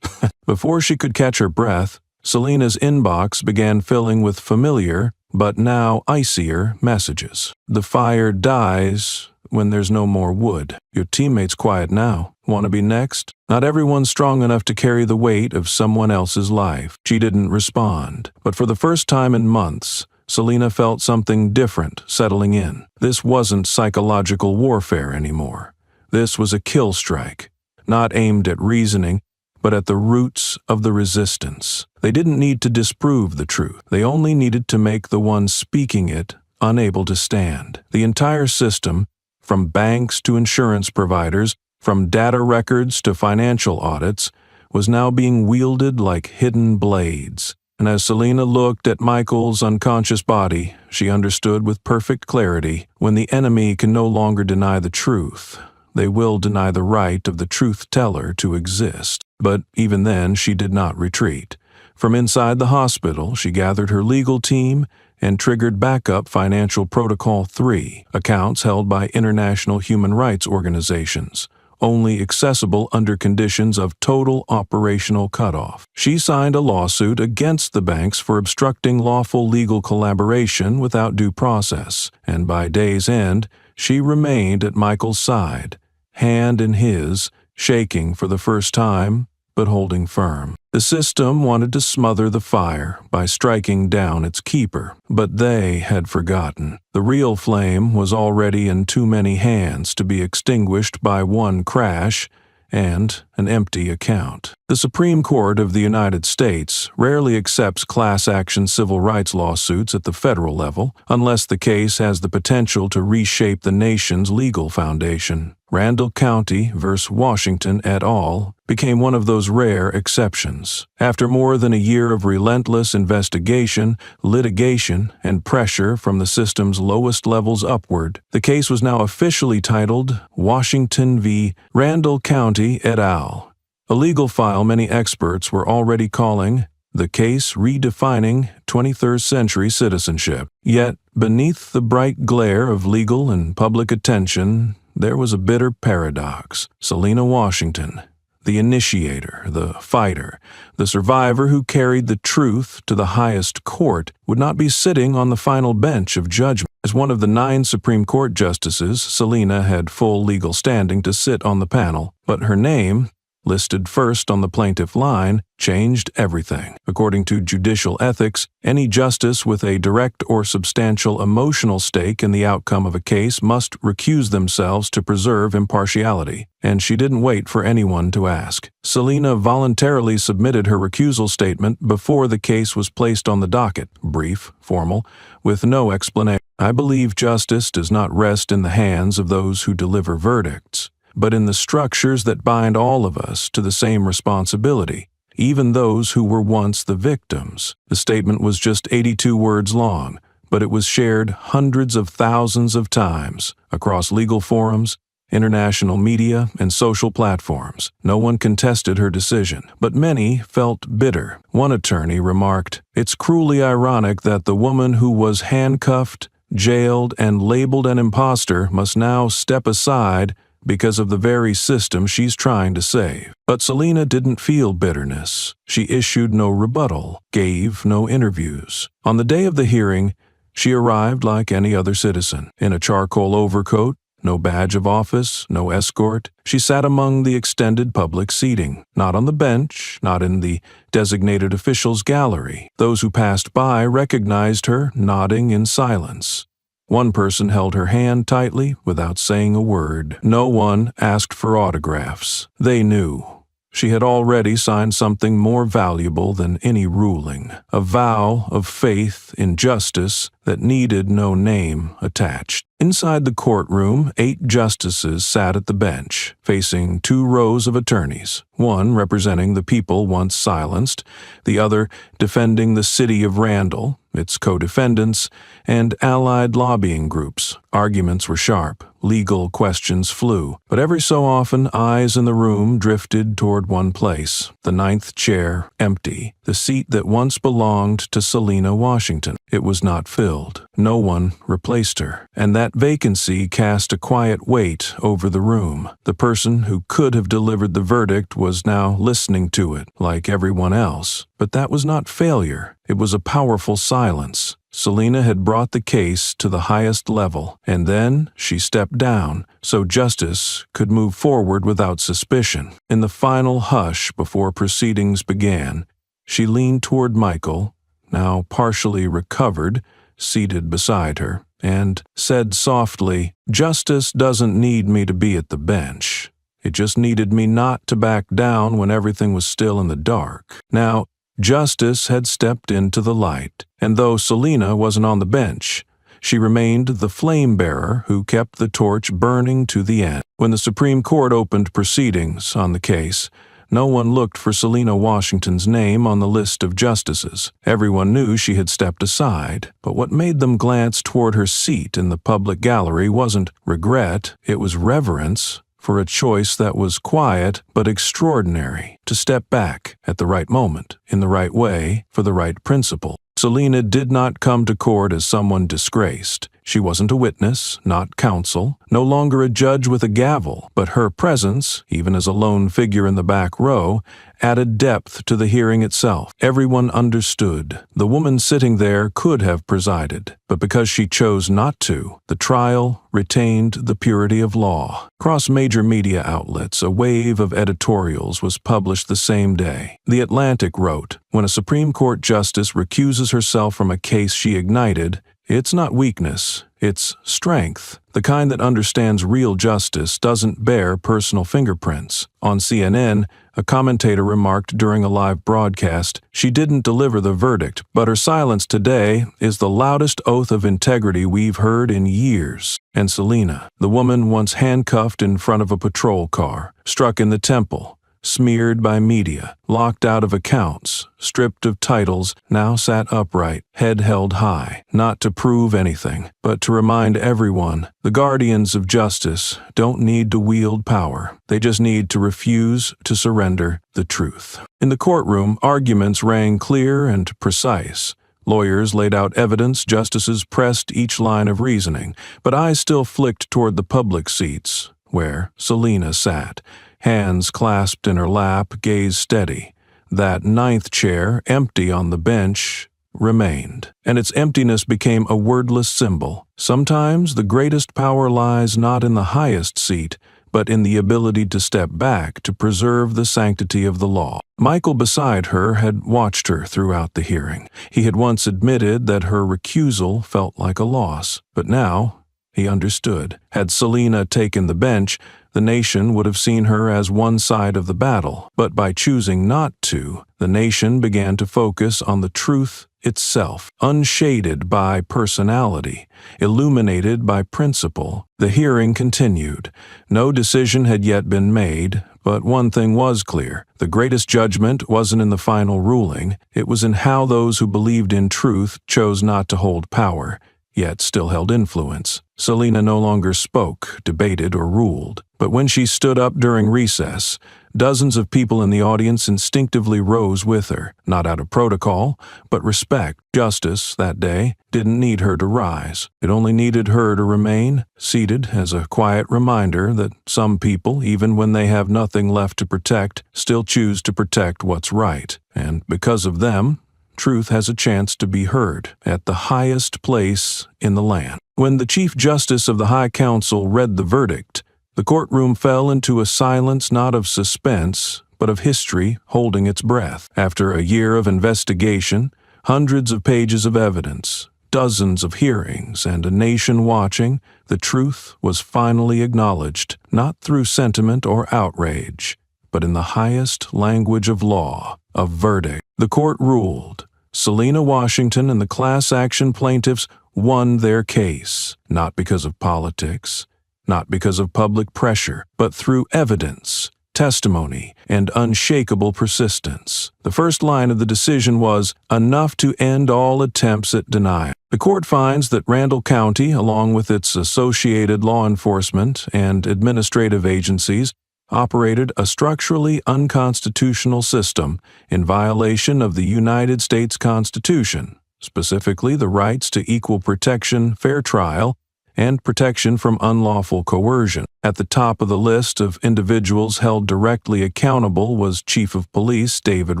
Before she could catch her breath, Selena's inbox began filling with familiar, but now icier messages. "The fire dies when there's no more wood. Your teammate's quiet now. Want to be next?" Not everyone's strong enough to carry the weight of someone else's life. She didn't respond. But for the first time in months, Selena felt something different settling in. This wasn't psychological warfare anymore. This was a kill strike, not aimed at reasoning, but at the roots of the resistance. They didn't need to disprove the truth. They only needed to make the one speaking it unable to stand. The entire system, from banks to insurance providers, from data records to financial audits, was now being wielded like hidden blades. And as Selina looked at Michael's unconscious body, she understood with perfect clarity, when the enemy can no longer deny the truth, they will deny the right of the truth-teller to exist. But even then, she did not retreat. From inside the hospital, she gathered her legal team and triggered Backup Financial Protocol 3, accounts held by international human rights organizations, only accessible under conditions of total operational cutoff. She signed a lawsuit against the banks for obstructing lawful legal collaboration without due process, and by day's end, she remained at Michael's side, hand in his, shaking for the first time, but holding firm. The system wanted to smother the fire by striking down its keeper, but they had forgotten. The real flame was already in too many hands to be extinguished by one crash and an empty account. The Supreme Court of the United States rarely accepts class action civil rights lawsuits at the federal level unless the case has the potential to reshape the nation's legal foundation. Randall County v. Washington et al. Became one of those rare exceptions. After more than a year of relentless investigation, litigation, and pressure from the system's lowest levels upward, the case was now officially titled Washington v. Randall County et al., a legal file many experts were already calling the case redefining 23rd century citizenship. Yet, beneath the bright glare of legal and public attention, there was a bitter paradox. Selina Washington, the initiator, the fighter, the survivor who carried the truth to the highest court, would not be sitting on the final bench of judgment. As one of the 9 Supreme Court justices, Selina had full legal standing to sit on the panel, but her name, listed first on the plaintiff line, changed everything. According to judicial ethics, any justice with a direct or substantial emotional stake in the outcome of a case must recuse themselves to preserve impartiality, and she didn't wait for anyone to ask. Selina voluntarily submitted her recusal statement before the case was placed on the docket, brief, formal, with no explanation. I believe justice does not rest in the hands of those who deliver verdicts, but in the structures that bind all of us to the same responsibility, even those who were once the victims. The statement was just 82 words long, but it was shared hundreds of thousands of times across legal forums, international media, and social platforms. No one contested her decision, but many felt bitter. One attorney remarked, "It's cruelly ironic that the woman who was handcuffed, jailed, and labeled an imposter must now step aside because of the very system she's trying to save." But Selina didn't feel bitterness. She issued no rebuttal, gave no interviews. On the day of the hearing, she arrived like any other citizen, in a charcoal overcoat, no badge of office, no escort. She sat among the extended public seating, not on the bench, not in the designated officials' gallery. Those who passed by recognized her, nodding in silence. One person held her hand tightly without saying a word. No one asked for autographs. They knew. She had already signed something more valuable than any ruling, a vow of faith in justice that needed no name attached. Inside the courtroom, 8 justices sat at the bench, facing 2 rows of attorneys, one representing the people once silenced, the other defending the city of Randall, its co-defendants, and allied lobbying groups. Arguments were sharp, legal questions flew, but every so often eyes in the room drifted toward one place, the 9th chair empty, the seat that once belonged to Selina Washington. It was not filled. No one replaced her, and that vacancy cast a quiet weight over the room. The person who could have delivered the verdict was now listening to it, like everyone else. But that was not failure. It was a powerful silence. Selina had brought the case to the highest level, and then she stepped down so justice could move forward without suspicion. In the final hush before proceedings began, she leaned toward Michael, now partially recovered, seated beside her, and said softly, "Justice doesn't need me to be at the bench. It just needed me not to back down when everything was still in the dark." Now, justice had stepped into the light, and though Selina wasn't on the bench, She remained the flame bearer who kept the torch burning to the end. When the Supreme Court opened proceedings on the case, no one looked for Selina Washington's name on the list of justices. Everyone knew she had stepped aside, but what made them glance toward her seat in the public gallery wasn't regret, it was reverence for a choice that was quiet but extraordinary, to step back at the right moment, in the right way, for the right principle. Selina did not come to court as someone disgraced. She wasn't a witness, not counsel, no longer a judge with a gavel, but her presence, even as a lone figure in the back row, added depth to the hearing itself. Everyone understood. The woman sitting there could have presided, but because she chose not to, the trial retained the purity of law. Across major media outlets, a wave of editorials was published the same day. The Atlantic wrote, "When a Supreme Court justice recuses herself from a case she ignited, it's not weakness, it's strength. The kind that understands real justice doesn't bear personal fingerprints." On CNN, a commentator remarked during a live broadcast, "She didn't deliver the verdict, but her silence today is the loudest oath of integrity we've heard in years." And Selina, the woman once handcuffed in front of a patrol car, struck in the temple, smeared by media, locked out of accounts, stripped of titles, now sat upright, head held high, not to prove anything, but to remind everyone the guardians of justice don't need to wield power. They just need to refuse to surrender the truth. In the courtroom, arguments rang clear and precise. Lawyers laid out evidence, justices pressed each line of reasoning, but eyes still flicked toward the public seats, where Selina sat, hands clasped in her lap, gaze steady. That ninth chair, empty on the bench, remained, and its emptiness became a wordless symbol. Sometimes the greatest power lies not in the highest seat, but in the ability to step back to preserve the sanctity of the law. Michael beside her had watched her throughout the hearing. He had once admitted that her recusal felt like a loss, but now he understood. Had Selina taken the bench, the nation would have seen her as one side of the battle, but by choosing not to, the nation began to focus on the truth itself, unshaded by personality, illuminated by principle. The hearing continued. No decision had yet been made, but one thing was clear. The greatest judgment wasn't in the final ruling, it was in how those who believed in truth chose not to hold power, yet still held influence. Selina no longer spoke, debated, or ruled, but when she stood up during recess, dozens of people in the audience instinctively rose with her, not out of protocol, but respect. Justice, that day, didn't need her to rise. It only needed her to remain seated as a quiet reminder that some people, even when they have nothing left to protect, still choose to protect what's right. And because of them, truth has a chance to be heard at the highest place in the land. When the Chief Justice of the High Council read the verdict, the courtroom fell into a silence not of suspense, but of history holding its breath. After a year of investigation, hundreds of pages of evidence, dozens of hearings, and a nation watching, the truth was finally acknowledged, not through sentiment or outrage, but in the highest language of law, a verdict. The court ruled. Selina Washington and the class action plaintiffs won their case, not because of politics, not because of public pressure, but through evidence, testimony, and unshakable persistence. The first line of the decision was, "enough to end all attempts at denial." The court finds that Randall County, along with its associated law enforcement and administrative agencies, operated a structurally unconstitutional system in violation of the United States Constitution, specifically the rights to equal protection, fair trial, and protection from unlawful coercion. At the top of the list of individuals held directly accountable was Chief of Police David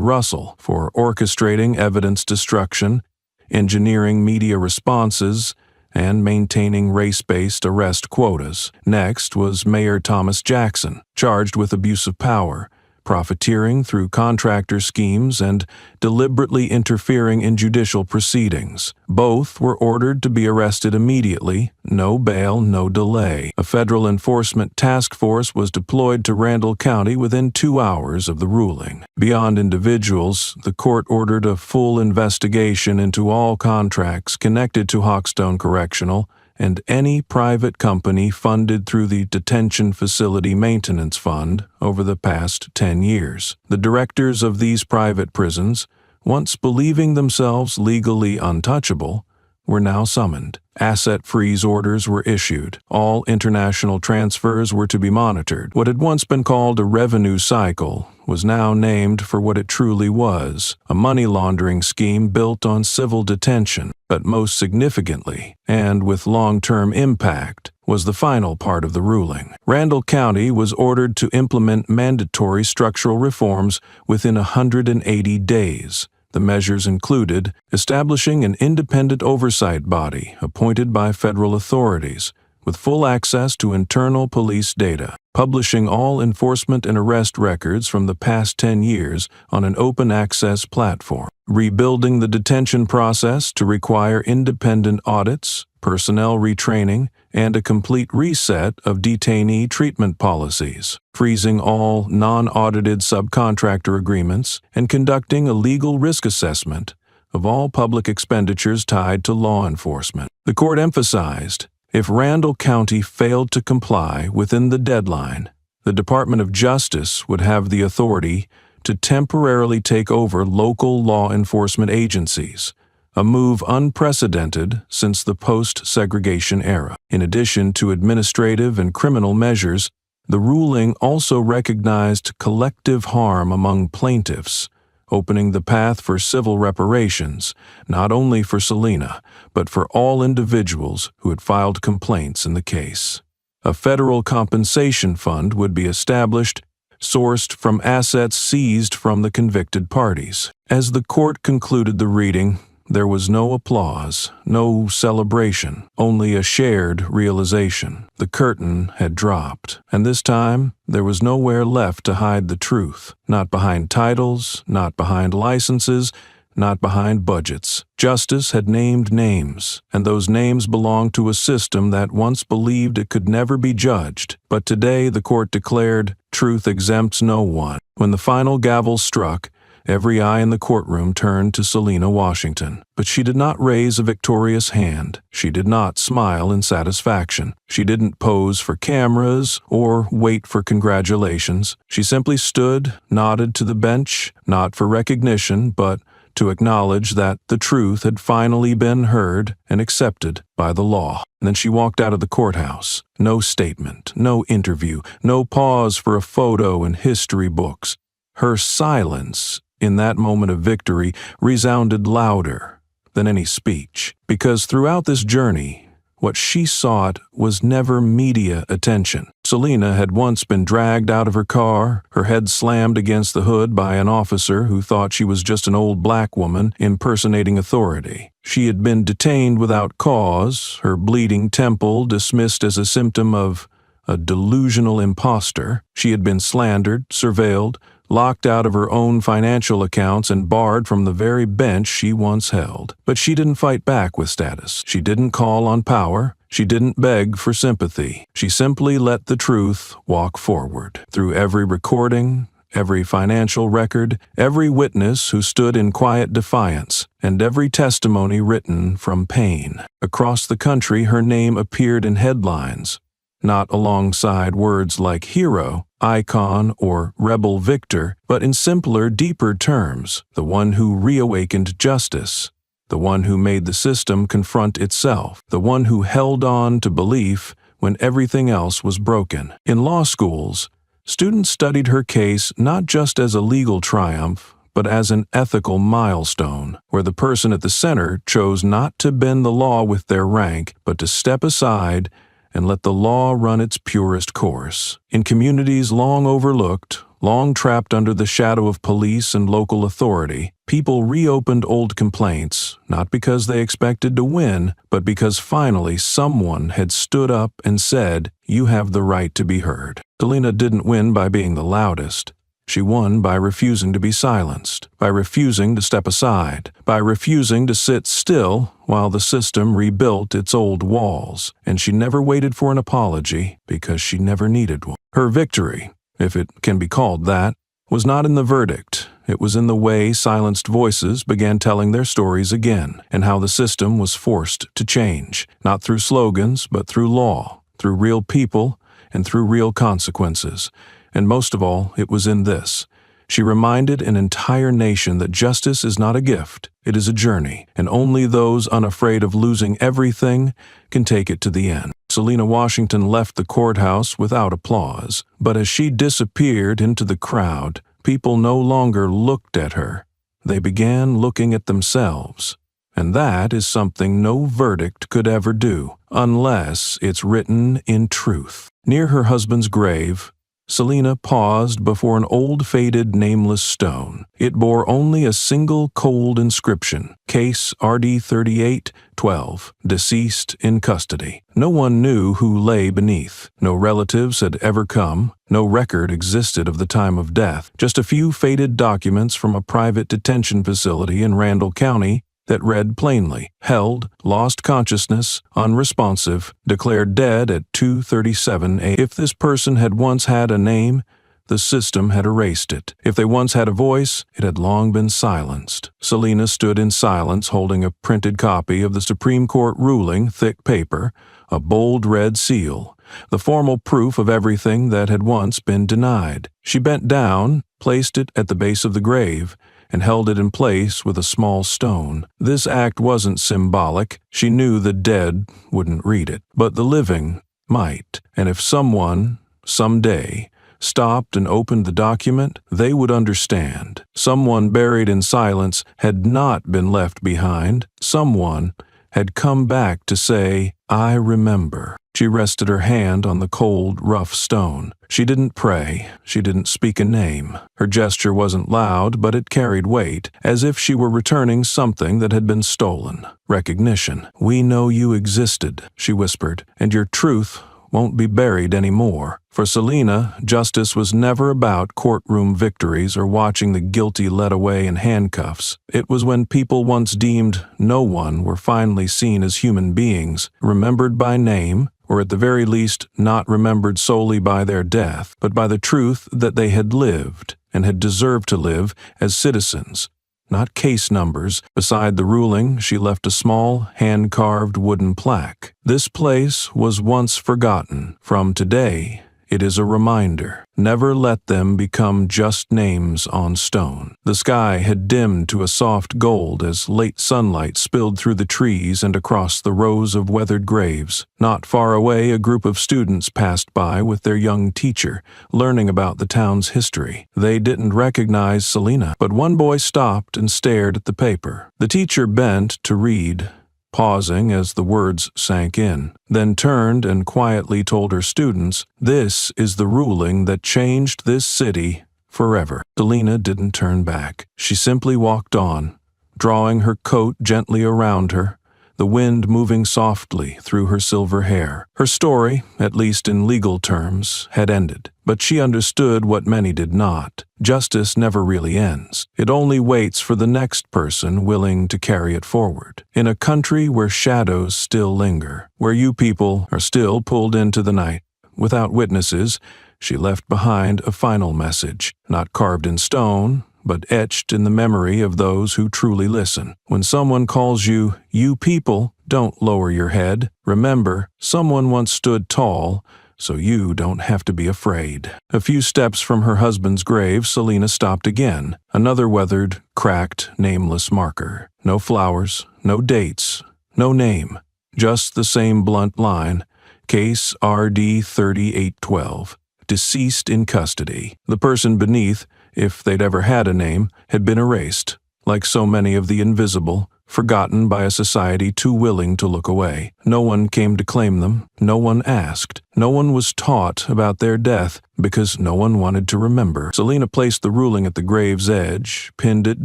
Russell for orchestrating evidence destruction, engineering media responses, and maintaining race-based arrest quotas. Next was Mayor Thomas Jackson, charged with abuse of power, profiteering through contractor schemes, and deliberately interfering in judicial proceedings. Both were ordered to be arrested immediately, no bail, no delay. A federal enforcement task force was deployed to Randall County within 2 hours of the ruling. Beyond individuals, the court ordered a full investigation into all contracts connected to Hawkstone Correctional and any private company funded through the Detention Facility Maintenance Fund over the past 10 years. The directors of these private prisons, once believing themselves legally untouchable, were now summoned. Asset freeze orders were issued. All international transfers were to be monitored. What had once been called a revenue cycle was now named for what it truly was, a money laundering scheme built on civil detention. But most significantly, and with long-term impact, was the final part of the ruling. Randall County was ordered to implement mandatory structural reforms within 180 days. The measures included establishing an independent oversight body appointed by federal authorities with full access to internal police data, publishing all enforcement and arrest records from the past 10 years on an open access platform, rebuilding the detention process to require independent audits, personnel retraining, and a complete reset of detainee treatment policies, freezing all non-audited subcontractor agreements, and conducting a legal risk assessment of all public expenditures tied to law enforcement. The court emphasized, if Randall County failed to comply within the deadline, the Department of Justice would have the authority to temporarily take over local law enforcement agencies, a move unprecedented since the post-segregation era. In addition to administrative and criminal measures, the ruling also recognized collective harm among plaintiffs, opening the path for civil reparations, not only for Selena, but for all individuals who had filed complaints in the case. A federal compensation fund would be established, sourced from assets seized from the convicted parties. As the court concluded the reading, there was no applause, no celebration, only a shared realization. The curtain had dropped, and this time there was nowhere left to hide the truth. Not behind titles, not behind licenses, not behind budgets. Justice had named names, and those names belonged to a system that once believed it could never be judged. But today the court declared, truth exempts no one. When the final gavel struck, every eye in the courtroom turned to Selena Washington, but she did not raise a victorious hand. She did not smile in satisfaction. She didn't pose for cameras or wait for congratulations. She simply stood, nodded to the bench, not for recognition, but to acknowledge that the truth had finally been heard and accepted by the law. And then she walked out of the courthouse. No statement, no interview, no pause for a photo in history books. Her silence in that moment of victory resounded louder than any speech, because throughout this journey, what she sought was never media attention. Selena had once been dragged out of her car, her head slammed against the hood by an officer who thought she was just an old black woman impersonating authority. She had been detained without cause, her bleeding temple dismissed as a symptom of a delusional imposter. She had been slandered, surveilled, locked out of her own financial accounts and barred from the very bench she once held. But she didn't fight back with status. She didn't call on power. She didn't beg for sympathy. She simply let the truth walk forward. Through every recording, every financial record, every witness who stood in quiet defiance, and every testimony written from pain. Across the country, her name appeared in headlines, not alongside words like hero, icon, or rebel victor, but in simpler, deeper terms, the one who reawakened justice, the one who made the system confront itself, the one who held on to belief when everything else was broken. In law schools, students studied her case not just as a legal triumph, but as an ethical milestone, where the person at the center chose not to bend the law with their rank, but to step aside and let the law run its purest course. In communities long overlooked, long trapped under the shadow of police and local authority, people reopened old complaints, not because they expected to win, but because finally someone had stood up and said, "You have the right to be heard." Selena didn't win by being the loudest. She won by refusing to be silenced, by refusing to step aside, by refusing to sit still while the system rebuilt its old walls, and she never waited for an apology because she never needed one. Her victory, if it can be called that, was not in the verdict. It was in the way silenced voices began telling their stories again, and how the system was forced to change, not through slogans, but through law, through real people, and through real consequences. And most of all, it was in this. She reminded an entire nation that justice is not a gift, it is a journey, and only those unafraid of losing everything can take it to the end. Selena Washington left the courthouse without applause, but as she disappeared into the crowd, people no longer looked at her. They began looking at themselves. And that is something no verdict could ever do, unless it's written in truth. Near her husband's grave, Selena paused before an old faded nameless stone. It bore only a single cold inscription, Case RD 3812, deceased in custody. No one knew who lay beneath. No relatives had ever come. No record existed of the time of death. Just a few faded documents from a private detention facility in Randall County that read plainly, held, lost consciousness, unresponsive, declared dead at 2:37 a.m. If this person had once had a name, the system had erased it. If they once had a voice, it had long been silenced. Selena stood in silence holding a printed copy of the Supreme Court ruling, thick paper, a bold red seal, the formal proof of everything that had once been denied. She bent down, placed it at the base of the grave, and held it in place with a small stone. This act wasn't symbolic. She knew the dead wouldn't read it, but the living might. And if someone, someday, stopped and opened the document, they would understand. Someone buried in silence had not been left behind. Someone had come back to say, "I remember." She rested her hand on the cold, rough stone. She didn't pray. She didn't speak a name. Her gesture wasn't loud, but it carried weight, as if she were returning something that had been stolen. Recognition. "We know you existed," she whispered, "and your truth won't be buried anymore." For Selena, justice was never about courtroom victories or watching the guilty led away in handcuffs. It was when people once deemed no one were finally seen as human beings, remembered by name, or at the very least not remembered solely by their death, but by the truth that they had lived and had deserved to live as citizens, not case numbers. Beside the ruling, she left a small, hand-carved wooden plaque. This place was once forgotten. From today, it is a reminder. Never let them become just names on stone. The sky had dimmed to a soft gold as late sunlight spilled through the trees and across the rows of weathered graves. Not far away, a group of students passed by with their young teacher, learning about the town's history. They didn't recognize Selena, but one boy stopped and stared at the paper. The teacher bent to read, pausing as the words sank in, then turned and quietly told her students, "This is the ruling that changed this city forever." Selena didn't turn back. She simply walked on, drawing her coat gently around her, the wind moving softly through her silver hair. Her story, at least in legal terms, had ended, but she understood what many did not. Justice never really ends. It only waits for the next person willing to carry it forward. In a country where shadows still linger, where you people are still pulled into the night, without witnesses, she left behind a final message, not carved in stone, but etched in the memory of those who truly listen. When someone calls you, "You people," don't lower your head. Remember, someone once stood tall, so you don't have to be afraid. A few steps from her husband's grave, Selena stopped again. Another weathered, cracked, nameless marker. No flowers, no dates, no name. Just the same blunt line, Case RD 3812, deceased in custody. The person beneath, if they'd ever had a name, had been erased, like so many of the invisible, forgotten by a society too willing to look away. No one came to claim them. No one asked. No one was taught about their death because no one wanted to remember. Selena placed the ruling at the grave's edge, pinned it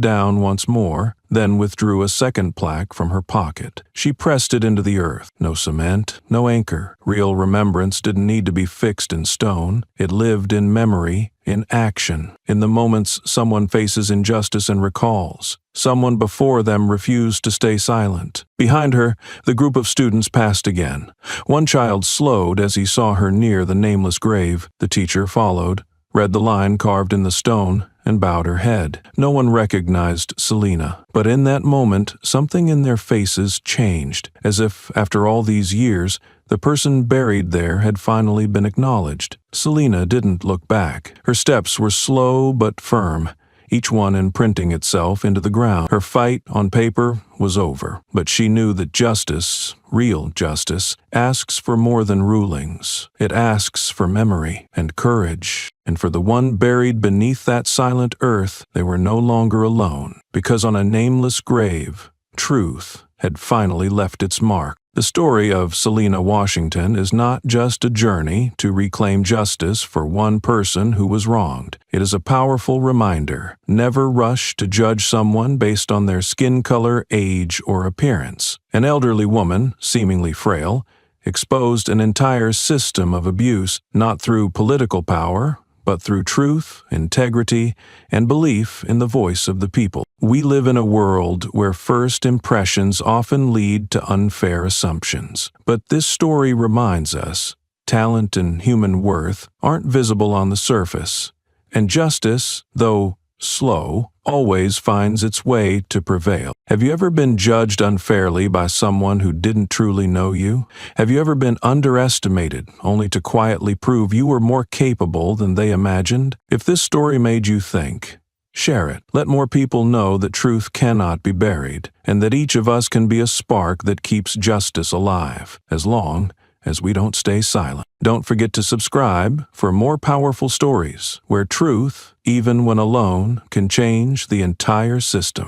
down once more, then withdrew a second plaque from her pocket. She pressed it into the earth. No cement, no anchor. Real remembrance didn't need to be fixed in stone. It lived in memory, in action, in the moments someone faces injustice and recalls. Someone before them refused to stay silent. Behind her, the group of students passed again. One child slowed as he saw her near the nameless grave. The teacher followed, read the line carved in the stone, and bowed her head. No one recognized Selena, but in that moment, something in their faces changed, as if, after all these years, the person buried there had finally been acknowledged. Selena didn't look back. Her steps were slow but firm, each one imprinting itself into the ground. Her fight, on paper, was over, but she knew that justice, real justice, asks for more than rulings. It asks for memory and courage. And for the one buried beneath that silent earth, they were no longer alone, because on a nameless grave, truth had finally left its mark. The story of Selena Washington is not just a journey to reclaim justice for one person who was wronged. It is a powerful reminder: never rush to judge someone based on their skin color, age, or appearance. An elderly woman, seemingly frail, exposed an entire system of abuse, not through political power, but through truth, integrity, and belief in the voice of the people. We live in a world where first impressions often lead to unfair assumptions. But this story reminds us, talent and human worth aren't visible on the surface, and justice, though slow, always finds its way to prevail. Have you ever been judged unfairly by someone who didn't truly know you? Have you ever been underestimated, only to quietly prove you were more capable than they imagined? If this story made you think, share it. Let more people know that truth cannot be buried, and that each of us can be a spark that keeps justice alive, as long as we don't stay silent. Don't forget to subscribe for more powerful stories where truth, even when alone, can change the entire system.